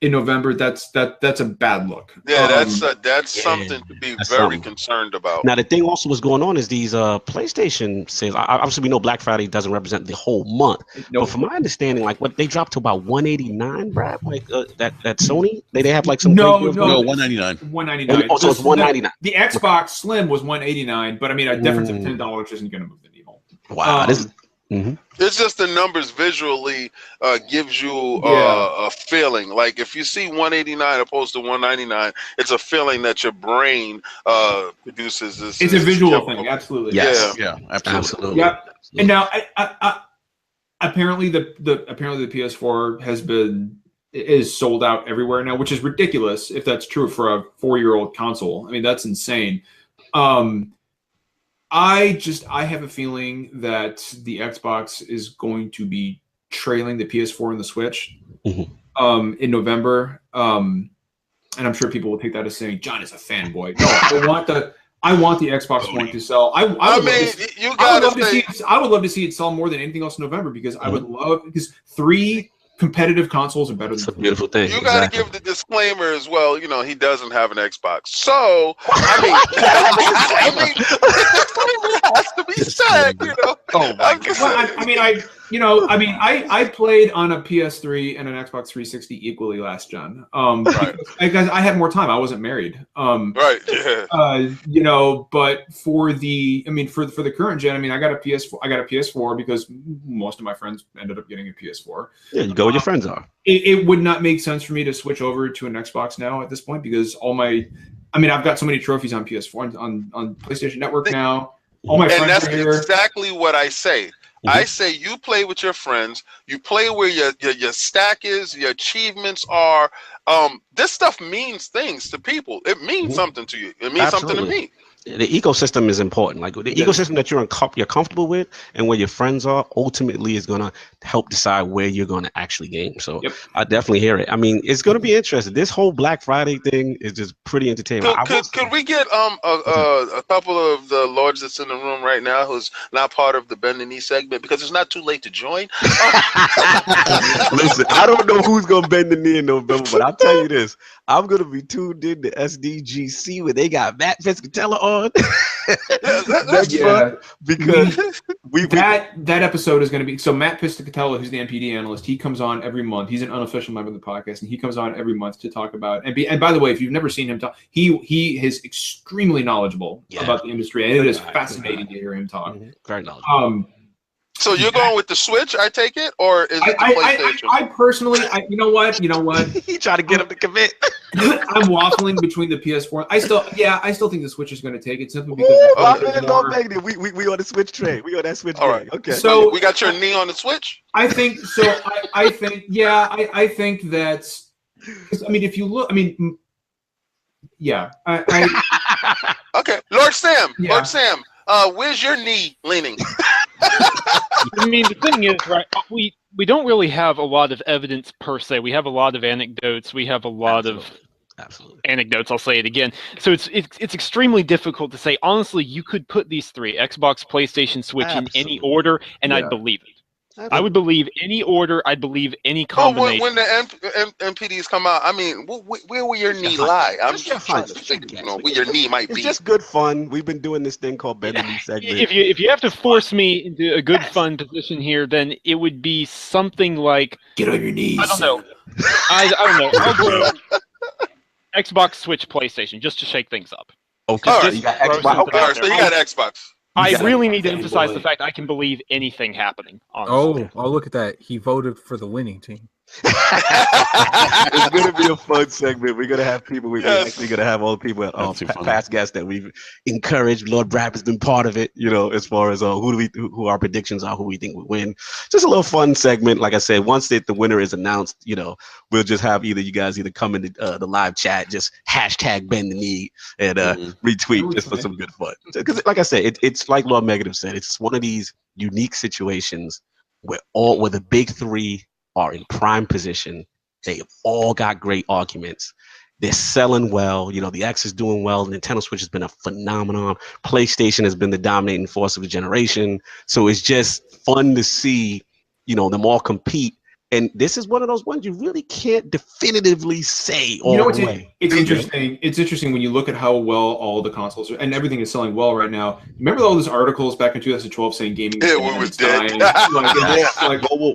Speaker 1: in November, that's a bad look.
Speaker 2: Yeah, that's something to be very concerned about.
Speaker 3: Now the thing also what's going on is these PlayStation sales. Obviously, we know Black Friday doesn't represent the whole month, but from my understanding, like what they dropped to about 189, Brad. Like that Sony, they have like some
Speaker 2: no 199.
Speaker 1: 199.
Speaker 3: Oh, so it's 199.
Speaker 1: The Xbox Slim was 189, but I mean a difference of $10 isn't going to move the needle.
Speaker 3: Wow, this is.
Speaker 2: It's just the numbers visually gives you a feeling. Like if you see 189 opposed to 199, it's a feeling that your brain produces.
Speaker 1: It's a visual thing, absolutely.
Speaker 3: Yes.
Speaker 6: Yeah, absolutely.
Speaker 1: Yeah. And now, apparently the PS4 is sold out everywhere now, which is ridiculous if that's true for a 4-year-old console. I mean, that's insane. I have a feeling that the Xbox is going to be trailing the PS4 and the Switch in November. And I'm sure people will take that as saying John is a fanboy. No, I want the Xbox One to sell. I would love to see it sell more than anything else in November because because 3 competitive consoles are better than
Speaker 3: a beautiful thing.
Speaker 2: You got to give the disclaimer as well. You know, he doesn't have an Xbox, so I mean, the disclaimer has to be said. You know, I played on a PS3 and an Xbox 360 equally last gen. Because I had more time. I wasn't married. Right. Yeah.
Speaker 1: You know, but for the current gen, I mean, I got a PS4 because most of my friends ended up getting a PS4.
Speaker 3: Yeah, you go where your friends are.
Speaker 1: It would not make sense for me to switch over to an Xbox now at this point because I've got so many trophies on PS4 on PlayStation Network now. All my friends
Speaker 2: that's
Speaker 1: are here.
Speaker 2: Exactly what I say. I say you play with your friends. You play where your stack is, your achievements are. This stuff means things to people. It means something to you. It means something to me.
Speaker 3: The ecosystem is important. Like the ecosystem that you're comfortable with and where your friends are ultimately is going to help decide where you're going to actually game. So I definitely hear it. I mean, it's going to be interesting. This whole Black Friday thing is just pretty entertaining.
Speaker 2: Could we get a couple of the lords that's in the room right now who's not part of the Bend the Knee segment because it's not too late to join?
Speaker 3: Listen, I don't know who's going to bend the knee in November, but I'll tell you this. I'm going to be tuned in to SDGC where they got Matt Piscatella on. That's fun because
Speaker 1: that episode is going to be so Matt Piscatella, who's the NPD analyst, he comes on every month. He's an unofficial member of the podcast, and he comes on every month to talk about and by the way, if you've never seen him talk, he is extremely knowledgeable about the industry, and it is fascinating to hear him talk.
Speaker 3: Very knowledgeable.
Speaker 2: So you're going with the Switch, I take it, or is it the PlayStation?
Speaker 1: I personally, you know what?
Speaker 3: He tried to get him to commit.
Speaker 1: I'm waffling between the PS4. I still think the Switch is going to take it simply because
Speaker 3: we on the Switch train. We on that Switch
Speaker 2: train.
Speaker 3: Okay.
Speaker 2: So we got your knee on the Switch.
Speaker 1: I think so. I think that's. I mean, if you look, okay, Lord Sam.
Speaker 2: Yeah. Lord Sam. Where's your knee leaning?
Speaker 4: I mean, the thing is, right? We don't really have a lot of evidence per se. We have a lot of anecdotes. We have a lot of anecdotes. I'll say it again. So it's extremely difficult to say. Honestly, you could put these 3: Xbox, PlayStation, Switch in any order, and I'd believe it. I would believe any order. I'd believe any combination.
Speaker 2: When the MPDs come out, I mean, where will your knee lie? I'm just trying to think, where your knee might be.
Speaker 3: It's just good fun. We've been doing this thing called Bend the Knee segment.
Speaker 4: If you have to force me into a good fun position here, then it would be something like
Speaker 1: get on your knees.
Speaker 4: I don't know. I don't know. I'll go Xbox, Switch, PlayStation, just to shake things up.
Speaker 3: Okay.
Speaker 2: All right. You got Xbox. So you got Xbox.
Speaker 4: I really need to emphasize the fact I can believe anything happening. Honestly.
Speaker 5: Oh, look at that. He voted for the winning team.
Speaker 3: It's going to be a fun segment. We're going to have people. We're actually going to have all the people, past guests that we've encouraged. Lord Brad has been part of it, as far as who our predictions are, who we think will win. Just a little fun segment. Like I said, once the winner is announced, we'll just have you guys come into the live chat, just hashtag Bend the Knee and retweet just for some good fun. Because like I said, it's like Lord Megadeth said, it's one of these unique situations where the big 3 are in prime position. They have all got great arguments, They're selling well. You know, the X is doing well. Nintendo Switch has been a phenomenon. PlayStation has been the dominating force of the generation. So it's just fun to see, you know, them all compete. And this is one of those ones you really can't definitively say all the way.
Speaker 1: It's interesting. It's interesting when you look at how well all the consoles are, and everything is selling well right now. Remember all those articles back in 2012 saying gaming
Speaker 2: was dead.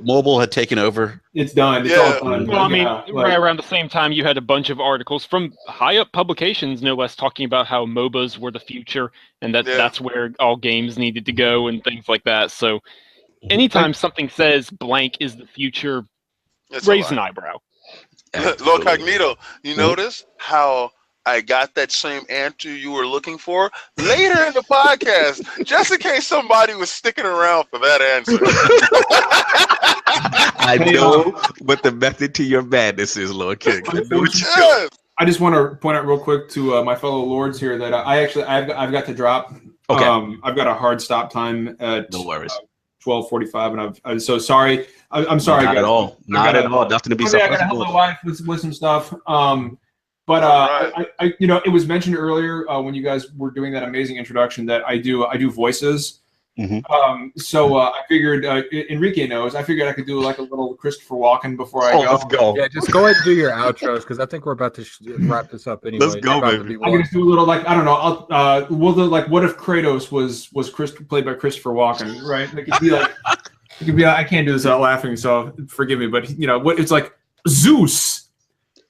Speaker 6: Mobile had taken over.
Speaker 1: It's done. It's all done.
Speaker 4: Well, I mean, right around the same time, you had a bunch of articles from high-up publications, no less, talking about how MOBAs were the future and that's where all games needed to go and things like that. So anytime something says blank is the future, raise an eyebrow.
Speaker 2: Lord Cognito, you notice how I got that same answer you were looking for later in the podcast, just in case somebody was sticking around for that answer.
Speaker 3: I know what the method to your madness is, Lord King.
Speaker 1: I just want to point out real quick to my fellow lords here that I've got to drop.
Speaker 3: Okay.
Speaker 1: I've got a hard stop time at
Speaker 3: No worries.
Speaker 1: 12:45, and I'm so sorry. I'm sorry,
Speaker 3: Not
Speaker 1: guys.
Speaker 3: at all. Not at all. Nothing to be
Speaker 1: I
Speaker 3: surprised
Speaker 1: got to help
Speaker 3: about.
Speaker 1: my wife with some stuff. But I you know, it was mentioned earlier when you guys were doing that amazing introduction that I do voices. So I figured Enrique knows. I figured I could do like a little Christopher Walken before I go.
Speaker 3: Let's go.
Speaker 5: Yeah, just go ahead and do your outros because I think we're about to wrap this up anyway.
Speaker 3: Let's go, baby.
Speaker 1: I can just do a little like I don't know. We'll do like what if Kratos was played by Christopher Walken, right? Like it'd be like I can't do this without laughing, so forgive me. But you know what? It's like Zeus,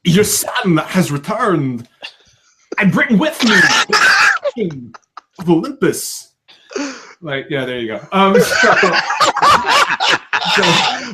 Speaker 1: your son has returned. I bring with me the king of Olympus. Like, yeah, there you go.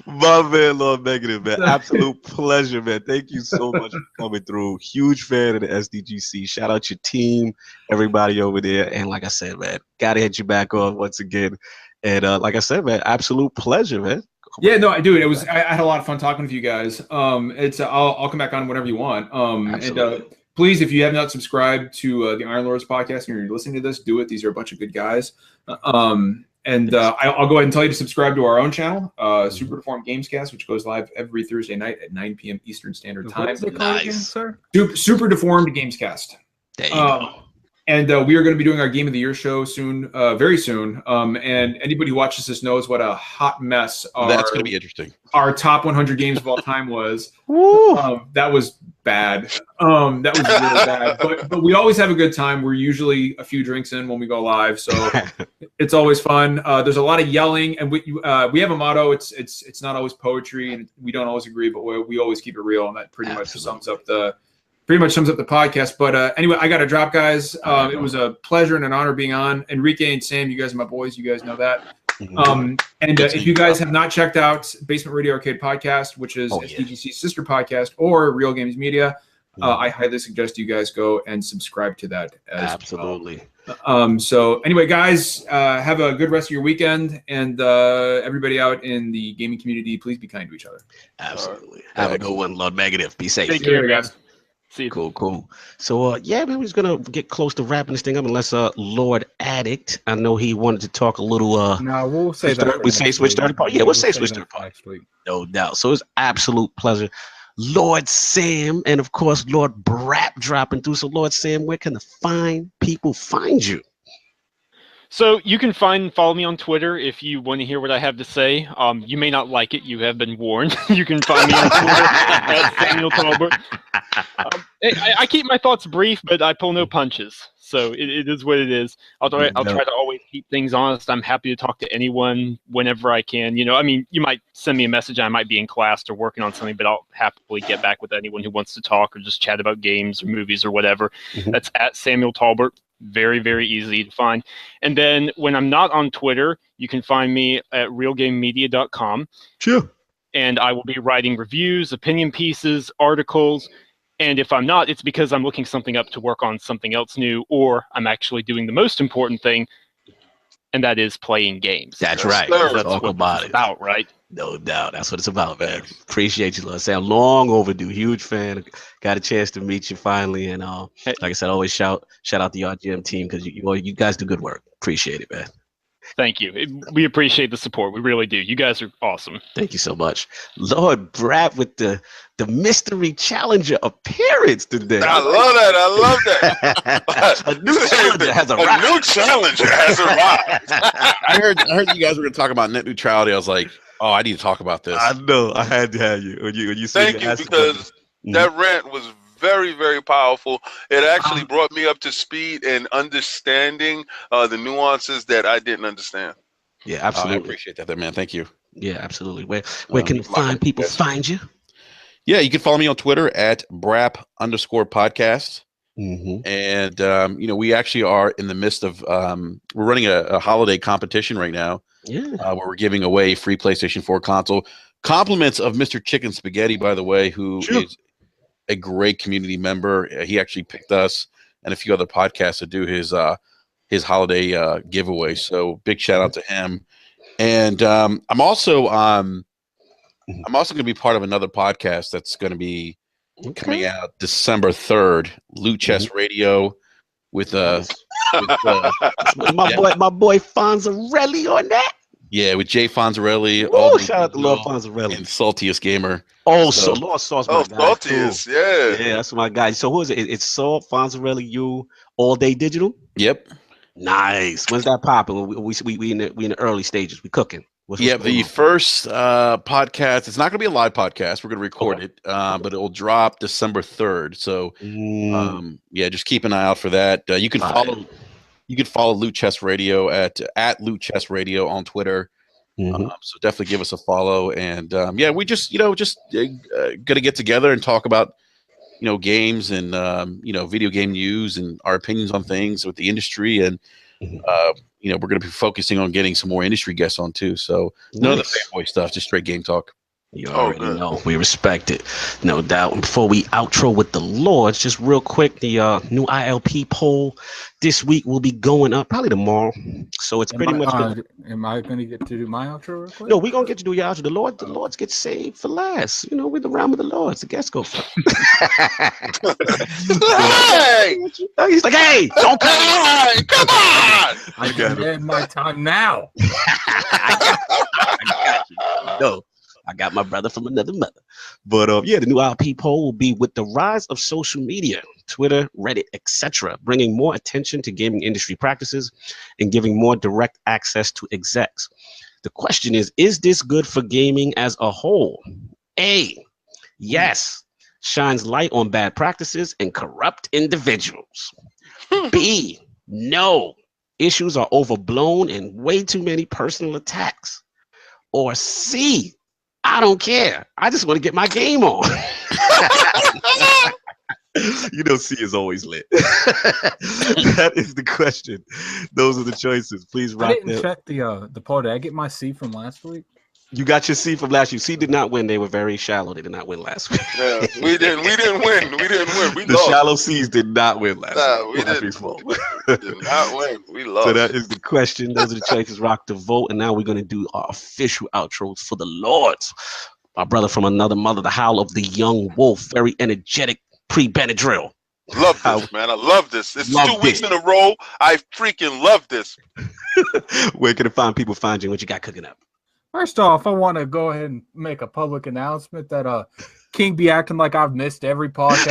Speaker 3: My man, Lord Negative, man. Absolute pleasure, man. Thank you so much for coming through. Huge fan of the SDGC. Shout out your team, everybody over there. And like I said, man, gotta hit you back on once again. And like I said, man, absolute pleasure, man.
Speaker 1: Yeah, no, I do. It was. I had a lot of fun talking with you guys. I'll come back on whenever you want. And please, if you have not subscribed to the Iron Lords podcast and you're listening to this, do it. These are a bunch of good guys. I'll go ahead and tell you to subscribe to our own channel, Super Deformed Gamescast, which goes live every Thursday night at 9 p.m. Eastern Standard Time.
Speaker 5: What is it called again, sir?
Speaker 1: Super Deformed Gamescast.
Speaker 3: There you go.
Speaker 1: And we are going to be doing our Game of the Year show soon, very soon. And anybody who watches this knows what a hot mess
Speaker 6: That's going to be interesting.
Speaker 1: Our top 100 games of all time was. That was bad. That was really bad. But we always have a good time. We're usually a few drinks in when we go live, so it's always fun. There's a lot of yelling, and we have a motto. It's not always poetry, and we don't always agree, but we always keep it real, and that pretty much sums up the podcast. But anyway, I got to drop, guys. It was a pleasure and an honor being on. Enrique and Sam, you guys are my boys. You guys know that. If you guys have not checked out Basement Radio Arcade Podcast, which is SDGC's sister podcast, or Real Games Media, I highly suggest you guys go and subscribe to that as well. So anyway, guys, have a good rest of your weekend, and everybody out in the gaming community, please be kind to each other.
Speaker 3: Absolutely. Have a good one, Lord Negative. Be safe.
Speaker 4: Take care, guys. See you.
Speaker 3: Cool. So, yeah, man, we're just going to get close to wrapping this thing up unless Lord Addict, I know he wanted to talk a little.
Speaker 5: No, we'll say that.
Speaker 3: We say Switch Third Party. Yeah, we'll say Switch Third Party. No doubt. So it's absolute pleasure. Lord Sam, and of course, Lord Brap dropping through. So, Lord Sam, where can the fine people find you?
Speaker 4: So you can follow me on Twitter if you want to hear what I have to say. You may not like it. You have been warned. You can find me on Twitter at Samuel Talbot. I keep my thoughts brief, but I pull no punches. So it is what it is. I'll try to always keep things honest. I'm happy to talk to anyone whenever I can. You know, I mean, you might send me a message. I might be in class or working on something, but I'll happily get back with anyone who wants to talk or just chat about games or movies or whatever. That's at Samuel Talbot. Very, very easy to find. And then when I'm not on Twitter, you can find me at realgamemedia.com.
Speaker 3: Sure.
Speaker 4: And I will be writing reviews, opinion pieces, articles. And if I'm not, it's because I'm looking something up to work on something else new, or I'm actually doing the most important thing, and that is playing games.
Speaker 3: That's right.
Speaker 4: That's what it's about, right?
Speaker 3: No doubt. That's what it's about, man. Appreciate you, Lord Sam. Long overdue. Huge fan. Got a chance to meet you finally. And like I said, always shout out the RGM team because you guys do good work. Appreciate it, man.
Speaker 4: Thank you. We appreciate the support. We really do. You guys are awesome.
Speaker 3: Thank you so much. Lord Brad with the mystery challenger appearance today.
Speaker 2: I love that.
Speaker 3: A new challenger has arrived.
Speaker 2: A new challenger has arrived.
Speaker 6: I heard you guys were going to talk about net neutrality. I was like, oh, I need to talk about this.
Speaker 3: I know. I had to have you. When you said
Speaker 2: Thank you, because that rant was very, very powerful. It actually brought me up to speed in understanding the nuances that I didn't understand.
Speaker 3: Yeah, absolutely.
Speaker 6: I appreciate that, man. Thank you.
Speaker 3: Yeah, absolutely. Where can people find you?
Speaker 6: Yeah, you can follow me on Twitter at @brap_podcast.
Speaker 3: Mm-hmm.
Speaker 6: And we actually are in the midst of we're running a holiday competition right now.
Speaker 3: Yeah,
Speaker 6: where we're giving away free PlayStation 4 console. Compliments of Mr. Chicken Spaghetti, by the way, who is a great community member. He actually picked us and a few other podcasts to do his holiday giveaway. So big shout out to him. And I'm also going to be part of another podcast that's going to be coming out December 3rd, Loot Chest Radio, with my
Speaker 3: boy Fonzarelli on that.
Speaker 6: Yeah, with Jay Fonzarelli.
Speaker 3: Oh, shout out to Lord Fonzarelli
Speaker 6: and Saltiest Gamer.
Speaker 3: Oh, so Lord Sauce, my guy.
Speaker 2: Saltiest, yeah,
Speaker 3: that's my guy. So who is it? It's Salt, Fonzarelli, you, All Day Digital.
Speaker 6: Yep.
Speaker 3: Nice. When's that popping? We in the early stages. We cooking.
Speaker 6: The first podcast, it's not going to be a live podcast. We're going to record it, but it will drop December 3rd. So, just keep an eye out for that. You can follow Loot Chest Radio at Loot Chest Radio on Twitter. So definitely give us a follow. And we just going to get together and talk about games and video game news and our opinions on things with the industry, and we're going to be focusing on getting some more industry guests on too. So none of the fanboy stuff, just straight game talk.
Speaker 3: You already know. We respect it, no doubt. And before we outro with the Lords, just real quick, the new ILP poll this week will be going up probably tomorrow. So it's pretty much.
Speaker 5: Am I going to get to do my outro real quick?
Speaker 3: No, we're going to get to do your outro. The Lords get saved for last. We're the realm of the Lords. The guests go first. He's like, hey, don't
Speaker 2: come on.
Speaker 5: I can end my time now.
Speaker 3: I got you. No. I got my brother from another mother. But the new ILP poll will be with the rise of social media, Twitter, Reddit, etc., bringing more attention to gaming industry practices and giving more direct access to execs. The question is this good for gaming as a whole? A, yes, shines light on bad practices and corrupt individuals. B, no, issues are overblown and way too many personal attacks. Or C, I don't care. I just want to get my game on. C is always lit. That is the question. Those are the choices. Please rock.
Speaker 5: I didn't check the poll. Did I get my C from last week?
Speaker 3: You got your C from last week. C did not win. They were very shallow. They did not win last week.
Speaker 2: Yeah, we didn't win. We
Speaker 3: the
Speaker 2: lost.
Speaker 3: Shallow C's did not win last week.
Speaker 2: We did not win. We lost.
Speaker 3: So that is the question. Those are the choices. Rock the vote. And now we're going to do our official outros for the Lords. My brother from another mother, the Howl of the Young Wolf. Very energetic pre-Benadryl.
Speaker 2: Love this, man. I love this. It's 2 weeks in a row. I freaking love this.
Speaker 3: Where can people find you? What you got cooking up?
Speaker 5: First off, I want to go ahead and make a public announcement that King be acting like I've missed every podcast.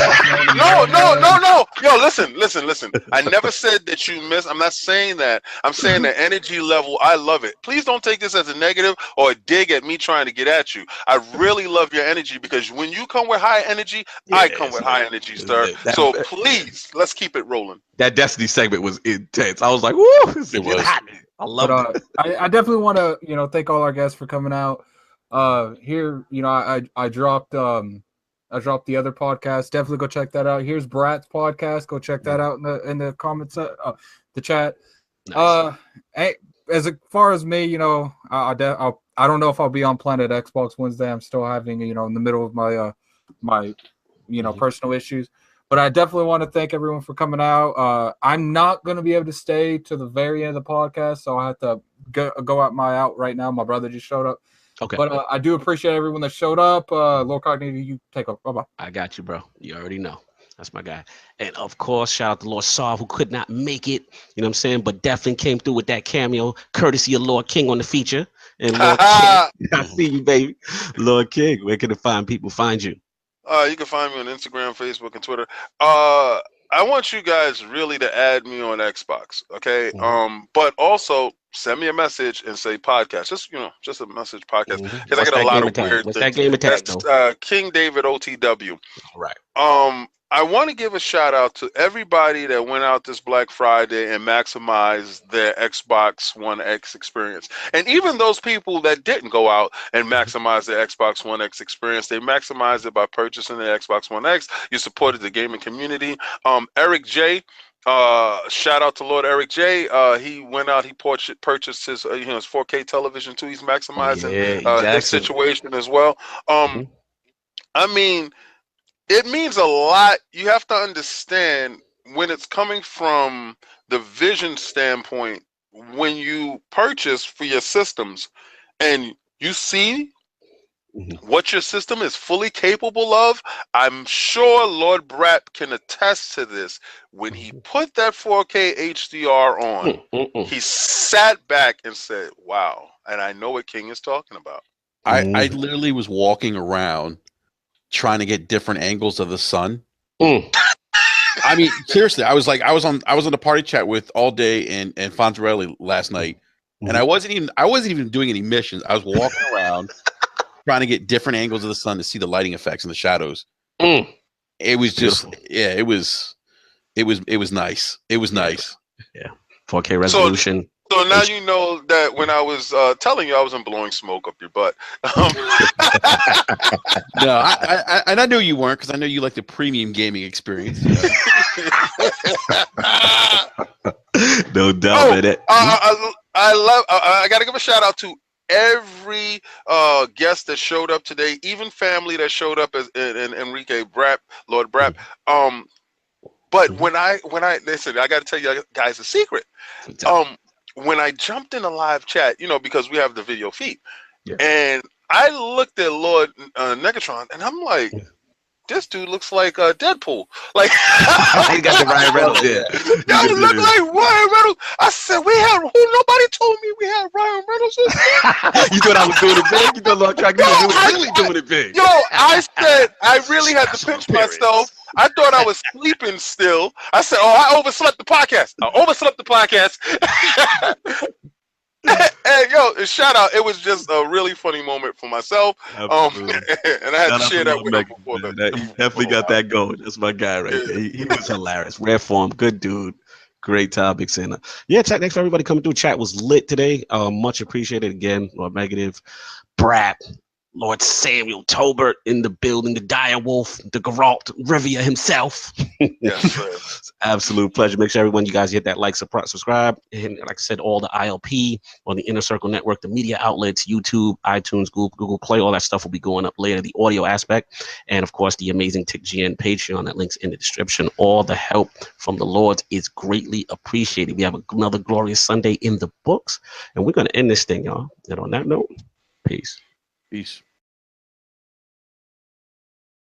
Speaker 2: No. Yo, listen. I never said that you missed. I'm not saying that. I'm saying the energy level, I love it. Please don't take this as a negative or a dig at me trying to get at you. I really love your energy, because when you come with high energy, I come with high energy, sir. So please, let's keep it rolling.
Speaker 3: That Destiny segment was intense. I was like, woo, it was hot. I love it.
Speaker 5: I definitely want to, thank all our guests for coming out. Here, I dropped the other podcast. Definitely go check that out. Here's Brat's podcast. Go check that out in the comments, the chat. Nice. As far as me, I don't know if I'll be on Planet Xbox Wednesday. I'm still having, in the middle of my personal issues. But I definitely want to thank everyone for coming out. I'm not going to be able to stay to the very end of the podcast, so I have to go out right now. My brother just showed up.
Speaker 3: Okay.
Speaker 5: But I do appreciate everyone that showed up. Lord Cognito, you take over. Bye-bye.
Speaker 3: I got you, bro. You already know. That's my guy. And of course, shout out to Lord Saw, who could not make it, you know what I'm saying, but definitely came through with that cameo, courtesy of Lord King on the feature. And Lord King, I see you, baby. Lord King, where can the people find you?
Speaker 2: You can find me on Instagram, Facebook, and Twitter. I want you guys really to add me on Xbox, okay? But also send me a message and say podcast. Just a message podcast. Because I get a lot of weird
Speaker 3: What's
Speaker 2: things.
Speaker 3: that game attack though?
Speaker 2: King David OTW.
Speaker 3: All right.
Speaker 2: I want to give a shout out to everybody that went out this Black Friday and maximized their Xbox One X experience. And even those people that didn't go out and maximize their Xbox One X experience, they maximized it by purchasing the Xbox One X. You supported the gaming community. Eric J. Shout out to Lord Eric J. He went out, he purchased his his 4K television too. He's maximizing his situation as well. I mean, it means a lot. You have to understand when it's coming from the vision standpoint, when you purchase for your systems and you see what your system is fully capable of. I'm sure Lord Brap can attest to this. When he put that 4K HDR on, he sat back and said, wow. And I know what King is talking about.
Speaker 6: I literally was walking around trying to get different angles of the sun. I mean, seriously, I was on the party chat with All Day and Fonzarelli last night, and I wasn't even doing any missions. I was walking around trying to get different angles of the sun to see the lighting effects and the shadows. It was just, it was nice. It was nice.
Speaker 3: Yeah, 4K resolution.
Speaker 2: So now you know that when I was telling you I wasn't blowing smoke up your butt.
Speaker 6: No, I knew you weren't, because I know you like the premium gaming experience.
Speaker 3: No doubt in it.
Speaker 2: I got to give a shout out to every guest that showed up today, even family that showed up as in Enrique Brap, Lord Brap. But when I listen, I got to tell you guys a secret. When I jumped in a live chat, because we have the video feed, and I looked at Lord Negatron, and I'm like, this dude looks like Deadpool. Like,
Speaker 3: he got the Ryan Reynolds. Yeah,
Speaker 2: that look like Ryan Reynolds. I said, nobody told me we had Ryan Reynolds.
Speaker 3: You thought I was doing it big? You thought Lord Track was really doing it big?
Speaker 2: Yo, I said I really had to pinch myself. I thought I was sleeping still. I said, I overslept the podcast. And yo, shout out. It was just a really funny moment for myself. And I had to share that with him before that.
Speaker 3: He definitely got that going. That's my guy right there. He was hilarious. Rare form, good dude. Great topics. And chat, thanks for everybody coming through. Chat was lit today. Much appreciated again. Lord Negative, Brap, Lord Samuel Tolbert in the building, the Dire Wolf, the Geralt Rivia himself.
Speaker 2: Yes, sir.
Speaker 3: Absolute pleasure. Make sure everyone, you guys hit that like, subscribe, and like I said, all the ILP on the Inner Circle Network, the media outlets, YouTube, iTunes, Google Play, all that stuff will be going up later. The audio aspect, and of course, the amazing TickGN Patreon that links in the description. All the help from the Lords is greatly appreciated. We have another glorious Sunday in the books, and we're going to end this thing, y'all. And on that note, peace.
Speaker 6: Peace.